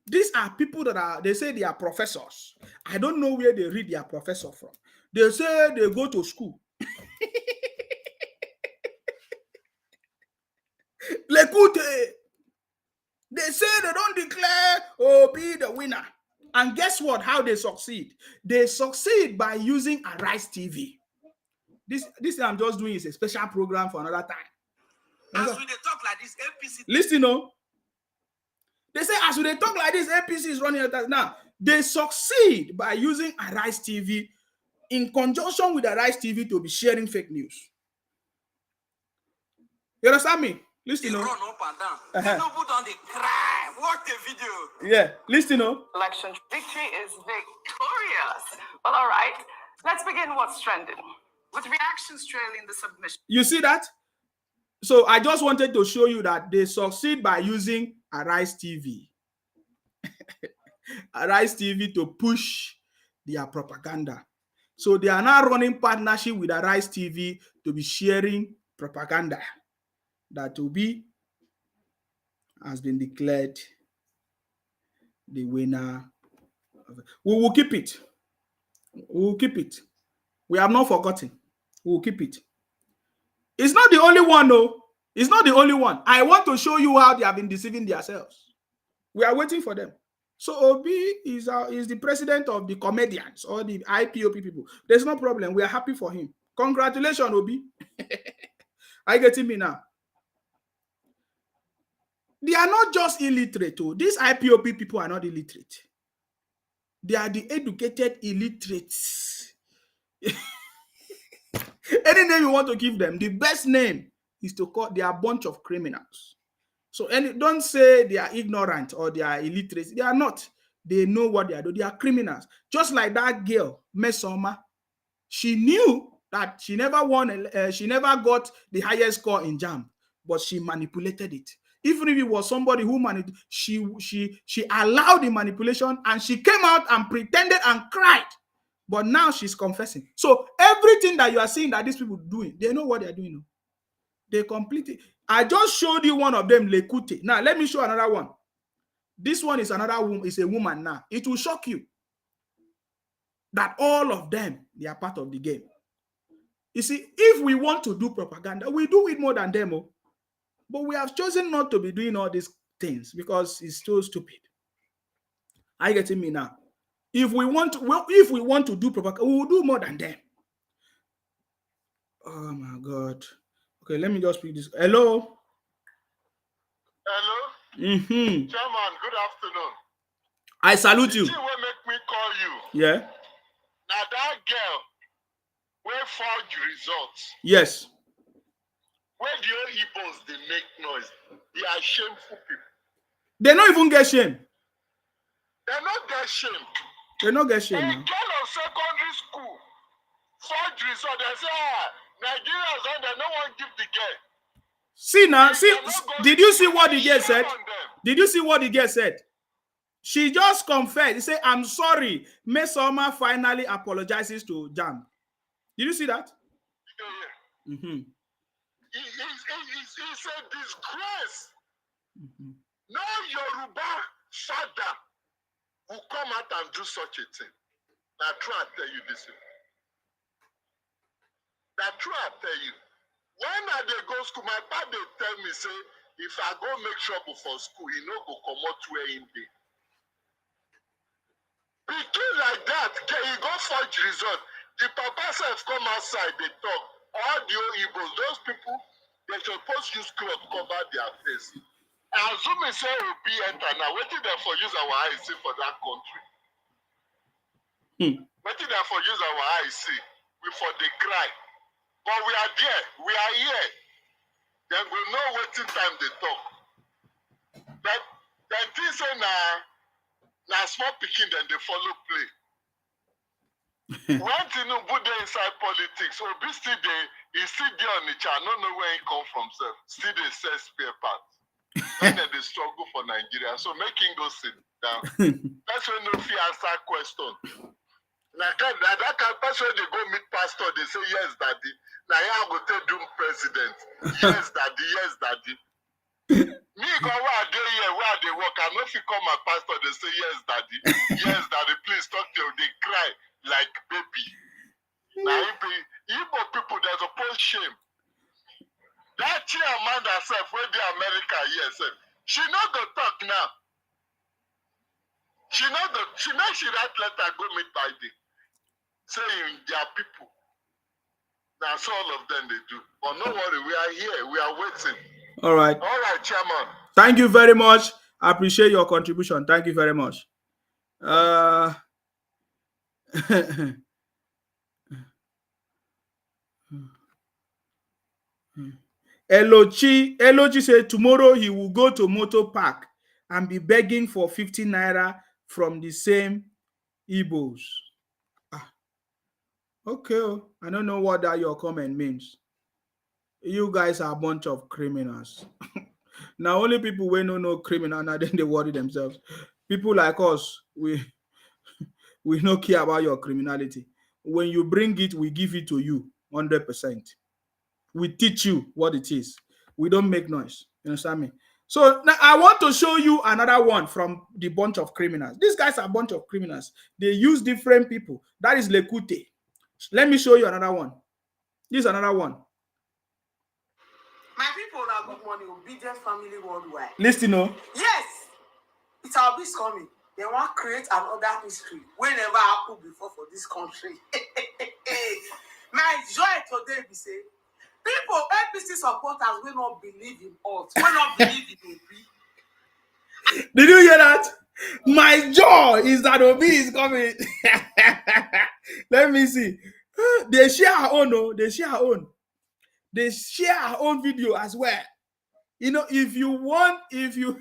These are people that they say they are professors. I don't know where they read their professor from. They say they go to school. Lekute. They say they don't declare Obi the winner. And guess what? How they succeed? They succeed by using Arise TV. This I'm just doing is a special program for another time. As we talk like this, APC. Listen, no. They say as they talk like this, APC is running at us now. They succeed by using Arise TV in conjunction with Arise TV to be sharing fake news. You understand me? Listen, no. Run up and down. Nobody on the cry. What a video. Yeah, listen, no. Election victory is victorious. Well, all right. Let's begin what's trending with reactions trailing the submission. You see that? So I just wanted to show you that they succeed by using Arise TV. Arise TV to push their propaganda. So they are now running partnership with Arise TV to be sharing propaganda that Obi has been declared the winner. We will keep it. We will keep it. We have not forgotten. We will keep it. It's not the only one, though. It's not the only one. I want to show you how they have been deceiving themselves. We are waiting for them. So Obi is the president of the comedians or the IPOP people. There's no problem. We are happy for him. Congratulations, Obi. Are you getting me now? They are not just illiterate. These IPOP people are not illiterate. They are the educated illiterates. Any name you want to give them, the best name is to call they are a bunch of criminals. So don't say they are ignorant or they are illiterate. They are not. They know what they are doing. They are criminals. Just like that girl, Mesoma. She knew that she never won. She never got the highest score in JAMB, but she manipulated it. Even if it was somebody who she allowed the manipulation, and she came out and pretended and cried. But now she's confessing. So everything that you are seeing that these people are doing, they know what they are doing. They completely. I just showed you one of them, Lekute. Now let me show another one. This one is another woman. It's a woman now. It will shock you that all of them, they are part of the game. You see, if we want to do propaganda, we do it more than them. But we have chosen not to be doing all these things because it's so stupid. Are you getting me now? If we want to do propaganda, we will do more than them. Oh my God. Okay, let me just pick this. Hello. Hello. Mm-hmm. Chairman, good afternoon. I salute you. Will make me call you. Yeah. Now that girl will forge results. Yes. Where the old Igbos they make noise, they are shameful people. They don't even get shame. They not get shame. They don't get shame. A Now. girl of secondary school forge result. They say, Nigerians and they no one give the girl. See now, did you see what the girl said? Did you see what the girl said? She just confessed. He said, I'm sorry. Mesoma finally apologizes to JAMB. Did you see that? Yeah. Mm-hmm. It's a disgrace. Mm-hmm. No Yoruba father will come out and do such a thing. Now try to tell you this. Now try to tell you. When I dey go school, my dad dey tell me, say, if I go make trouble for school, he no go come out where him dey. Pikin like that, he go forge result. The papa self come outside, they talk. All the old Igbos, those people, they supposed use cloth cover their face. Assuming say Obi enter now, wetin dem for use our eyes see for that country? Wetin dem for use our eyes see? We for dey cry. But we are there, we are here. Then we know what time they talk. But then things say na small picking, then they follow play. When Tinubu dey inside politics, Obi still dey, he still dey on the chart. I don't know where he come from, sir. Still they sell spare parts. When they struggle for Nigeria. So make him go sit down. That's when no fear answer question. Now that kind of person they go meet pastor, they say yes, daddy. Now I go tell doom president. Yes, daddy, yes, daddy. Me go where they here, where they work. I know if you call my pastor, they say yes, daddy. Yes, daddy, please talk to you. They cry like baby. Now Igbo people, there's a post shame. That chairman herself, where the America, yes, she not go talk now. She not go, she write letter go meet Biden. Saying their people. That's all of them they do. But no worry, we are here. We are waiting. All right. All right, Chairman. Thank you very much. I appreciate your contribution. Thank you very much. Elochi said tomorrow he will go to Motor Park and be begging for 50 naira from the same Igbos. Okay, I don't know what that your comment means. You guys are a bunch of criminals. Now only people we no criminal, now then they worry themselves. People like us, we don't care about your criminality. When you bring it, we give it to you 100%. We teach you what it is. We don't make noise. You understand me? So now I want to show you another one from the bunch of criminals. These guys are a bunch of criminals. They use different people. That is Lekute. Let me show you another one. This is another one. My people are good money, obedient family worldwide. Listen, no? Yes, it's our best coming. They want to create another history. We never happened before for this country. My joy today be say, people, APC supporters will not believe in us. Will not believe in Obi. Did you hear that? My joy is that Obi is coming. Let me see. They share her own, oh, they share her own. They share her own video as well. You know, if you want, if you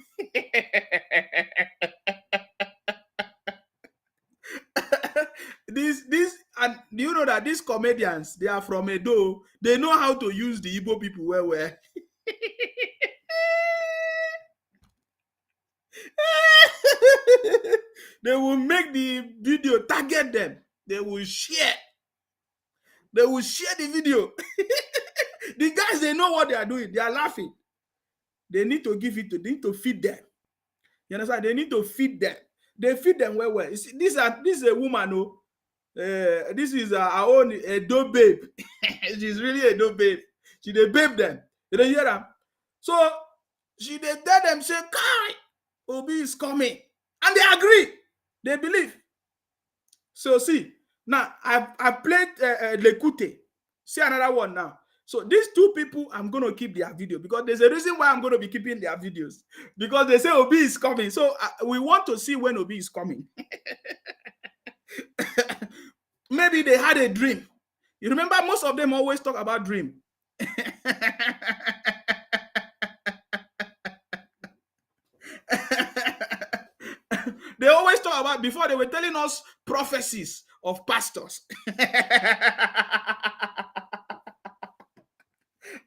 this and do you know that these comedians, they are from Edo, they know how to use the Igbo people well. They will make the video target them. They will share the video. The guys, they know what they are doing. They are laughing. They need to give it to, they need to feed them. You understand? They need to feed them. They feed them well. You see, this is a woman, oh. This is our own Edo babe. She's really a Edo babe. She they babe them. You don't hear them? So she they tell them, say, Kai, Obi is coming. And they agree. They believe. So see, now I played Lekute. See another one now. So these two people, I'm going to keep their video because there's a reason why I'm going to be keeping their videos. Because they say Obi is coming. So we want to see when Obi is coming. Maybe they had a dream. You remember most of them always talk about dream. They always talk about, before they were telling us prophecies of pastors.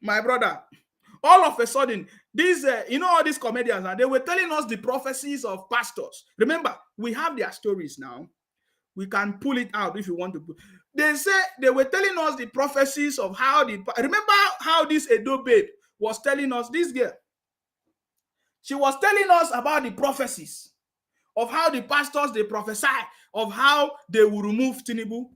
My brother, all of a sudden, these, all these comedians, they were telling us the prophecies of pastors. Remember, we have their stories now. We can pull it out if you want to. They say they were telling us the prophecies of how remember how this Edo babe was telling us, this girl. She was telling us about the prophecies of how the pastors, they prophesy of how they will remove Tinubu.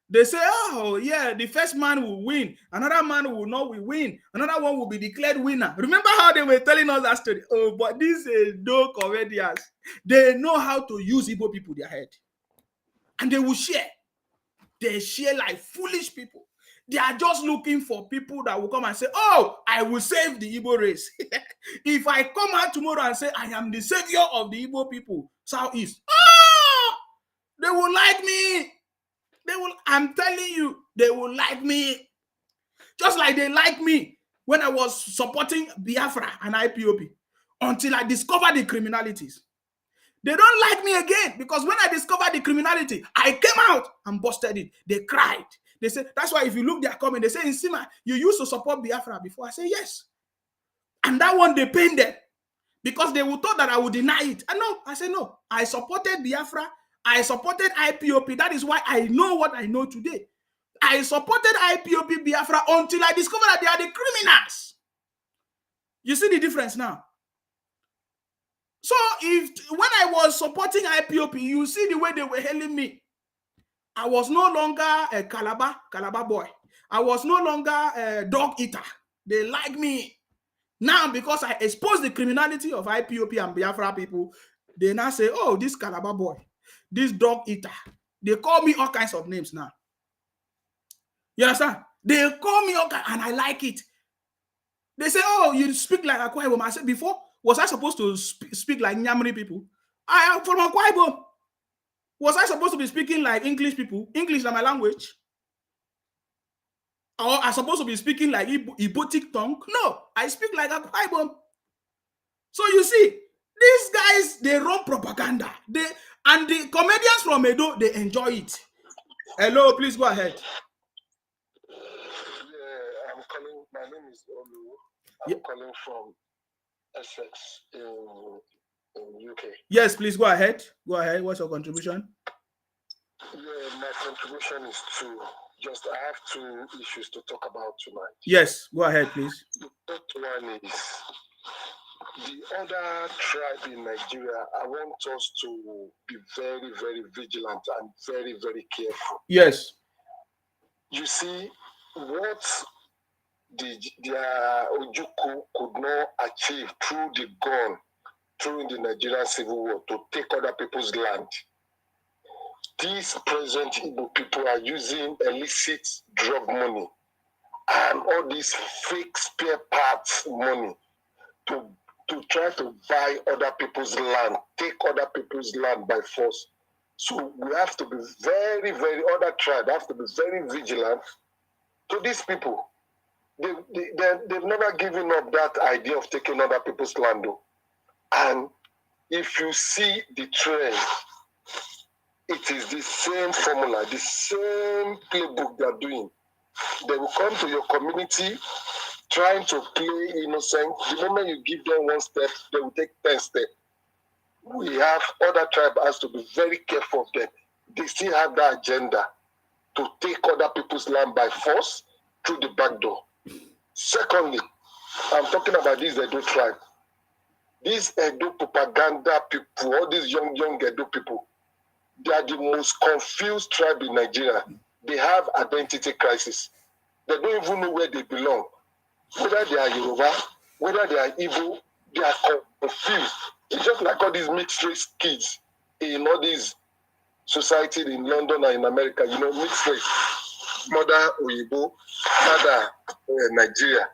They say, oh, yeah, the first man will win. Another man will not win. Another one will be declared winner. Remember how they were telling us that story? Oh, but these Edo comedians, they know how to use Igbo people their head. And they will share. They share like foolish people. They are just looking for people that will come and say, oh, I will save the Igbo race. If I come out tomorrow and say, I am the savior of the Igbo people, Southeast, they will like me. I'm telling you, they will like me. Just like they like me when I was supporting Biafra and IPOP until I discovered the criminalities. They don't like me again because when I discovered the criminality, I came out and busted it. They cried. They said, that's why if you look their comment, they say, Nsima, you used to support Biafra before. I say, yes. And that one, they pain them because they would thought that I would deny it. And no, I said, no, I supported Biafra. I supported IPOP. That is why I know what I know today. I supported IPOP Biafra until I discovered that they are the criminals. You see the difference now? So when I was supporting IPOP, you see the way they were hailing me. I was no longer a Calabar boy. I was no longer a dog eater. They like me. Now, because I exposed the criminality of IPOP and Biafra people, they now say, oh, this Calabar boy, this dog eater. They call me all kinds of names now. You understand? They call me all kinds, and I like it. They say, oh, you speak like Akwa Ibom. I said, before, was I supposed to speak like Nyamri people? I am from Akwa Ibom. Was I supposed to be speaking like English people? English is my language. Or I'm supposed to be speaking like Ibotic tongue? No, I speak like Akwa Ibom. So you see, these guys, they run propaganda. And the comedians from Edo, they enjoy it. Hello, please go ahead. Yeah, I'm calling. My name is Olu. I'm calling from Essex in UK. Yes, please go ahead. Go ahead. What's your contribution? Yeah, my contribution is I have two issues to talk about tonight. Yes, go ahead, please. The first one is the other tribe in Nigeria. I want us to be very, very vigilant and very, very careful. Yes. You see, what the Ojukwu could not achieve through the gun, through the Nigerian Civil War, to take other people's land. These present Igbo people are using illicit drug money and all these fake spare parts money to to try to buy other people's land, take other people's land by force. So we have to be very, very, other tribe have to be very vigilant to these people. They've never given up that idea of taking other people's land, though. And if you see the trend, it is the same formula, the same playbook they're doing. They will come to your community trying to play innocent. The moment you give them one step, they will take 10 steps. We have other tribes has to be very careful of them. They still have that agenda to take other people's land by force through the back door. Secondly, I'm talking about this Edo tribe. These Edo propaganda people, all these young Edo people, they are the most confused tribe in Nigeria. They have identity crisis. They don't even know where they belong. Whether they are Yoruba, whether they are Igbo, they are confused. It's just like all these mixed race kids in all these societies in London and in America, you know, mixed race. Mother Oyibo, father Nigeria.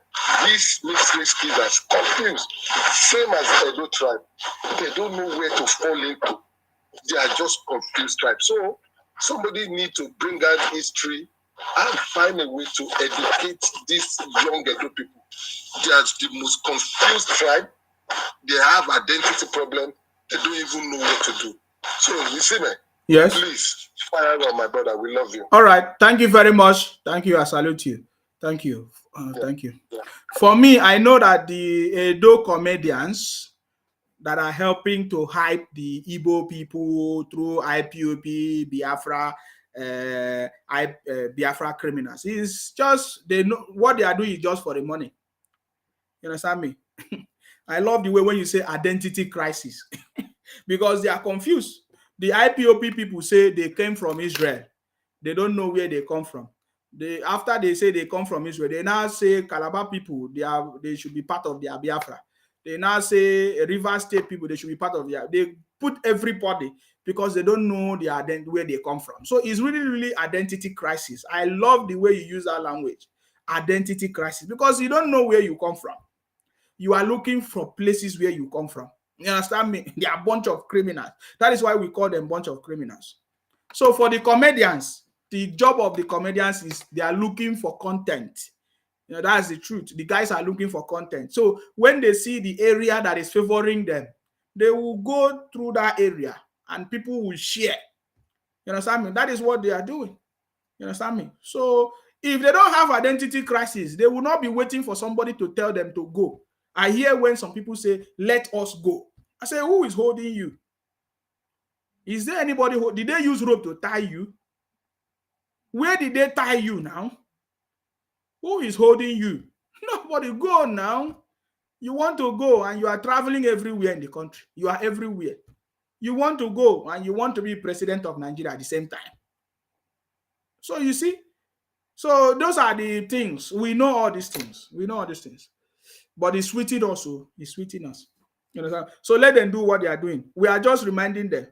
These mixed race kids are confused. Same as Edo tribe. They don't know where to fall into. They are just confused tribe. So somebody needs to bring out history and find a way to educate these young Edo people. They are the most confused tribe. They have identity problem. They don't even know what to do. So you see me? Yes. Please fire on, my brother. We love you. All right. Thank you very much. Thank you. I salute you. Thank you. Thank you. Yeah. For me, I know that the Edo comedians that are helping to hype the Igbo people through IPOP, Biafra, Biafra criminals. It's just, they know what they are doing is just for the money. You understand me? I love the way when you say identity crisis because they are confused. The IPOP people say they came from Israel. They don't know where they come from. After they say they come from Israel, they now say Calabar people, they should be part of their Biafra. They now say River State people, they should be part of their. They put everybody because they don't know where they come from. So it's really, really identity crisis. I love the way you use that language, identity crisis, because you don't know where you come from. You are looking for places where you come from. You understand me? They are a bunch of criminals. That is why we call them a bunch of criminals. So for the comedians, the job of the comedians is they are looking for content. You know, that's the truth. The guys are looking for content. So when they see the area that is favoring them, they will go through that area and people will share. You understand me? That is what they are doing. You understand me? So if they don't have identity crisis, they will not be waiting for somebody to tell them to go. I hear when some people say, let us go. I say, who is holding you? Is there anybody did they use rope to tie you? Where did they tie you now? Who is holding you? Nobody. Go now. You want to go and you are traveling everywhere in the country. You are everywhere. You want to go and you want to be president of Nigeria at the same time. So you see, so those are the things. We know all these things. We know all these things. But it's sweeting also. It's sweeting us. You know, so let them do what they are doing. We are just reminding them.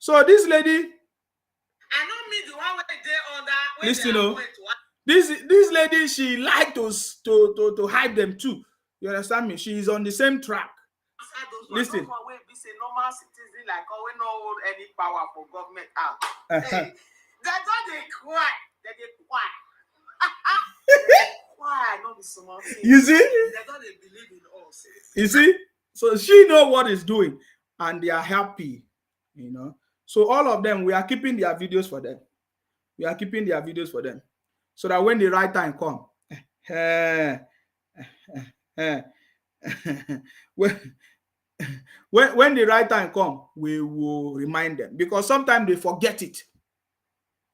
So this lady, I don't mean the one where they on that. Listen, this lady, she liked to hype them too. You understand me? She is on the same track. Listen. Normal citizen like we no hold any power for government out. Hey, that's how they cry. They cry. Why not be small? You see? They don't believe in us. You see? So she know what is doing, and they are happy. You know. So all of them, we are keeping their videos for them. We are keeping their videos for them, so that when the right time come, when the right time come, we will remind them, because sometimes they forget it.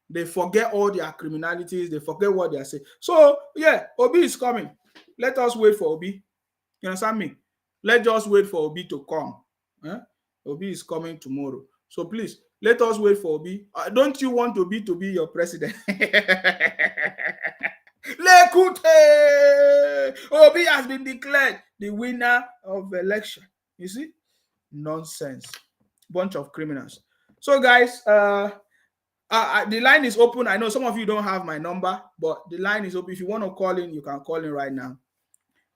They forget all their criminalities. They forget what they are saying. So yeah, Obi is coming. Let us wait for Obi. You understand me? Let's just wait for Obi to come. Obi is coming tomorrow. So please, let us wait for Obi. Don't you want Obi to be your president? Obi has been declared the winner of the election. You see? Nonsense. Bunch of criminals. So guys, the line is open. I know some of you don't have my number, but the line is open. If you want to call in, you can call in right now.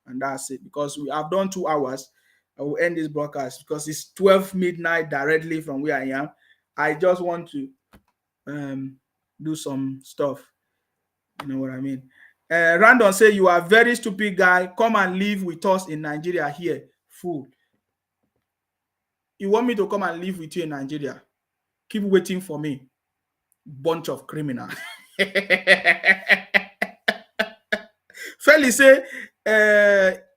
And that's it, because we have done 2 hours. I will end this broadcast because it's 12 midnight directly from where I am. I just want to do some stuff. You know what I mean? Random say, you are a very stupid guy. Come and live with us in Nigeria here. Fool. You want me to come and live with you in Nigeria? Keep waiting for me. Bunch of criminal. Fairly say,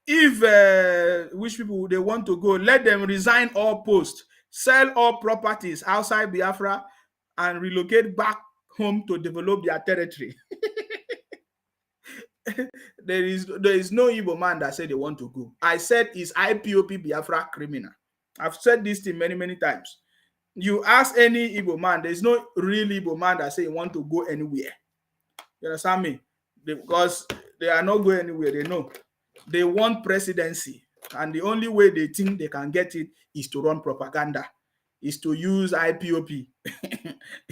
if which people they want to go, let them resign all posts, sell all properties outside Biafra, and relocate back home to develop their territory. there is no Igbo man that said they want to go. I said is IPOP Biafra criminal. I've said this thing many times. You ask any Igbo man, there's no real Igbo man that say he want to go anywhere. You understand me? Because they are not going anywhere. They know they want presidency, and the only way they think they can get it is to run propaganda, is to use IPOP,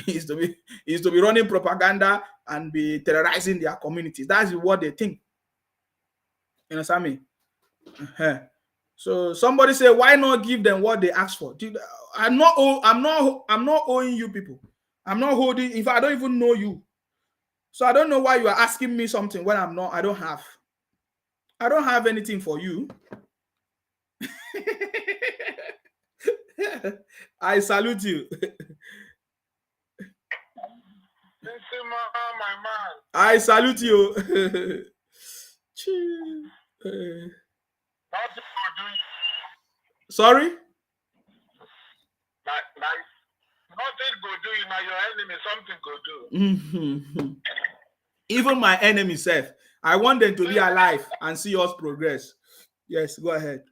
is to be running propaganda and be terrorizing their communities. That's what they think. You understand me? So somebody say, why not give them what they asked for? I'm not owing you people. I'm not holding. If I don't even know you, so I don't know why you are asking me something when I don't have anything for you. I salute you. My man. I salute you. Sorry? Nothing go do you now, your enemy, something go do. Even my enemy self. I want them to be alive and see us progress. Yes, go ahead.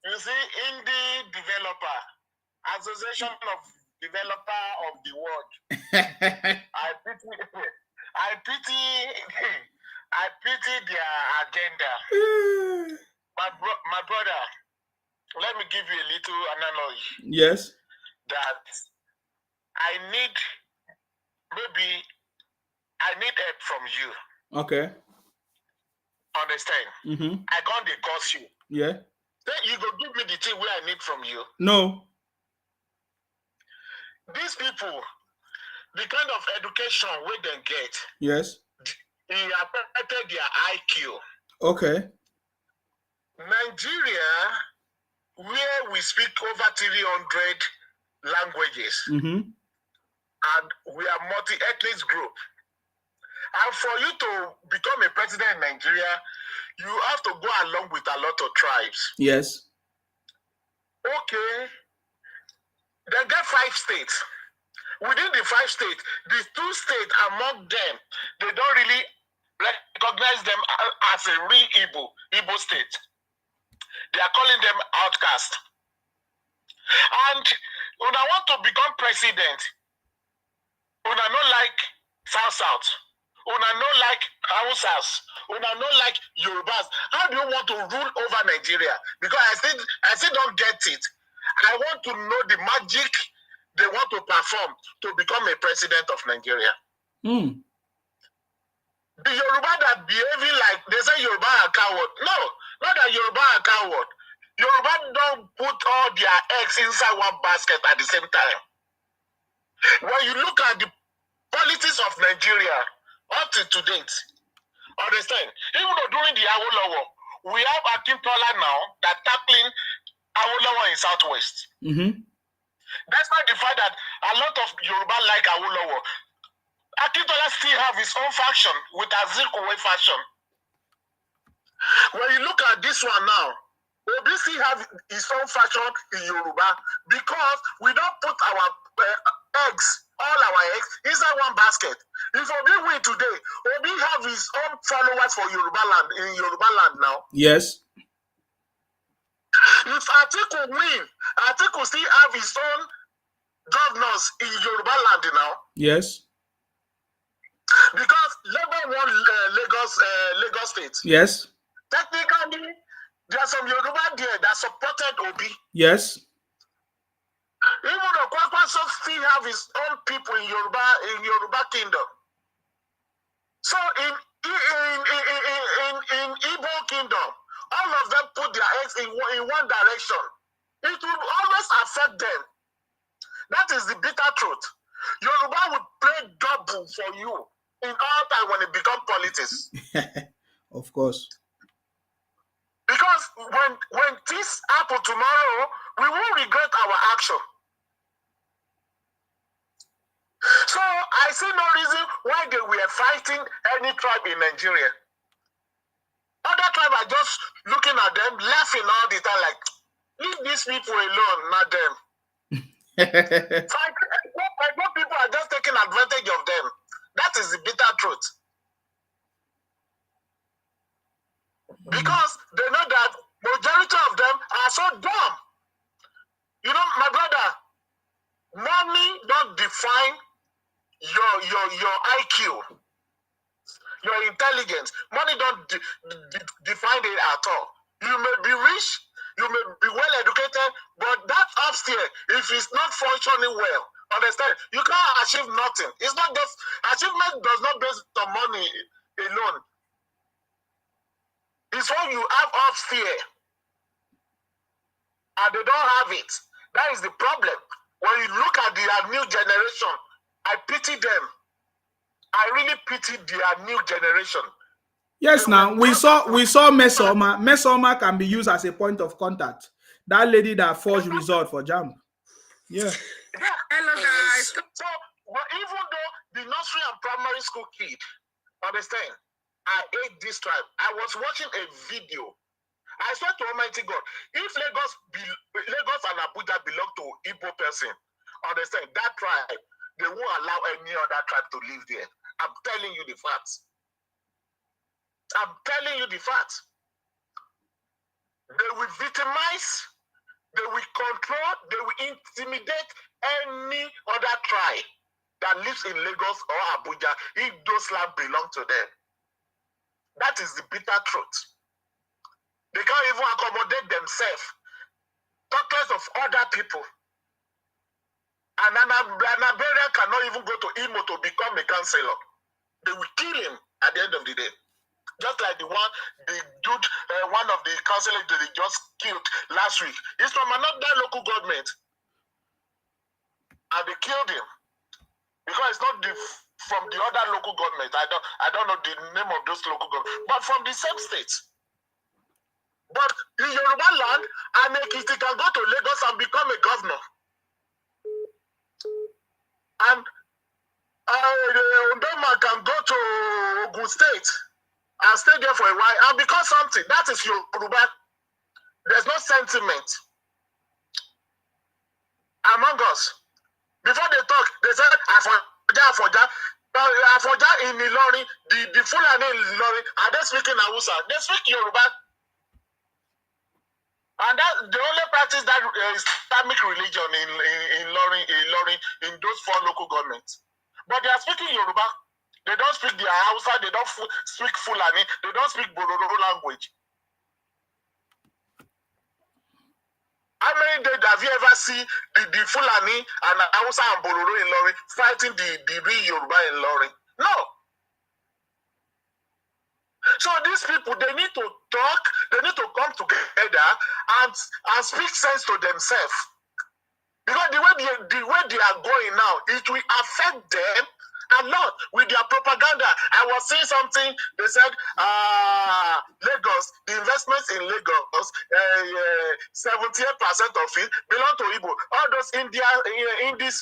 You see, indie developer, Association of Developer of the World. I pity their agenda. My brother, let me give you a little analogy. Yes. That I need help from you. Okay. Understand? I can't cost you. Yeah. Then you go give me the thing where I need from you. No. These people, the kind of education where they get. Yes. It affected their IQ. Okay. Nigeria, where we speak over 300 languages, and we are multi-ethnic group. And for you to become a president in Nigeria, you have to go along with a lot of tribes. Yes. Okay. They get 5 states. Within the 5 states, the 2 states among them, they don't really recognize them as a real Igbo state. They are calling them outcast. And when I want to become president, when I don't like South, when I don't like Hausas, when I don't like Yorubas, how do you want to rule over Nigeria? Because I still don't get it. I want to know the magic they want to perform to become a president of Nigeria. The Yoruba that behaving like they say Yoruba are coward. No, not that Yoruba are coward. Yoruba don't put all their eggs inside one basket at the same time. When you look at the politics of Nigeria up to date, understand? Even though during the Awolowo, we have Akintola now that tackling Awolowo in Southwest. Despite the fact that a lot of Yoruba like Awolowo, Akintola still have his own faction with Azikiwe faction. When you look at this one now, Obi still have his own faction in Yoruba because we don't put our all our eggs inside one basket. If Obi win today, Obi have his own followers for Yoruba land in Yoruba land now. Yes. If Atiku win, Atiku still have his own governors in Yoruba land now. Yes. Because Labour won Lagos State. Yes. Technically, there are some Yoruba there that supported Obi. Yes. Even though Kwakwaso still have his own people in Yoruba kingdom. So in Igbo kingdom, all of them put their eggs in one direction, it will always affect them. That is the bitter truth. Yoruba will play double for you in all time when it becomes politics. Of course. Because when this happen tomorrow, we will regret our action. So I see no reason why they were fighting any tribe in Nigeria. Other tribes are just looking at them, laughing all the time, like, leave these people alone, not them. I know people are just taking advantage of them. That is the bitter truth. Because they know that majority of them are so dumb. You know, my brother, money don't define your IQ, your intelligence. Money don't define it at all. You may be rich, you may be well educated, but that upstairs, if it's not functioning well, understand, you can't achieve nothing. It's not just achievement does not based on money alone. It's what you have upstairs, and they don't have it. That is the problem. When you look at their new generation, I pity them. I really pity their new generation. Yes, now we saw Mesoma. Mesoma can be used as a point of contact. That lady that forged result for JAMB. Yeah. Hello guys. So, but even though the nursery and primary school kid, understand, I hate this tribe. I was watching a video. I swear to Almighty God, if Lagos and Abuja belong to Igbo person, understand, that tribe, they won't allow any other tribe to live there. I'm telling you the facts. I'm telling you the facts. They will victimize, they will control, they will intimidate any other tribe that lives in Lagos or Abuja if those land belong to them. That is the bitter truth. They can't even accommodate themselves. Talk less of other people. And an Iberian cannot even go to Imo to become a councillor. They will kill him at the end of the day. Just like one of the councillors that they just killed last week. He's from another local government. And they killed him. Because it's not from the other local government. I don't know the name of those local governments. But from the same state. But in Yoruba land, Anekiti can go to Lagos and become a governor. And Ondoma can go to Ogun State and stay there for a while and become something. That is Yoruba. There's no sentiment among us. Before they talk, they said, Afoja in Ilorin, the Fulani in Ilorin, are they speaking Hausa? They speak Yoruba. And that the only practice that Islamic religion in Ilorin, in those 4 local governments. But they are speaking Yoruba. They don't speak their Hausa, they don't speak Fulani, they don't speak Bororo language. How many days have you ever seen the Fulani and Hausa and Bororo in Ilorin fighting the real Yoruba in Ilorin? No. So these people, they need to talk, they need to come together and speak sense to themselves. Because the way they are going now, it will affect them a lot with their propaganda. I was seeing something, they said, Lagos, the investments in Lagos, 78% of it belong to Igbo. All those in this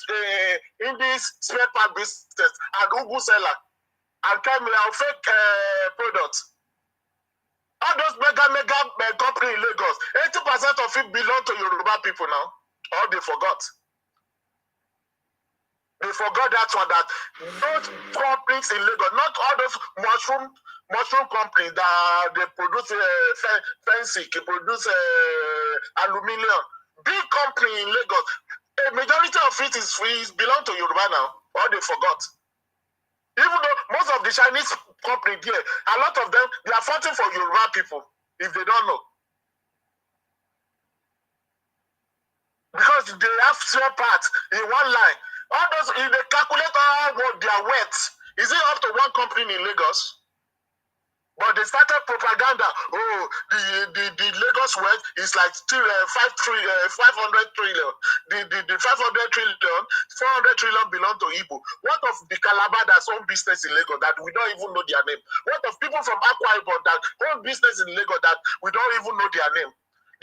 spare part business and Ugu seller and fake products. All those mega company in Lagos, 80% of it belong to Yoruba people now. Or they forgot. They forgot that one, that those companies in Lagos, not all those mushroom companies that they produce fancy, they produce aluminium. Big company in Lagos, a majority of it is belong to Yoruba now. Or they forgot. Even though most of the Chinese company there, a lot of them, they are fighting for Yoruba people, if they don't know. Because they have spare parts in one line. All those, if they calculate all what their weight, is it up to one company in Lagos? But they started propaganda. Oh, the Lagos West is like still 500 trillion. The 500 trillion, 400 trillion belong to Igbo. What of the Calabar that's own business in Lagos that we don't even know their name? What of people from Akwa Ibom that own business in Lagos that we don't even know their name?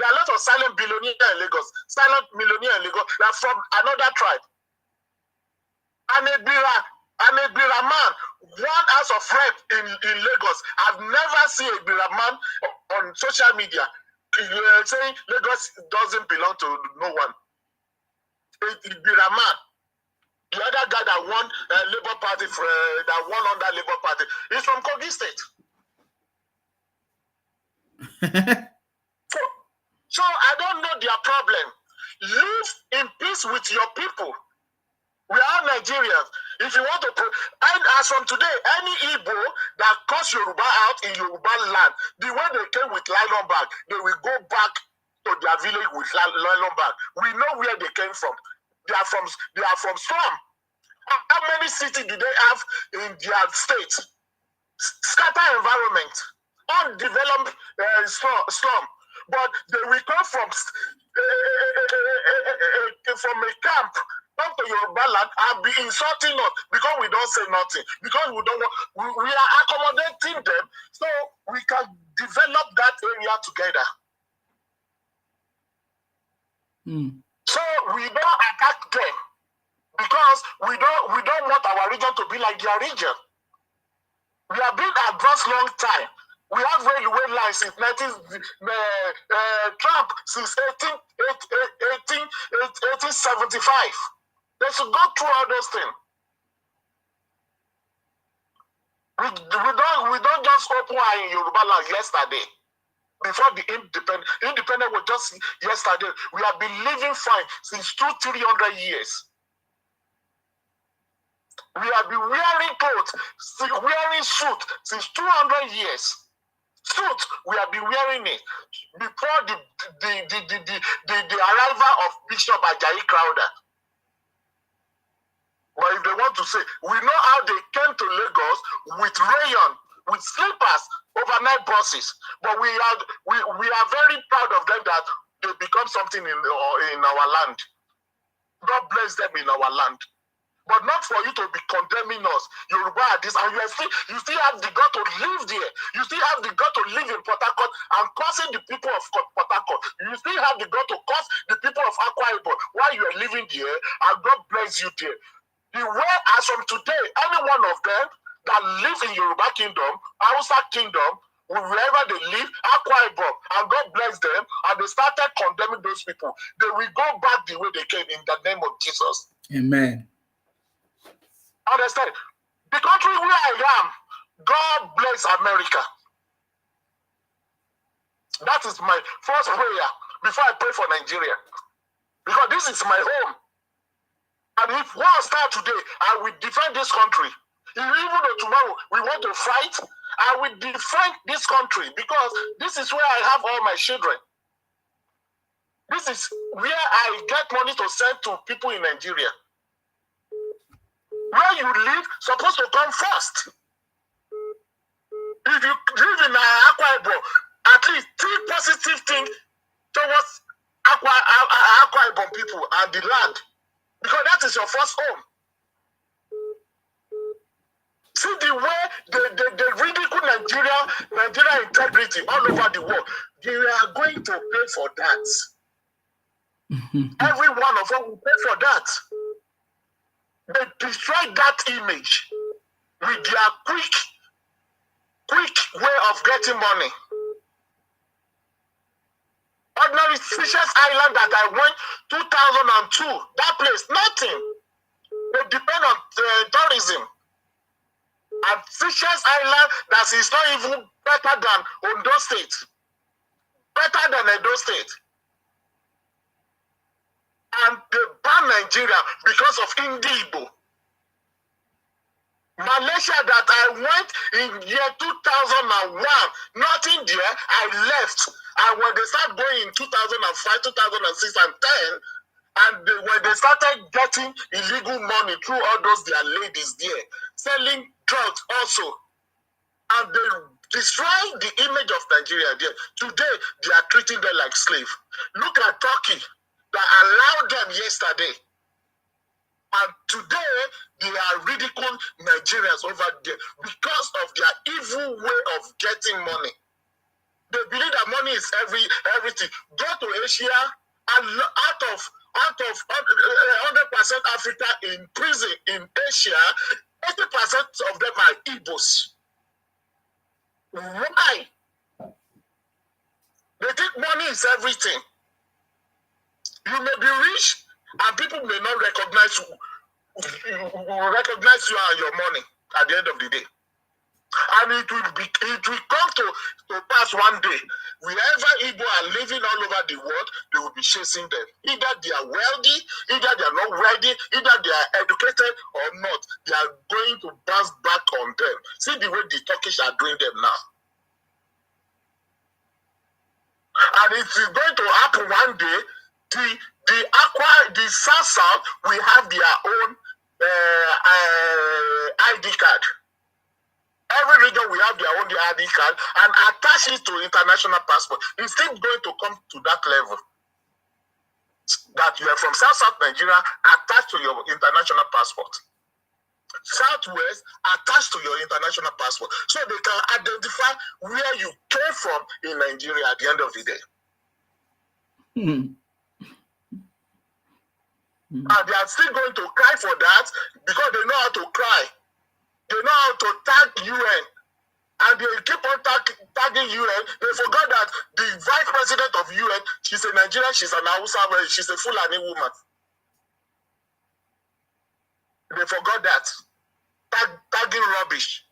There are a lot of silent billionaires in Lagos, silent millionaires in Lagos that are from another tribe. And a Bira man, one house of rep in Lagos. I've never seen a Bira man on social media saying Lagos doesn't belong to no one. A Bira man. The other guy that won Labour Party, that won under Labour Party, is from Kogi State. So I don't know their problem. Live in peace with your people. We are Nigerians. If you want to, and as from today, any Igbo that cuts Yoruba out in Yoruba land, the way they came with nylon bag, they will go back to their village with nylon bag. We know where they came from. They are from Slum. How many cities do they have in their state? Scatter environment, undeveloped slum. But they will come from a camp. Come to Yoruba land and be insulting us because we don't say nothing, because we don't want, we are accommodating them so we can develop that area together. So we don't attack them because we don't want our region to be like their region. We have been advanced long time. We have railway lines since Trump since 1875. They should go through all those things. We don't just open our in Yoruba land yesterday. Before the independent was just yesterday. We have been living fine since 200-300 years. We have been wearing clothes, wearing suit since 200 years. Suit, we have been wearing it before the arrival of Bishop Ajayi Crowther. But if they want to say, we know how they came to Lagos with rayon, with slippers, overnight buses. But we are very proud of them that they become something in our land. God bless them in our land. But not for you to be condemning us. Yoruba are this, and you still have the God to live there. You still have the God to live in Port Harcourt and cursing the people of Port Harcourt. You still have the God to curse the people of Akwa Ibom while you are living there, and God bless you there. The way as from today, any one of them that live in Yoruba kingdom, Hausa kingdom, wherever they live, Akwa Ibom, and God bless them, and they started condemning those people, they will go back the way they came in the name of Jesus. Amen. Understand? The country where I am, God bless America. That is my first prayer before I pray for Nigeria. Because this is my home. And if war start today, I will defend this country. Even though tomorrow we want to fight, I will defend this country because this is where I have all my children. This is where I get money to send to people in Nigeria. Where you live, supposed to come first. If you live in Akwa Ibom, at least think positive thing towards Akwa Ibom people and the land. Because that is your first home. See the way they ridicule Nigeria integrity all over the world. They are going to pay for that. Every one of them will pay for that. They destroy that image with their quick way of getting money. Ordinary Fisher's Island that I went 2002, that place, nothing. They depend on tourism. And Fisher's Island, that is not even better than Ondo State. Better than Edo State. And they ban Nigeria because of Igbo. Malaysia that I went in year 2001, nothing there, I left. And when they started going in 2005, 2006, and 10, when they started getting illegal money through all those their ladies there, selling drugs also, and they destroying the image of Nigeria there. Today, they are treating them like slaves. Look at Turkey that allowed them yesterday. And today, they are ridiculing Nigerians over there because of their evil way of getting money. They believe that money is everything. Go to Asia, and out of 100% Africa in prison in Asia, 80% of them are Igbos. Why? They think money is everything. You may be rich, and people may not recognize you and your money at the end of the day. And it will come to pass one day. Wherever Igbo are living all over the world, they will be chasing them. Either they are wealthy, either they are not wealthy, either they are educated or not. They are going to bounce back on them. See the way the Turkish are doing them now. And it is going to happen one day. The South will have their own ID card. Every region will have their own ID card and attach it to international passport. It's still going to come to that level. That you are from South Nigeria attached to your international passport. Southwest attached to your international passport. So they can identify where you came from in Nigeria at the end of the day. And they are still going to cry for that because they know how to cry. They know how to tag UN. And they keep on tagging UN. They forgot that the vice president of UN, she's a Nigerian, she's an Hausa, she's a Fulani woman. They forgot that. Tagging rubbish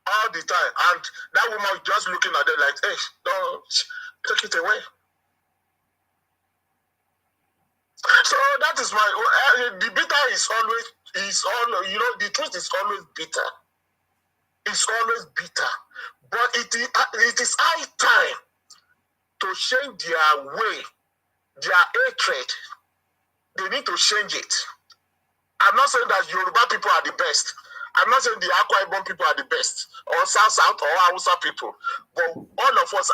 all the time. And that woman was just looking at them like, hey, don't take it away. So that is why the bitter is always, the truth is always bitter. It's always bitter. But it is high time to change their way, their hatred. They need to change it. I'm not saying that Yoruba people are the best. I'm not saying the Akwa Ibom people are the best, or South or Hausa people. But all of us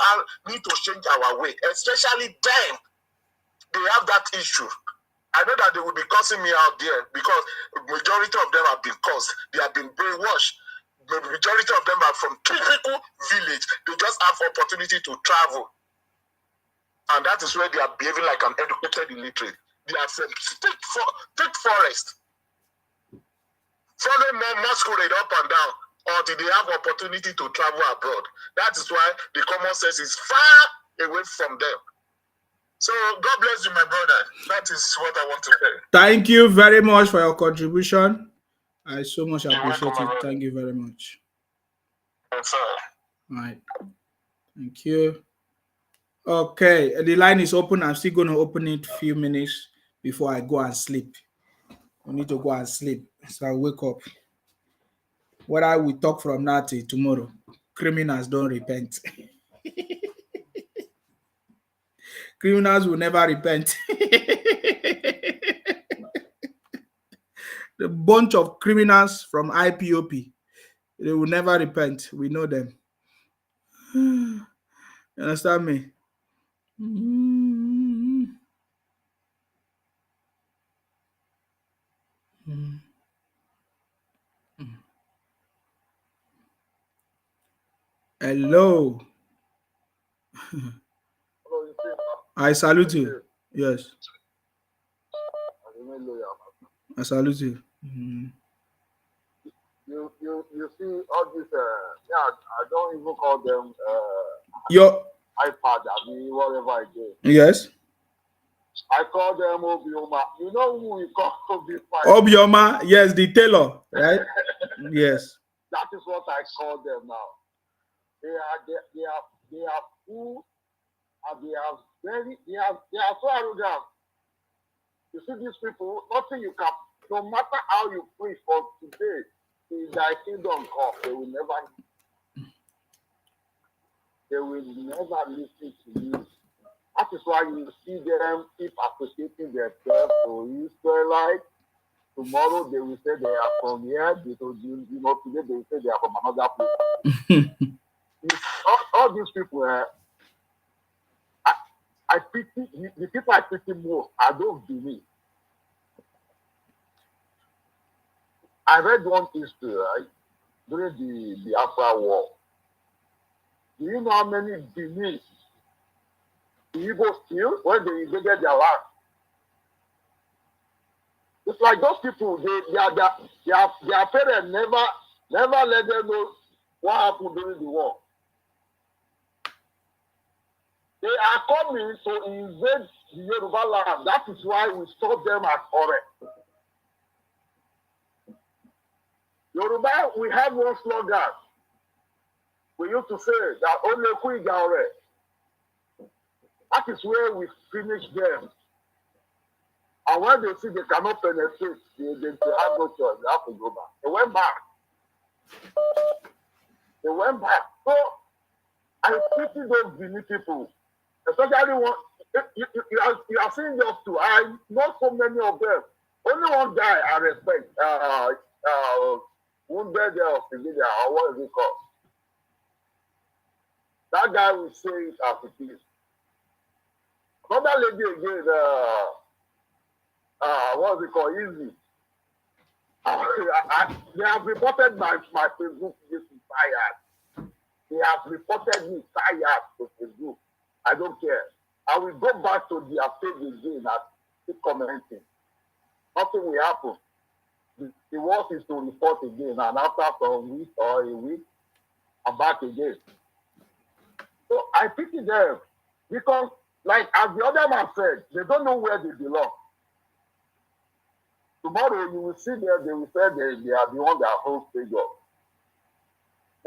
need to change our way, especially them. They have that issue. I know that they will be cursing me out there because the majority of them have been cursed. They have been brainwashed. The majority of them are from typical village. They just have opportunity to travel. And that is where they are behaving like an educated illiterate. They are from thick forest. Following more masquerade up and down until they have opportunity to travel abroad. That is why the common sense is far away from them. So God bless you, my brother. That is what I want to say. Thank you very much for your contribution. I so much appreciate it. Thank you very much. Yes, sir. All right. Thank you. Okay, the line is open. I'm still going to open it a few minutes before I go and sleep. I need to go and sleep. So I wake up. Whether we talk from now till tomorrow, criminals don't repent. Criminals will never repent. The bunch of criminals from IPOP, they will never repent. We know them. You understand me? Hello. I salute you. Yes. I salute you. You see all this, I don't even call them Your iPad, whatever I do. Yes. I call them Obioma. You know who we call Obioma? Obioma, yes, the tailor, right? Yes. That is what I call them now. They are full, and they are so arrogant. You see these people, nothing you can, no matter how you preach for today, in thy kingdom come, they will never listen to you. That is why you see them keep associating themselves to Israelites. Tomorrow they will say they are from here, because today they will say they are from another place. all these people, I pity the people I pity most. I don't believe. I read one history, right, during the Biafra War. Do you know how many Benin the Igbo killed when they invaded their land? It's like those people, their parents never let them know what happened during the war. They are coming to invade the Yoruba land. That is why we stop them at Ore. Yoruba, we have one slogan. We used to say that only Kuiga Ore. That is where we finish them. And when they see they cannot penetrate, they have no choice. They have to go back. They went back. So I pity those Benin people, especially one. You are seeing those two. I know so many of them. Only one guy I respect. Wounded of Civilian, or what is it called? That guy will say it as it is. Another lady again. What is it called? Easy. They have reported my Facebook this is tired. They have reported me tired to Facebook. I don't care. I will go back to their page again and keep commenting. Nothing will happen. The worst is to report again, and after some week or a week, I'm back again. So I pity them because, like as the other man said, they don't know where they belong. Tomorrow you will see them, they will say they are the one that holds figure.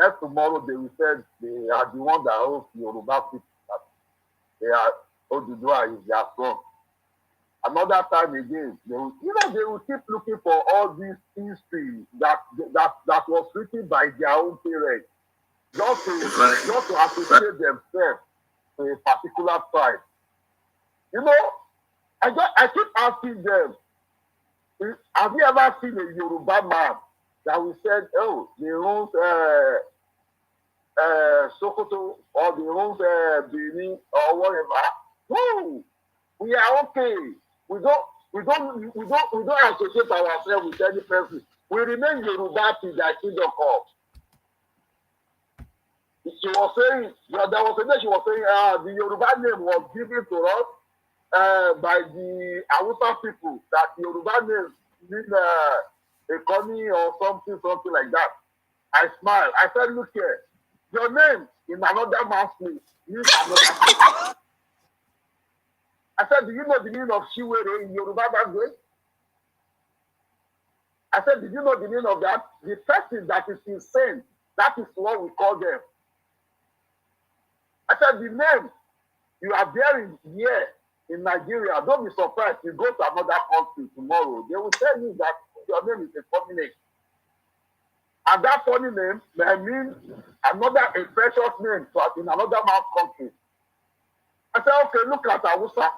Next tomorrow they will say they are the one that holds Yoruba people. They are Odudua is their son. Another time again, they will keep looking for all this history that was written by their own parents, just to associate themselves to a particular tribe. I keep asking them, have you ever seen a Yoruba man that we said, oh, they owns Sokoto or they owns Benin or whatever? No, we are okay. We don't associate ourselves with any person. We remain Yoruba till their kingdom comes. She was saying, there was a day she was saying, the Yoruba name was given to us by the Hausa people, that Yoruba name means economy or something like that. I smiled. I said, look here, your name in another man's place means another thing. I said, do you know the meaning of Shiwere in Yoruba language? I said, did you know the meaning of that? The person that is insane, that is what we call them. I said, the name you are bearing here in Nigeria, don't be surprised. You go to another country tomorrow, they will tell you that your name is a funny name. And that funny name may mean a precious name in another man's country. I said, okay, look at Hausa.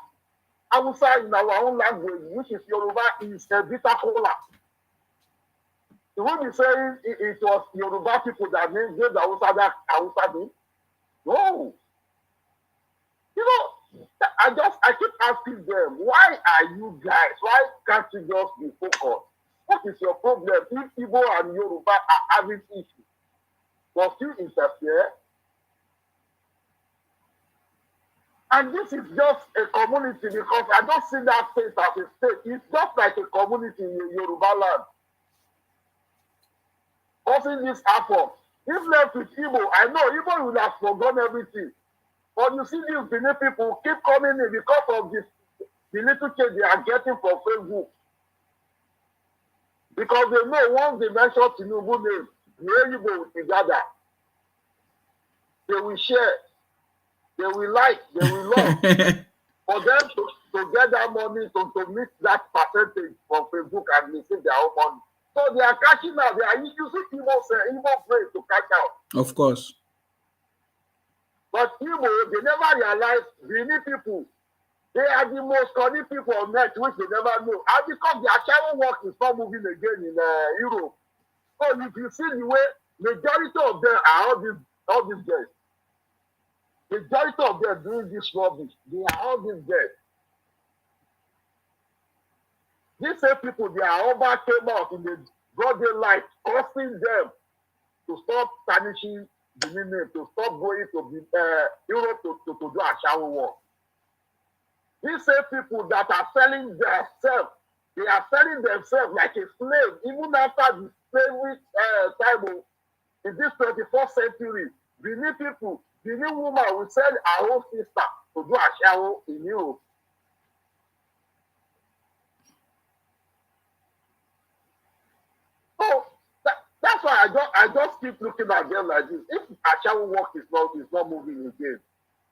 Hausa in our own language, which is Yoruba, is a bitter cola. You won't be saying it was Yoruba people that gave the Hausa that Hausa name. No. I keep asking them, why are you guys, why can't you just be focused? What is your problem? If Igbo and Yoruba are having issues, must you interfere? And this is just a community because I don't see that state as a state. It's just like a community in Yoruba land. Causing this happen. If left with Igbo, I know Igbo will have forgotten everything. But you see these Benin people keep coming in because of the little change they are getting from Facebook. Because they know once they mention Tinubu name, the Igbo will be gathered. They will share. They will like, they will love. For them to get that money, to meet that percentage from Facebook and receive their own money. So they are catching out. They are using Igbo phrase to catch out. Of course. But Igbo, they never realize Benin people, they are the most cunning people on earth, which they never know. And because their shadow work is not moving again in Europe. So if you see the way majority of them are all these all these guys. Majority of them doing this rubbish. They are all these guys. These same people, they are over came out in the broad daylight, causing them to stop tarnishing the name, to stop going to Europe to do a shower war. These same people that are selling themselves, they are selling themselves like a slave, even after the slavery time in this 21st century. Benin people, Benin woman will sell her own sister to do a shower in Europe. So that's why I just keep looking at them like this. If Ashawo work is not moving again,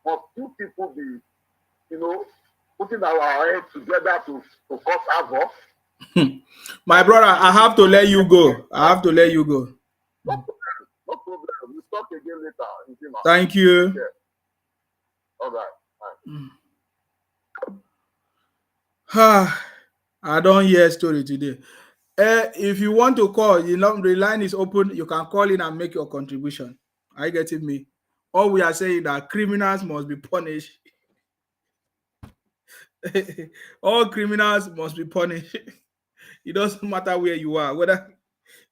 must two people be, putting our heads together to cause havoc? My brother, I have to let you go. No problem. We'll talk again later. Thank you. Yeah. All right. I don't hear story today. If you want to call, the line is open. You can call in and make your contribution. Are you getting me? All we are saying that criminals must be punished. All criminals must be punished. It doesn't matter where you are, whether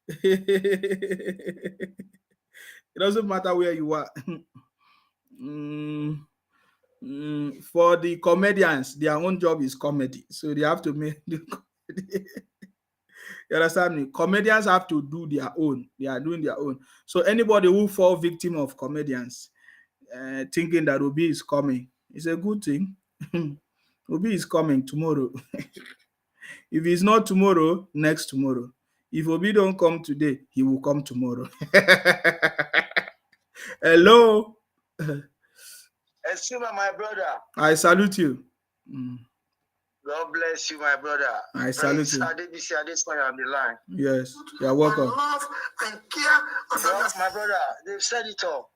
it doesn't matter where you are. For the comedians, their own job is comedy, so they have to make the comedy. You understand me? Comedians have to do their own. They are doing their own. So anybody who fall victim of comedians, thinking that Obi is coming, it's a good thing. Obi is coming tomorrow. If it's not tomorrow, next tomorrow. If Obi don't come today, he will come tomorrow. Hello. Estima, my brother. I salute you. God bless you, my brother. I salute you. Adebisi Adesanya on the line. Yes, you're welcome. Love and care. Well, my brother, they've said it all.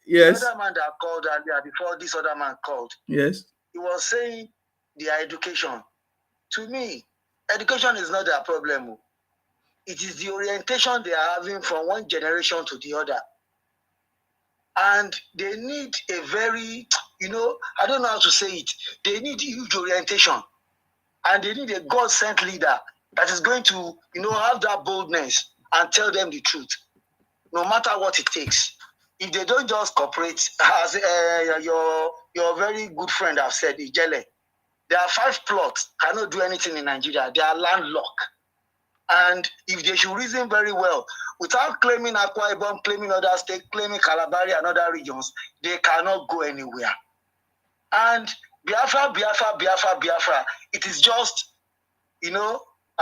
Yes. The other man that called earlier, before this other man called, yes, he was saying their education. To me, education is not their problem. It is the orientation they are having from one generation to the other. And they need a very, I don't know how to say it. They need huge orientation. And they need a God-sent leader that is going to, have that boldness and tell them the truth, no matter what it takes. If they don't just cooperate, as your very good friend have said, Ijele, there are 5 plots, cannot do anything in Nigeria. They are landlocked. And if they should reason very well, without claiming Akwa Ibom, claiming other states, claiming Kalabari and other regions, they cannot go anywhere. And Biafra, it is just, I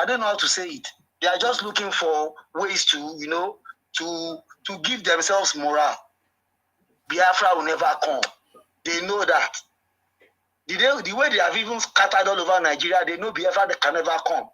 don't know how to say it. They are just looking for ways to, to give themselves morale. Biafra will never come. They know that. The way they have even scattered all over Nigeria, they know Biafra they can never come.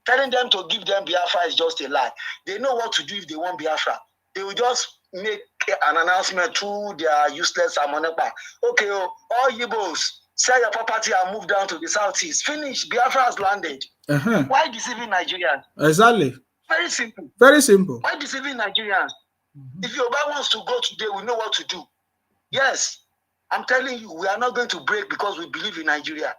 Telling them to give them Biafra is just a lie. They know what to do if they want Biafra. They will just make an announcement through their useless Amonepa. Okay, all Yibos, sell your property and move down to the southeast. Finish. Biafra has landed. Why deceiving Nigerians? Exactly. Very simple. Very simple. Why deceiving Nigerians? If Yoruba wants to go today, we know what to do. Yes, I'm telling you, we are not going to break because we believe in Nigeria.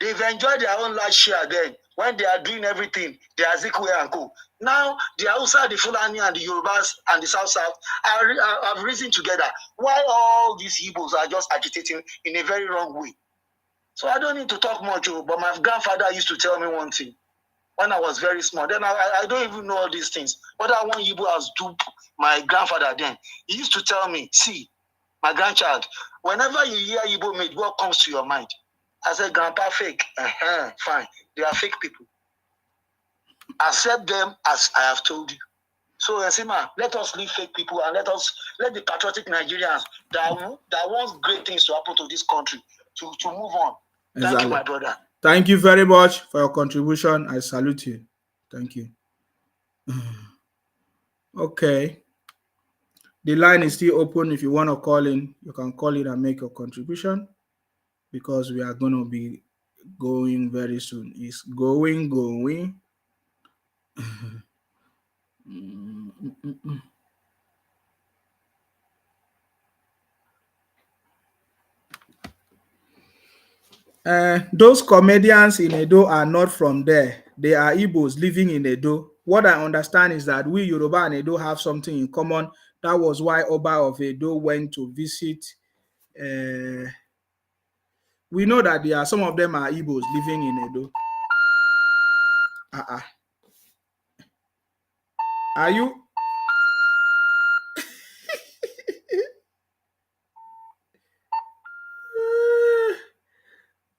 They've enjoyed their own last share then. When they are doing everything, they are Zikwe and Co. Now, the Hausa, the Fulani, and the Yorubas, and the South have risen together. Why all these Igbos are just agitating in a very wrong way? So I don't need to talk much, but my grandfather used to tell me one thing when I was very small. Then I don't even know all these things. What I want Igbo has do my grandfather then. He used to tell me, see, my grandchild, whenever you hear Igbo made, what comes to your mind? I said, Grandpa, fake. Fine. They are fake people. Accept them as I have told you. So, Ensima, let us leave fake people and let the patriotic Nigerians that want great things to happen to this country to move on. Exactly. Thank you, my brother. Thank you very much for your contribution. I salute you. Thank you. Okay. The line is still open. If you want to call in, you can call in and make your contribution because we are going to be going very soon. It's going. Those comedians in Edo are not from there. They are Igbos living in Edo. What I understand is that we Yoruba and Edo have something in common. That was why Oba of Edo went to visit. We know that there are some of them are Igbos living in Edo. Are you?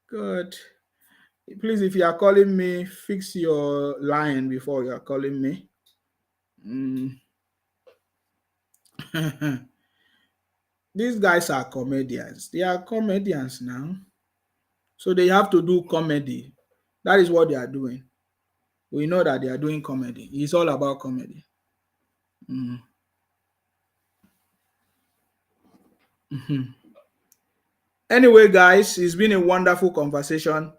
Good. Please, if you are calling me, fix your line before you are calling me. These guys are comedians. They are comedians now. So they have to do comedy. That is what they are doing. We know that they are doing comedy. It's all about comedy. Anyway, guys, it's been a wonderful conversation.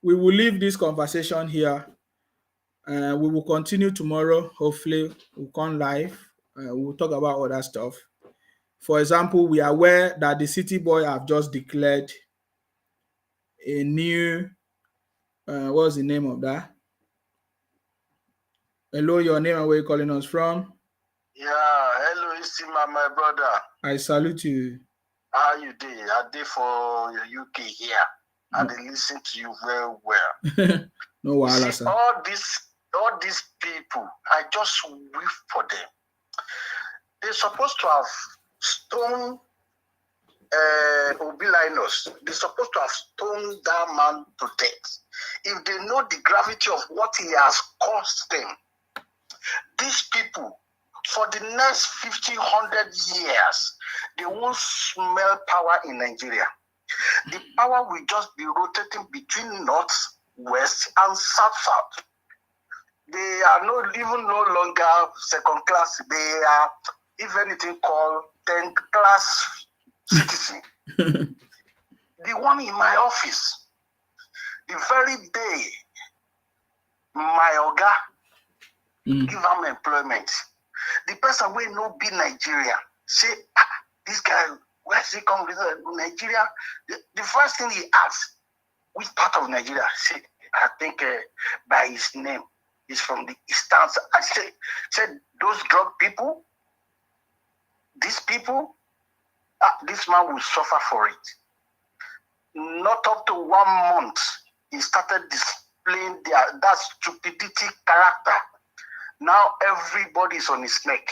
We will leave this conversation here. We will continue tomorrow. Hopefully, we'll come live. We'll talk about other stuff. For example, we are aware that the City Boy have just declared a new, what's the name of that? Hello, your name and where you calling us from? Yeah, hello, Isima, my brother. I salute you. How you doing? I did for UK here. And they listen to you very well. No wahala, See, sir. all these people, I just weep for them. They're supposed to have stoned Obi Linus. They're supposed to have stoned that man to death. If they know the gravity of what he has caused them, these people, for the next 50, 100 years, they won't smell power in Nigeria. The power will just be rotating between north, west, and south. They are even no longer second class. They are, if anything, called 10th class citizen. The one in my office, the very day my oga give am employment, the person will not be Nigeria. Say, this guy, where does he come from? Nigeria? The first thing he asks, which part of Nigeria? Say, I think by his name, he's from the eastern side. I said, those drug people, these people, this man will suffer for it. Not up to 1 month, he started displaying that stupidity character. Now everybody is on his neck.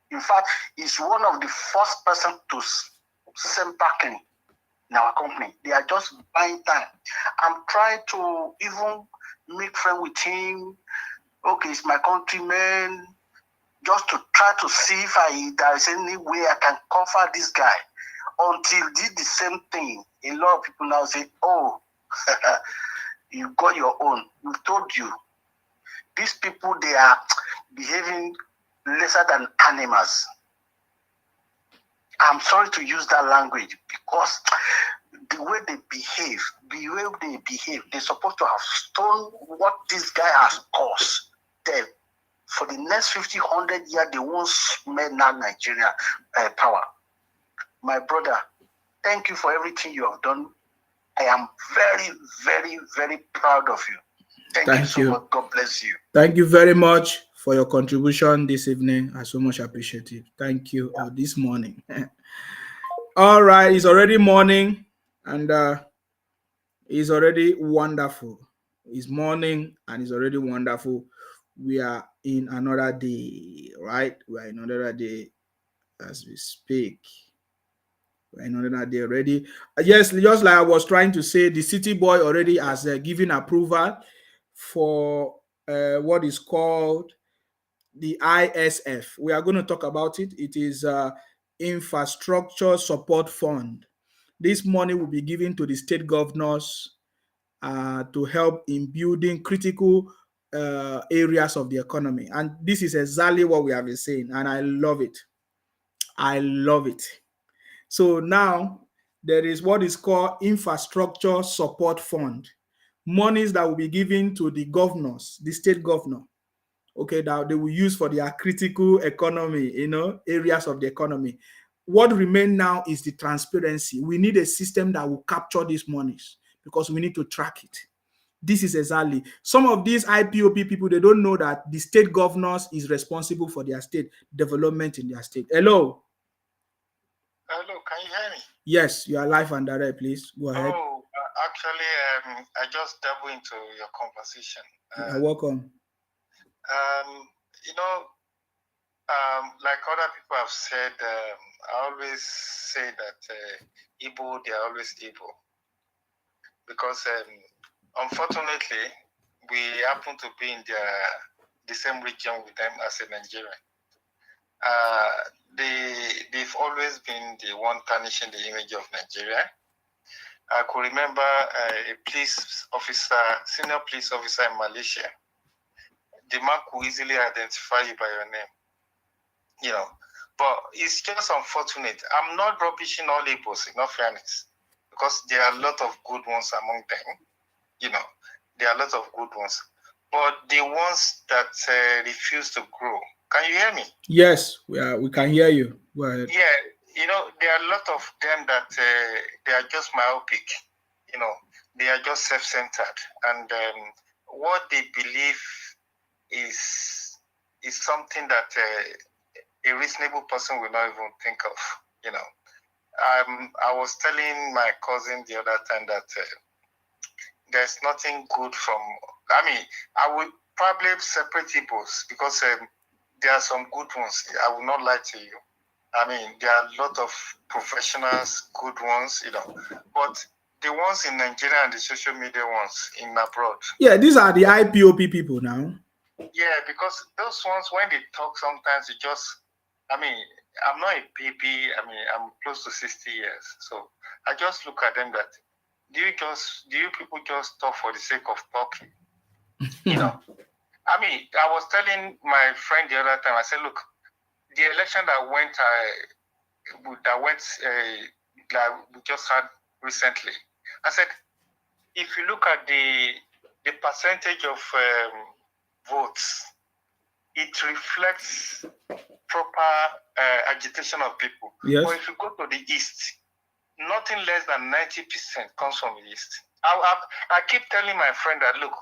In fact, he's one of the first person to send packing in our company. They are just buying time. I'm trying to even make friends with him. Okay, it's my countryman. Just to try to see if there is any way I can cover this guy. Until did the same thing. A lot of people now say, oh, you got your own. We told you. These people, they are behaving lesser than animals. I'm sorry to use that language because the way they behave, they're supposed to have stoned what this guy has caused them. For the next 50, 100 years, they won't smell that Nigeria power. My brother, thank you for everything you have done. I am very, very, very proud of you. Thank you so much. God bless you. Thank you very much for your contribution this evening. I so much appreciate it. Thank you. This morning. All right, it's already morning and it's already wonderful. It's morning and it's already wonderful. We are in another day, right? We are in another day as we speak. We're in another day already. Yes, just like I was trying to say, the City Boy already has given approval for what is called the ISF. We are going to talk about it. It is Infrastructure Support Fund. This money will be given to the state governors to help in building critical areas of the economy. And this is exactly what we have been saying, and I love it. I love it. So now there is what is called Infrastructure Support Fund. Monies that will be given to the governors, the state governor, okay, that they will use for their critical economy, areas of the economy. What remains now is the transparency. We need a system that will capture these monies because we need to track it. This is exactly. Some of these IPOP people, they don't know that the state governors is responsible for their state development in their state. Hello? Hello, can you hear me? Yes, you are live and direct, please. Go ahead. Oh, actually, I just delved into your conversation. You're welcome. You know, like other people have said, I always say that Igbo, they are always Igbo. Because unfortunately, we happen to be in the same region with them as a Nigerian. They've always been the one tarnishing the image of Nigeria. I could remember a police officer, senior police officer in Malaysia. The man could easily identify you by your name, you know. But it's just unfortunate. I'm not rubbishing all Igbos, in all fairness, because there are a lot of good ones among them, you know. There are a lot of good ones. But the ones that refuse to grow, can you hear me? Yes, we can hear you. Go ahead. Yeah, you know, there are a lot of them that they are just myopic, you know, they are just self-centered. And what they believe is something that a reasonable person will not even think of, you know. I was telling my cousin the other time that there's nothing good from, I mean, I would probably separate Igbos because there are some good ones. I will not lie to you. I mean, there are a lot of professionals, good ones, you know, but the ones in Nigeria and the social media ones in abroad. Yeah, these are the IPOP people now. Yeah, because those ones, when they talk, sometimes it just, I mean, I'm not a baby. I mean, I'm close to 60 years. So I just look at them that, do you people just talk for the sake of talking? You know, I mean, I was telling my friend the other time, I said, look, the election that we just had recently, I said, if you look at the percentage of votes, it reflects proper agitation of people. Yes. But if you go to the east, nothing less than 90% comes from the east. I keep telling my friend that, look,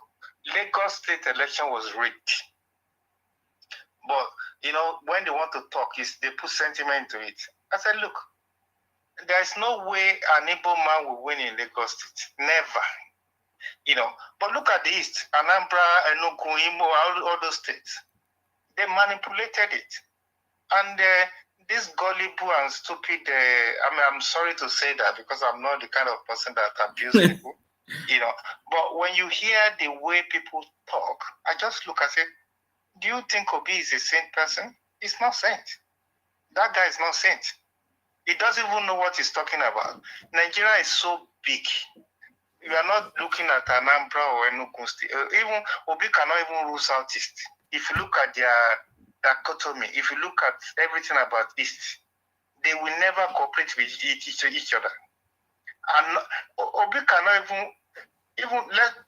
Lagos state election was rigged. But, you know, when they want to talk, they put sentiment into it. I said, look, there's no way an Igbo man will win in Lagos state. Never. You know, but look at the east, Anambra, Enugu, Imo, all those states. They manipulated it. And this gullible and stupid, I mean, I'm sorry to say that because I'm not the kind of person that abuses people, you know. But when you hear the way people talk, I just look and say, do you think Obi is a saint person? He's not saint. That guy is not saint. He doesn't even know what he's talking about. Nigeria is so big. You are not looking at Anambra or Enugu State. Even Obi cannot even rule Southeast. If you look at their dichotomy, if you look at everything about East, they will never cooperate with each other. And Obi cannot even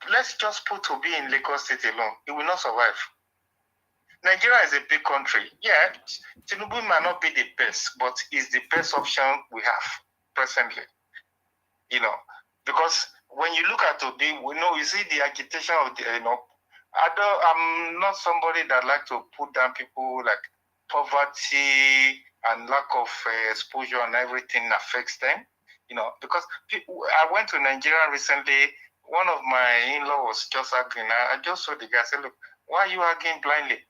let's just put Obi in Lagos State alone. He will not survive. Nigeria is a big country. Yeah, Tinubu might not be the best, but it's the best option we have presently. You know, because when you look at Obi, you see the agitation of the, you know, I'm not somebody that like to put down people like poverty and lack of exposure and everything affects them, you know, because I went to Nigeria recently. One of my in-law was just arguing. I just saw the guy say, look, why are you arguing blindly?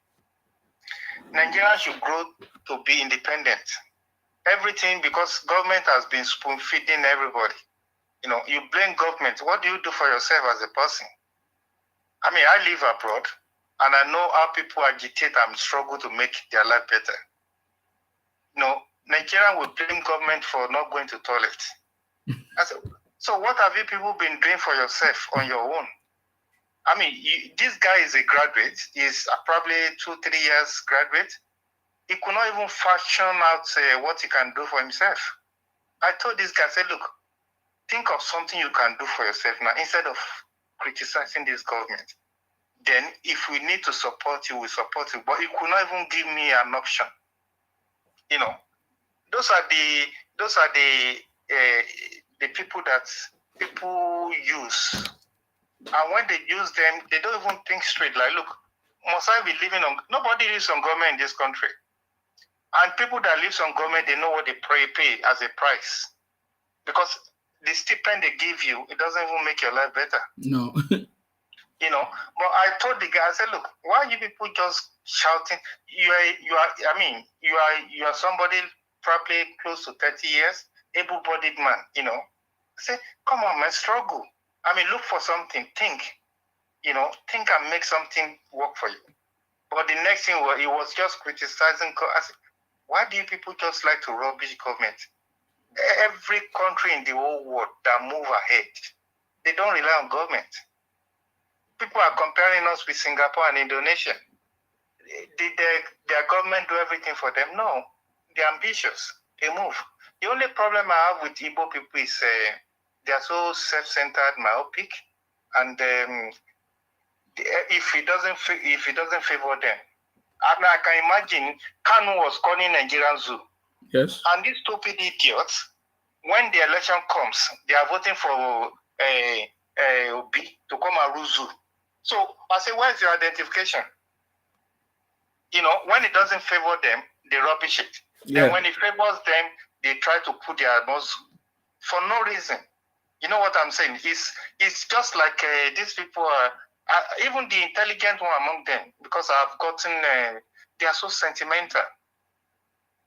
Nigeria should grow to be independent. Everything, because government has been spoon-feeding everybody. You know, you blame government. What do you do for yourself as a person? I mean, I live abroad, and I know how people agitate and struggle to make their life better. You know, Nigerian will blame government for not going to toilet. I said, so what have you people been doing for yourself on your own? I mean, this guy is a graduate. He's probably 2-3 years graduate. He could not even fashion out what he can do for himself. I told this guy, I said, look, think of something you can do for yourself now instead of criticizing this government. Then if we need to support you, we support you. But he could not even give me an option. You know, those are the people that people use. And when they use them, they don't even think straight. Like, look, must I be living on... Nobody lives on government in this country. And people that live on government, they know what they pay as a price. Because the stipend they give you, it doesn't even make your life better. No. You know, but I told the guy, I said, look, why are you people just shouting? You are somebody probably close to 30 years, able-bodied man, you know. I said, come on, man, struggle. I mean, look for something, think, you know, think and make something work for you. But the next thing was, he was just criticizing. I said, why do you people just like to rubbish government? Every country in the whole world that move ahead, they don't rely on government. People are comparing us with Singapore and Indonesia. Did their government do everything for them? No. They're ambitious. They move. The only problem I have with Igbo people is they are so self-centered, myopic, and if it doesn't favor them, and I can imagine Kanu was calling Nigerian zoo. Yes. And these stupid idiots, when the election comes, they are voting for Obi to come and rule zoo. So I say, where's your identification? You know, when it doesn't favor them, they rubbish it. Yeah. And when it favors them, they try to put their nose for no reason. You know what I'm saying? It's just like these people are, even the intelligent one among them, because I've gotten, they are so sentimental.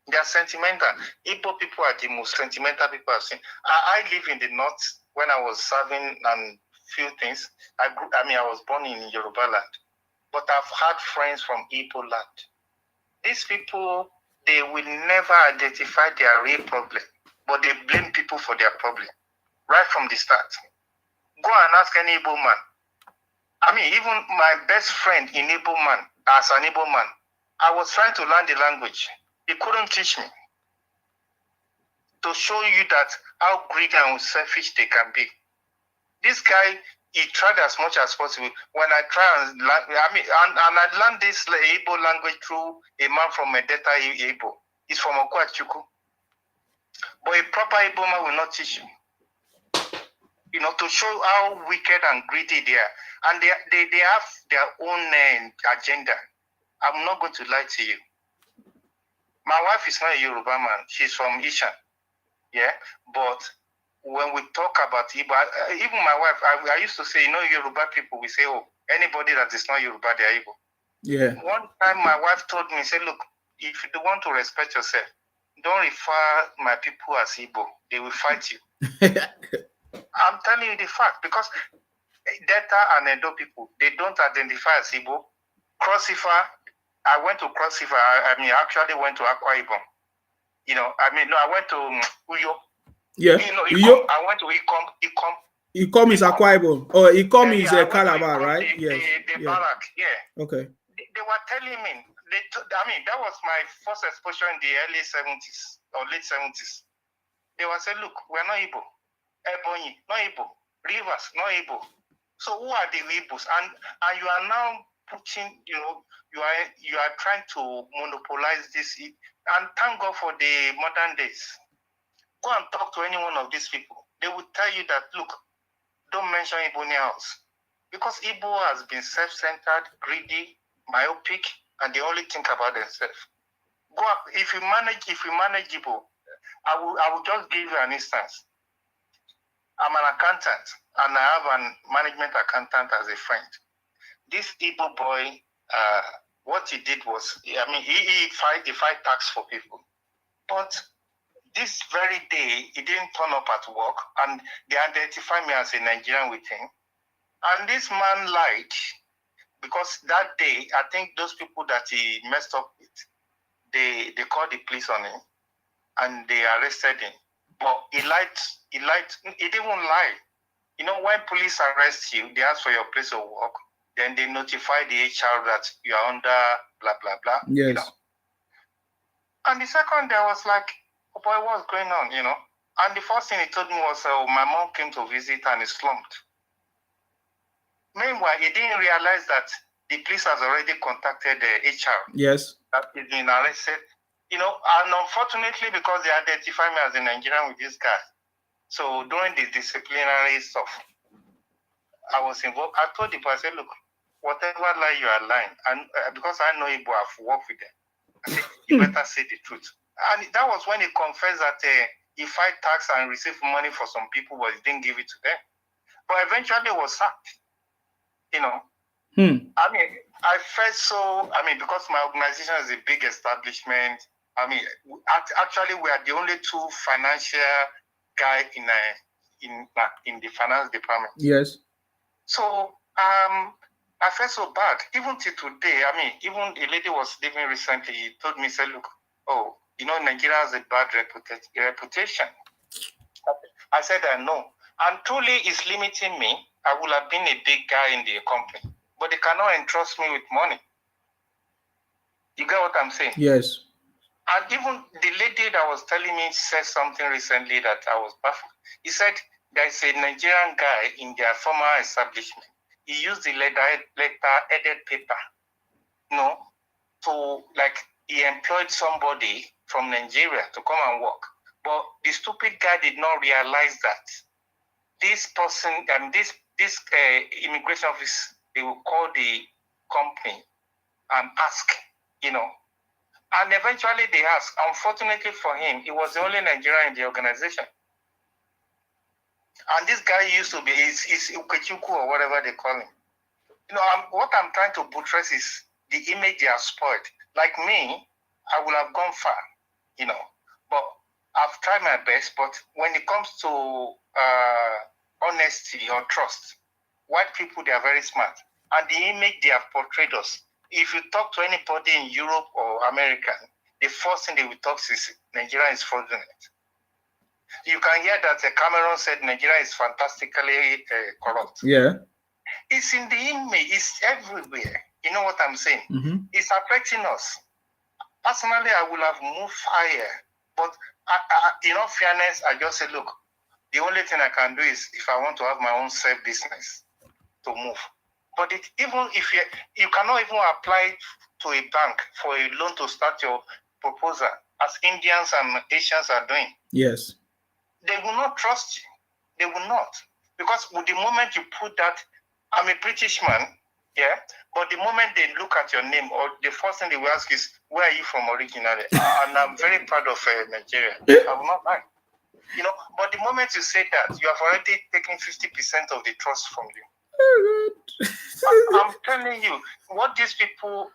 They are sentimental. Igbo people are the most sentimental people I've seen. I live in the north when I was serving and few things. I was born in Yoruba land, but I've had friends from Igbo land. These people, they will never identify their real problem, but they blame people for their problem right from the start. Go and ask any Igbo man. I mean, even my best friend in Igbo man, as an Igbo man, I was trying to learn the language. He couldn't teach me. To show you that how greedy and selfish they can be. This guy, he tried as much as possible. When I try and learn, I learned this Igbo language through a man from Medeta Igbo. He's from Okwachuku. But a proper Igbo man will not teach you. You know, to show how wicked and greedy they are. And they have their own agenda. I'm not going to lie to you. My wife is not a Yoruba man. She's from Ishan. Yeah, but when we talk about Igbo, even my wife, I used to say, you know, Yoruba people, we say, oh, anybody that is not Yoruba, they are Igbo. Yeah. One time my wife told me, say, look, if you want to respect yourself, don't refer my people as Igbo. They will fight you. I'm telling you the fact, because Delta and Edo people, they don't identify as Igbo. Cross River, I went to Cross River. I actually went to Akwa Ibom. You know, I went to Uyo. Yeah. You know, I went to Ikom. Ikom is Akwa Ibom. Or Ikom is Calabar, right? Yes. The barrack, yeah. Okay. They were telling me, that was my first exposure in the early 70s or late 70s. They were saying, look, we're not Igbo. Ebonyi, not Igbo. Rivers, not Igbo. So who are the Igbos? And you are now putting, you know, you are trying to monopolize this. And thank God for the modern days. Go and talk to any one of these people. They will tell you that, look, don't mention Igbo else. Because Igbo has been self-centered, greedy, myopic, and they only think about themselves. If you manage Igbo, I will just give you an instance. I'm an accountant, and I have a management accountant as a friend. This Igbo boy, what he did was, he fight tax for people. But this very day, he didn't turn up at work, and they identified me as a Nigerian with him. And this man lied, because that day, I think those people that he messed up with, they called the police on him, and they arrested him. But he lied, he didn't lie. You know, when police arrest you, they ask for your place of work, then they notify the HR that you are under blah, blah, blah. Yes. You know? And the second day, I was like, oh boy, what's going on, you know? And the first thing he told me was, my mom came to visit and he slumped. Meanwhile, he didn't realize that the police has already contacted the HR. Yes. That he's been arrested. You know, and unfortunately, because they identify me as a Nigerian with this guy, So during the disciplinary stuff, I was involved. I told the people, I said, look, whatever lie you are lying, and because I know Igbo, I've worked with them. I said, you better say the truth. And that was when he confessed that he filed tax and received money for some people, but he didn't give it to them. But eventually he was sacked. You know. I mean, I felt so, because my organization is a big establishment. Actually, we are the only two financial guy in the finance department. Yes. So I felt so bad. Even till today, even a lady was living recently, he told me, said, look, Nigeria has a bad reputation. I said, I know. And truly it's limiting me. I would have been a big guy in the company, but they cannot entrust me with money. You get what I'm saying? Yes. And even the lady that was telling me said something recently that I was baffled. He said there's a Nigerian guy in their former establishment. He used the letter-headed paper, he employed somebody from Nigeria to come and work. But the stupid guy did not realize that this person and this immigration office, they will call the company and ask, And eventually they asked. Unfortunately for him, he was the only Nigerian in the organization. And this guy used to be, is Ukechuku or whatever they call him. What I'm trying to buttress is the image they have spoiled. Like me, I would have gone far, But I've tried my best. But when it comes to honesty or trust, white people, they are very smart. And the image they have portrayed us, if you talk to anybody in Europe or America, the first thing they will talk is Nigeria is fraudulent. You can hear that Cameron said Nigeria is fantastically corrupt. Yeah. It's in the image. It's everywhere. You know what I'm saying? Mm-hmm. It's affecting us. Personally, I would have moved higher. But in all fairness, I just said, look, the only thing I can do is if I want to have my own self-business to move. But even if you cannot even apply to a bank for a loan to start your proposal, as Indians and Asians are doing. Yes. They will not trust you. They will not. Because with the moment you put that, I'm a British man, yeah, but the moment they look at your name, or the first thing they will ask is, where are you from originally? And I'm very proud of Nigeria. I will not lie. But the moment you say that, you have already taken 50% of the trust from you. I'm telling you, what these people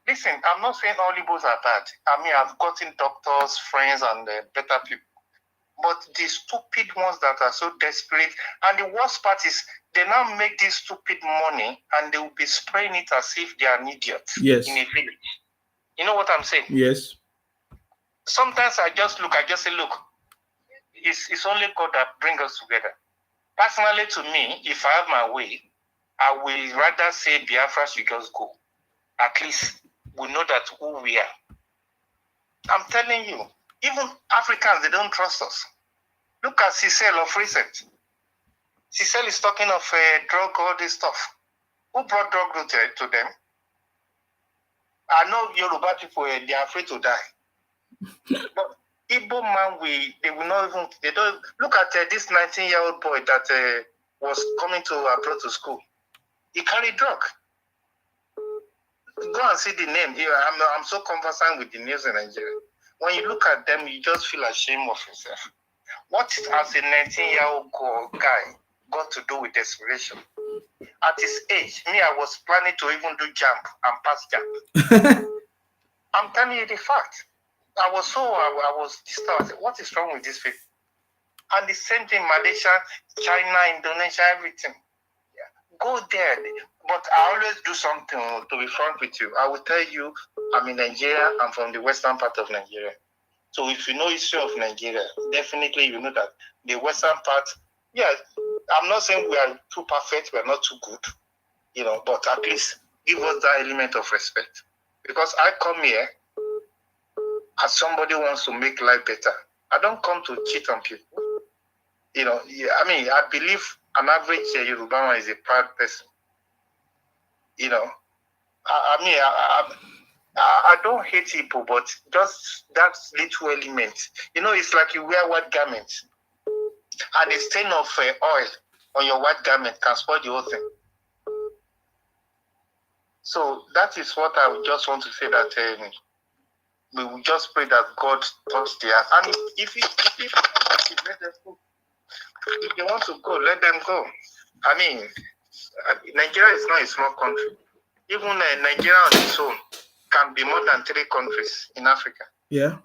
listen, I'm not saying all Igbos are bad. I've gotten doctors, friends, and better people. But the stupid ones that are so desperate, and the worst part is they now make this stupid money and they will be spraying it as if they are an idiot in a village. You know what I'm saying? Yes. Sometimes I just say, look, it's only God that brings us together. Personally, to me, if I have my way, I will rather say Biafra should just go. At least we know that who we are. I'm telling you, even Africans, they don't trust us. Look at Cicel of recent. Cicel is talking of drug, all this stuff. Who brought drug to them? I know Yoruba people, they are afraid to die. But Igbo man, they will not even, they don't, look at this 19-year-old boy that was coming to abroad to school. He carried drug. Go and see the name. I'm so conversant with the news in Nigeria. When you look at them, you just feel ashamed of yourself. What has a 19-year-old guy got to do with desperation? At his age, I was planning to even do jump and pass jump. I'm telling you the fact. I was disturbed. What is wrong with these people? And the same thing, Malaysia, China, Indonesia, everything. Yeah. Go there. But I always do something, to be frank with you. I will tell you, I'm in Nigeria. I'm from the western part of Nigeria. So if you know history of Nigeria, definitely you know that the western part, yes, I'm not saying we are too perfect, we are not too good, but at least give us that element of respect. Because I come here as somebody who wants to make life better. I don't come to cheat on people. I believe an average Yoruba man is a proud person. I don't hate people, but just that little element. It's like you wear white garments. And the stain of oil on your white garment can spoil the whole thing. So that is what I would just want to say, that we will just pray that God touch their heart. And if let them go. If they want to go, let them go. I mean, Nigeria is not a small country. Even Nigeria on its own can be more than 3 countries in Africa. Yeah.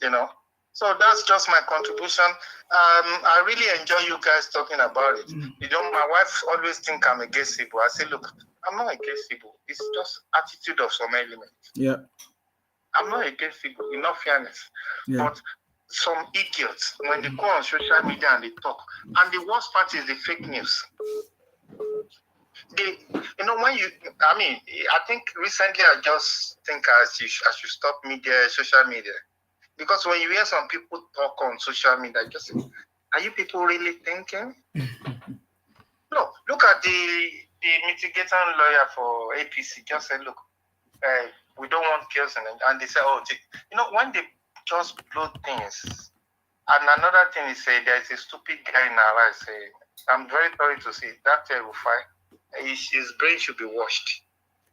You know, so that's just my contribution. I really enjoy you guys talking about it. You know, my wife always think I'm against Igbo. I say, look, I'm not against Igbo. It's just attitude of some elements. Yeah. I'm not against Igbo, in all fairness. Yeah. But some idiots, when they go on social media and they talk, and the worst part is the fake news. They, you know, when you, I mean, I think recently I just think I should stop social media. Because when you hear some people talk on social media, just say, are you people really thinking? No, look at the mitigating lawyer for APC. Just say, look, we don't want chaos, and they say, oh, you know, when they just blow things. And another thing is, there's a stupid guy in our life. I'm very sorry to say that Rufai, his brain should be washed,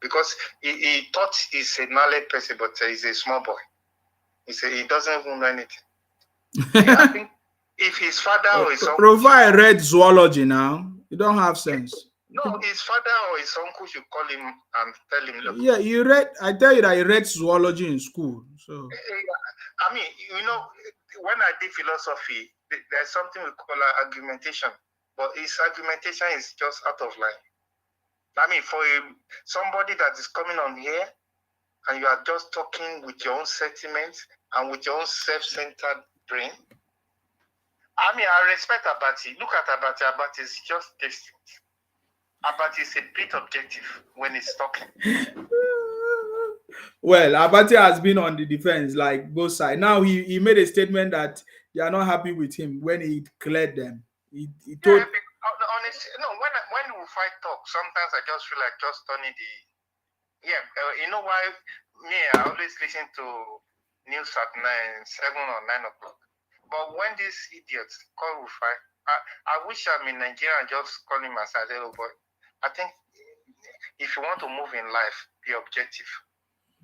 because he thought he's a knowledge person, but he's a small boy. He doesn't even know anything. I think if his father or his uncle... Rufai read zoology now. You don't have sense. No, his father or his uncle should call him and tell him, look... Yeah, you read... I tell you that he read zoology in school. So, I mean, you know, when I did philosophy, there's something we call argumentation. But his argumentation is just out of line. I mean, for somebody that is coming on here, and you are just talking with your own sentiments and with your own self-centered brain. I mean, I respect Abati. Look at Abati. Abati is just distant. Abati is a bit objective when he's talking. Well, Abati has been on the defense, like both sides. Now he made a statement that they are not happy with him when he cleared them. He told... Honestly, no, when we fight talk, sometimes I just feel like just turning the... Yeah, you know why me, I always listen to news at 7 or 9 o'clock. But when these idiots call Rufai, I wish I'm in Nigeria and just call him as I say, oh boy, I think if you want to move in life, be objective.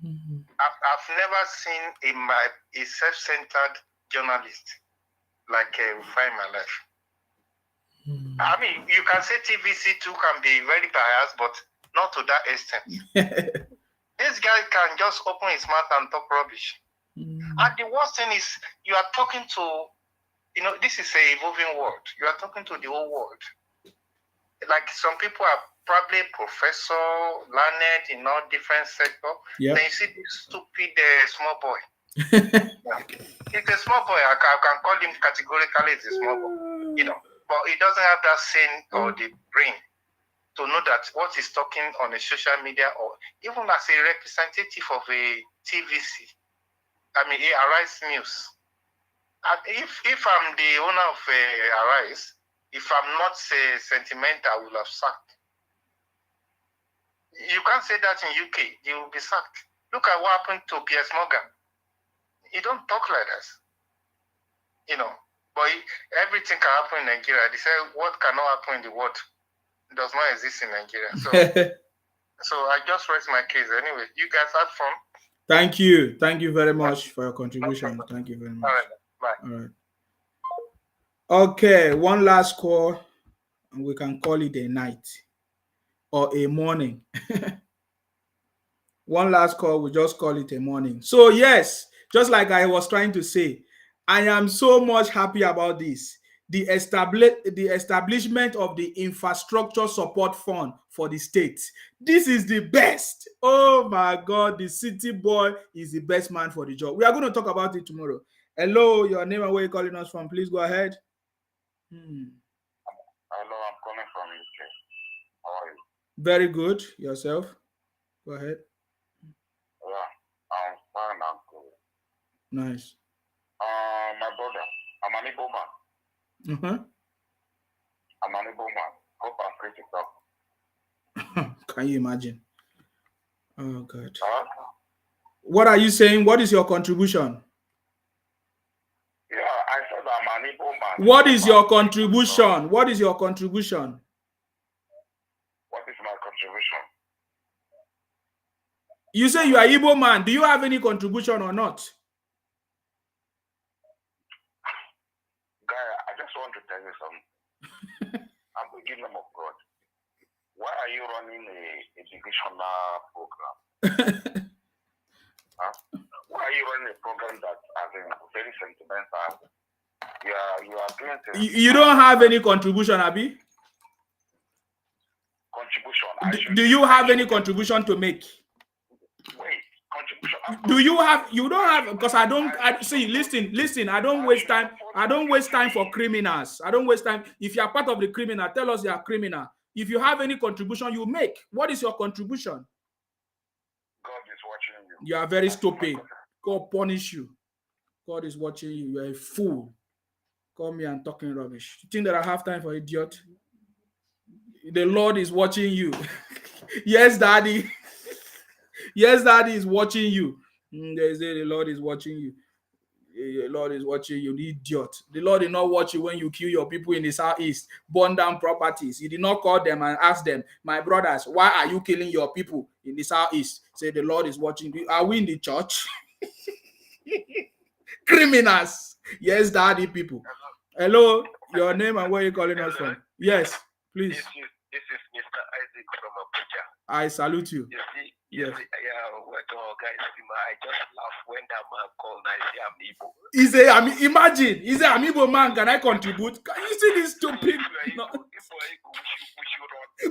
Mm-hmm. I've never seen a self-centered journalist like Rufai in my life. Mm-hmm. I mean, you can say TVC too can be very biased, but not to that extent. This guy can just open his mouth and talk rubbish. And the worst thing is, you are talking to, you know, this is a evolving world. You are talking to the whole world. Like some people are probably professor, learned in all different sectors. Yep. Then you see this stupid small boy. Yeah. It's a small boy. I can call him categorically as a small boy. You know, but he doesn't have that sin or the brain to know that what he's talking on a social media, or even as a representative of a TVC, I mean, Arise News. And if I'm the owner of Arise, if I'm not sentimental, I will have sacked. You can't say that in UK. You will be sacked. Look at what happened to Piers Morgan. He don't talk like that. You know, but everything can happen in Nigeria. They say what cannot happen in the world does not exist in Nigeria. So, so I just rest my case. Anyway, you guys had fun. Thank you. Thank you very much for your contribution. No, thank you very much. All right. Bye. All right. Okay, one last call, and we can call it a night or a morning. One last call, we just call it a morning. So yes, just like I was trying to say, I am so much happy about this. The establishment of the infrastructure support fund for the states. This is the best. Oh my God, the city boy is the best man for the job. We are going to talk about it tomorrow. Hello, your name and where you're calling us from. Please go ahead. Hello, I'm calling from UK. How are you? Very good. Yourself? Go ahead. Yeah, I'm fine. I'm good. Nice. My brother, I'm an Igbo man. I'm an Igbo man. Hope I'm free to talk. Can you imagine? Oh God. What are you saying? What is your contribution? Yeah, I said I'm an Igbo man. What is your contribution? What is your contribution? What is my contribution? You say you are Igbo man. Do you have any contribution or not? Guy, I just want to tell you something. I'm the kingdom of God. Why are you running a educational program? Huh? Why are you running a program that has been very sentimental? You are doing things. You don't have any contribution, Abi? Contribution. Do you have any contribution to make? Wait, contribution. Do you have? You don't have, because I see. Listen. I don't waste time. I don't waste time for criminals. I don't waste time. If you are part of the criminal, tell us you are criminal. If you have any contribution, you make. What is your contribution? God is watching you. You are very stupid. God punish you. God is watching you. You are a fool. Call me and talking rubbish. You think that I have time for idiot? The Lord is watching you. Yes, Daddy. Yes, Daddy is watching you. They say the Lord is watching you. The Lord is watching you, the idiot. The Lord did not watch you when you kill your people in the southeast, burn down properties. You did not call them and ask them, my brothers, why are you killing your people in the southeast? Say the Lord is watching you. Are we in the church? Criminals. Yes, Daddy people. Hello, your name and where you calling us from? Yes, please. This is Mr. Isaac from Abuja. I salute you. You see, yes. Guys, I just laugh when that man called I say I'm Igbo. Imagine, he's an Igbo man. Can I contribute? Can you see this stupid? No.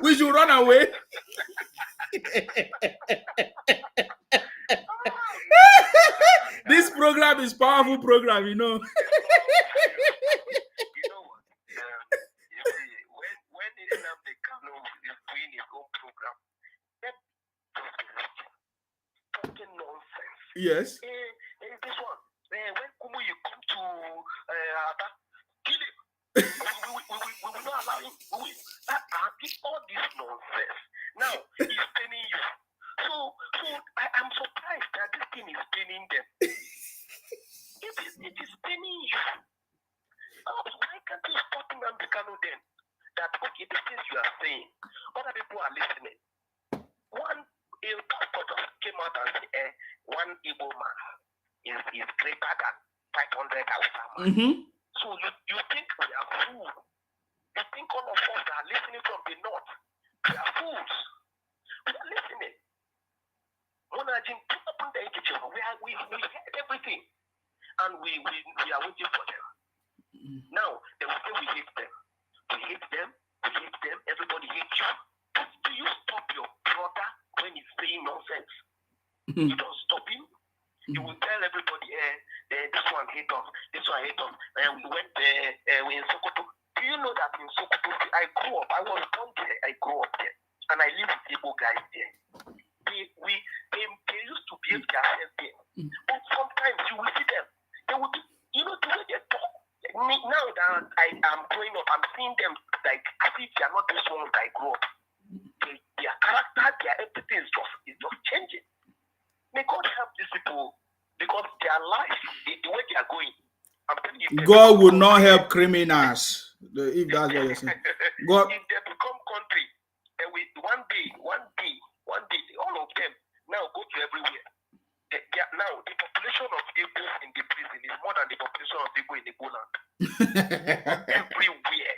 We should run away. This program is powerful program, you know. You know what? You see, when Nnamdi Kanu is doing his own program, talking nonsense. Yes. This one, when Kumu you come to Aba, kill him. We will not allow him. All this nonsense. Now he's paying you. So I'm surprised that this thing is paying them. It is paying you. Why can't you stop Nnamdi Kanu then? That okay, the things you are saying, other people are listening. One pastor just came out and said, one Igbo man is greater than 500 Hausa man. So you think we are fools? You think all of us that are listening from the north, we are fools? We are listening. We heard everything, and we are waiting for them. Now they will say we hate them. We hate them. We hate them. Everybody hates you. Do you stop your brother when he's saying nonsense? You don't stop him. You will tell everybody, this one hate us. This one hate us. We went in Sokoto. Do you know that in Sokoto, I grew up. I was born there. I grew up there, and I live with Igbo guys there. They used to behave themselves there. But sometimes you will see them. They will do, the way they talk. Now that I am growing up, I'm seeing them like as if they are not those ones I grew up. Their character, their everything is just changing. May God help these people because their life, the way they are going, I'm telling you, God will not help criminals. If that's what you're saying. God. If they become country, and one day, all of them now go to everywhere. Now the population of Igbo in the prison is more than the population of Igbo in Igbo land. Everywhere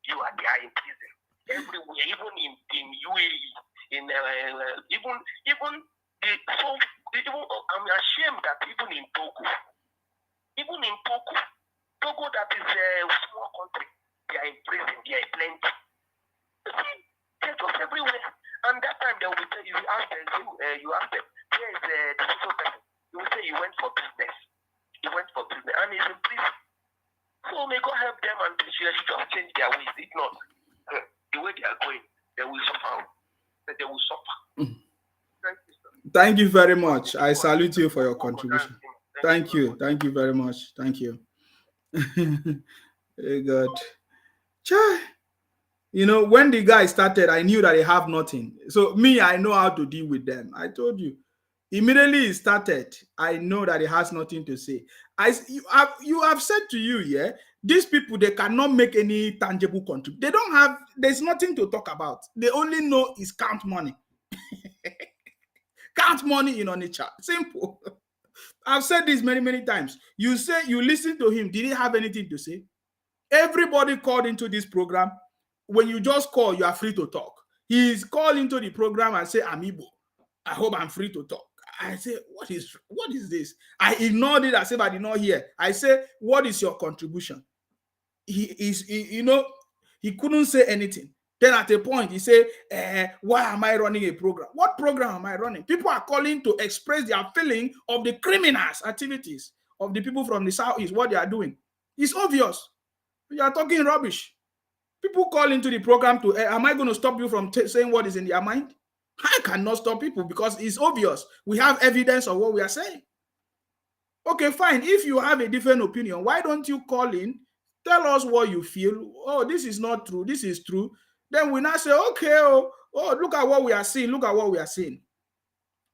you are there in prison. Everywhere, even in UAE, I'm ashamed that even in Togo that is a small country, they are in prison, they are plenty. You see, they're just everywhere. And that time they will tell you, ask them, where is the social person? You will say he went for business. And he's in prison. So may God help them and they should just change their ways. If not, the way they are going, they will suffer. They will suffer. Thank you very much. I salute you for your contribution. Thank you. Thank you very much. Thank you. Very good. You know, when the guy started, I knew that they have nothing. So me, I know how to deal with them. I told you. Immediately he started, I know that he has nothing to say. You have said to you, yeah, These people, they cannot make any tangible contribution. They don't have, there's nothing to talk about. They only know is count money. Count money in Onitsha. Simple. I've said this many, many times. You say, you listen to him. Did he have anything to say? Everybody called into this program. When you just call, you are free to talk. He's called into the program and say, I'm Igbo. I hope I'm free to talk. I say, what is this? I ignored it as if I did not hear. I say, what is your contribution? He couldn't say anything. Then at a point, he said, why am I running a program? What program am I running? People are calling to express their feeling of the criminals' activities of the people from the Southeast, what they are doing. It's obvious. You are talking rubbish. People call into the program to, am I going to stop you from saying what is in their mind? I cannot stop people because it's obvious. We have evidence of what we are saying. Okay, fine. If you have a different opinion, why don't you call in? Tell us what you feel. Oh, this is not true. This is true. Then we now say, okay, oh, look at what we are seeing. Look at what we are seeing.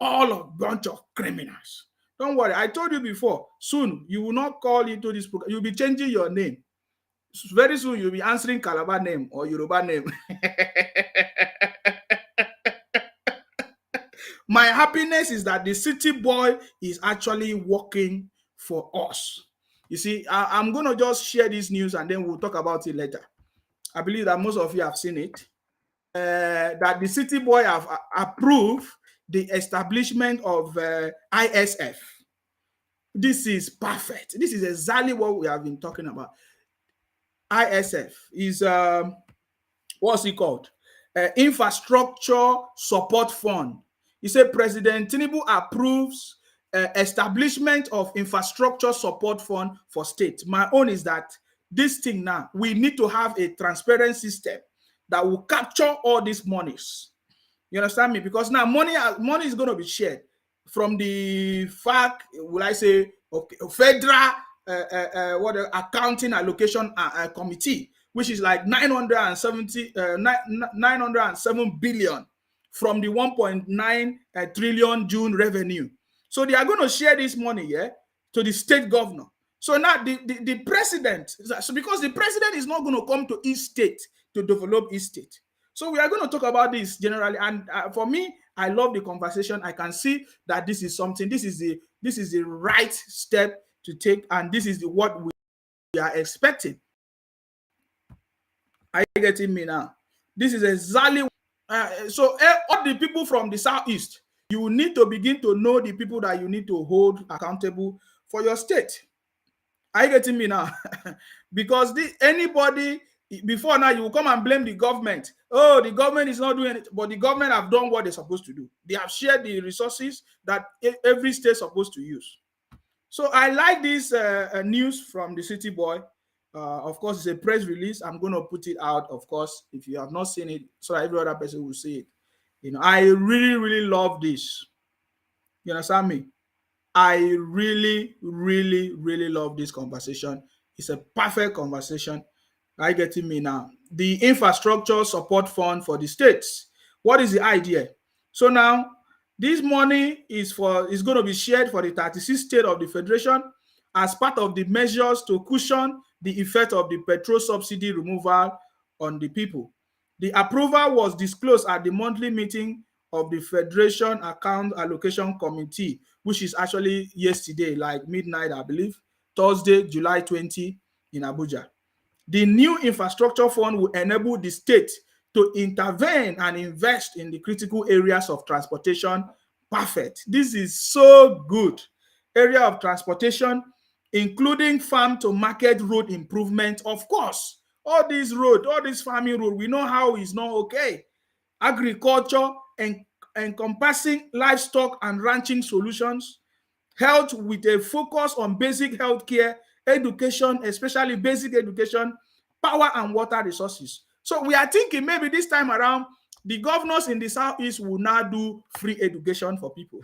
All a bunch of criminals. Don't worry. I told you before, soon you will not call into this program. You'll be changing your name. Very soon you'll be answering Calabar name or Yoruba name. My happiness is that the city boy is actually working for us. You see, I'm going to just share this news and then we'll talk about it later. I believe that most of you have seen it. That the city boy have approved the establishment of ISF. This is perfect. This is exactly what we have been talking about. ISF is, what's it called? Infrastructure Support Fund. He said President Tinubu approves establishment of infrastructure support fund for states. My own is that this thing now, we need to have a transparent system that will capture all these monies. You understand me? Because now money is going to be shared from the FAAC, will I say, okay, federal accounting allocation committee, which is like 907 billion from the 1.9 trillion June revenue. So they are going to share this money, to the state governor. So now the president, so because the president is not going to come to each state to develop each state. So we are going to talk about this generally. And for me, I love the conversation. I can see that this is something, this is the right step to take, and this is what we are expecting. Are you getting me now? This is exactly so all the people from the Southeast, you need to begin to know the people that you need to hold accountable for your state. Are you getting me now? Because anybody before now, you will come and blame the government. Oh, the government is not doing it, but the government have done what they're supposed to do. They have shared the resources that every state is supposed to use. So I like this news from the city boy. Of course, it's a press release. I'm going to put it out, of course, if you have not seen it, so that every other person will see it. You know, I really, really love this. You understand me? I really, really, really love this conversation. It's a perfect conversation. Are you getting me now? The infrastructure support fund for the states. What is the idea? So now, this money is going to be shared for the 36 states of the federation as part of the measures to cushion the effect of the petrol subsidy removal on the people. The approval was disclosed at the monthly meeting of the Federation Account Allocation Committee, which is actually yesterday, like midnight, I believe, Thursday, July 20 in Abuja. The new infrastructure fund will enable the state to intervene and invest in the critical areas of transportation. Perfect. This is so good. Area of transportation, including farm to market road improvement. Of course, all these road, all this farming road, we know how it's not okay. Agriculture and encompassing livestock and ranching solutions. Health with a focus on basic health care, education, especially basic education, power and water resources. So we are thinking maybe this time around, the governors in the Southeast will now do free education for people.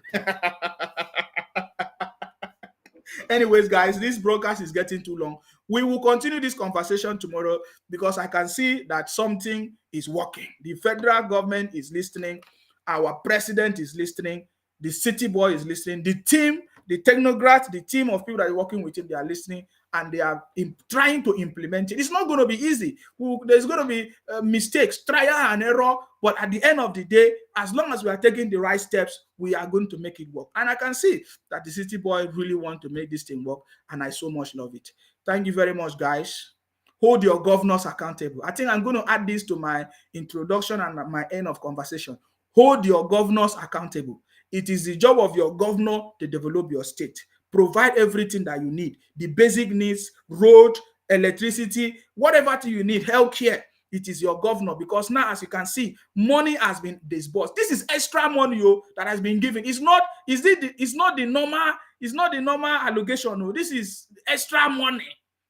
Anyways, guys, this broadcast is getting too long. We will continue this conversation tomorrow because I can see that something is working. The federal government is listening. Our president is listening. The city boy is listening. The team, the technocrats, the team of people that are working with him, they are listening. and they are trying to implement it. It's not going to be easy. There's going to be mistakes, trial and error, but at the end of the day, as long as we are taking the right steps, we are going to make it work. And I can see that the city boy really want to make this thing work, and I so much love it. Thank you very much, guys. Hold your governors accountable. I think I'm going to add this to my introduction and my end of conversation. Hold your governors accountable. It is the job of your governor to develop your state. Provide everything that you need, the basic needs, road, electricity, whatever you need, healthcare. It is your governor, because now, as you can see, money has been disbursed. This is extra money that has been given. It's not the normal allocation. No, this is extra money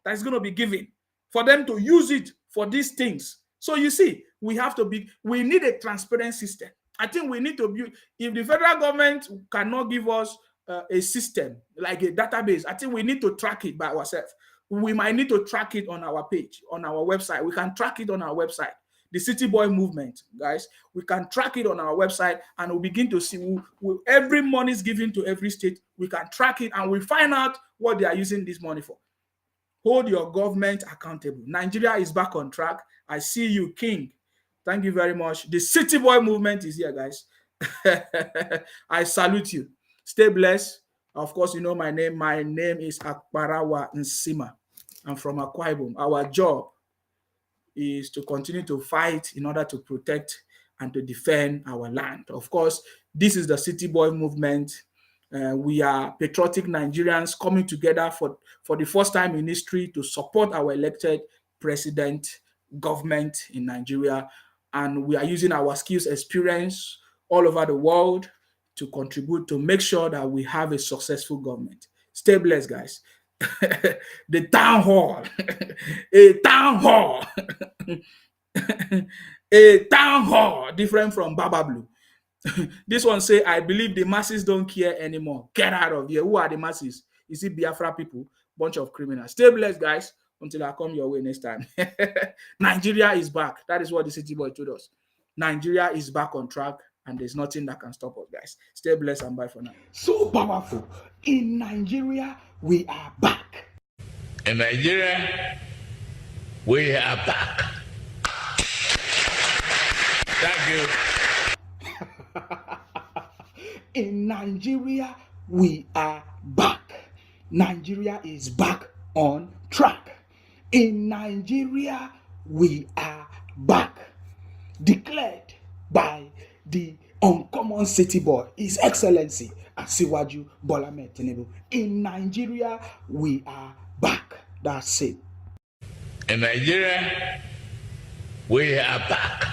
that is going to be given for them to use it for these things. So you see, we need a transparent system. I think we need to build. If the federal government cannot give us a system like a database, I think we need to track it by ourselves. We might need to track it on our page, on our website. We can track it on our website. The City Boy movement, guys, we can track it on our website, and we'll begin to see every money is given to every state. We can track it, and we find out what they are using this money for. Hold your government accountable. Nigeria is back on track. I see you, King. Thank you very much. The City Boy movement is here, guys. I salute you. Stay blessed. Of course, you know my name. My name is Akbarawa Nsima. I'm from Akwa Ibom. Our job is to continue to fight in order to protect and to defend our land. Of course, this is the City Boy movement. We are patriotic Nigerians coming together for the first time in history to support our elected president, government in Nigeria. And we are using our skills, experience all over the world to contribute to make sure that we have a successful government. Stay blessed, guys. The town hall, a town hall, a town hall, different from Baba Blue. This one say, I believe the masses don't care anymore. Get out of here. Who are the masses? Is it Biafra people? Bunch of criminals. Stay blessed, guys, until I come your way next time. Nigeria is back. That is what the City Boy told us. Nigeria is back on track, and there's nothing that can stop us, guys. Stay blessed and bye for now. So powerful. In Nigeria, we are back. In Nigeria, we are back. Thank you. In Nigeria, we are back. Nigeria is back on track. In Nigeria, we are back. Declared by the uncommon city boy, His Excellency Asiwaju Bola Ahmed Tinubu. In Nigeria, we are back. That's it. In Nigeria, we are back.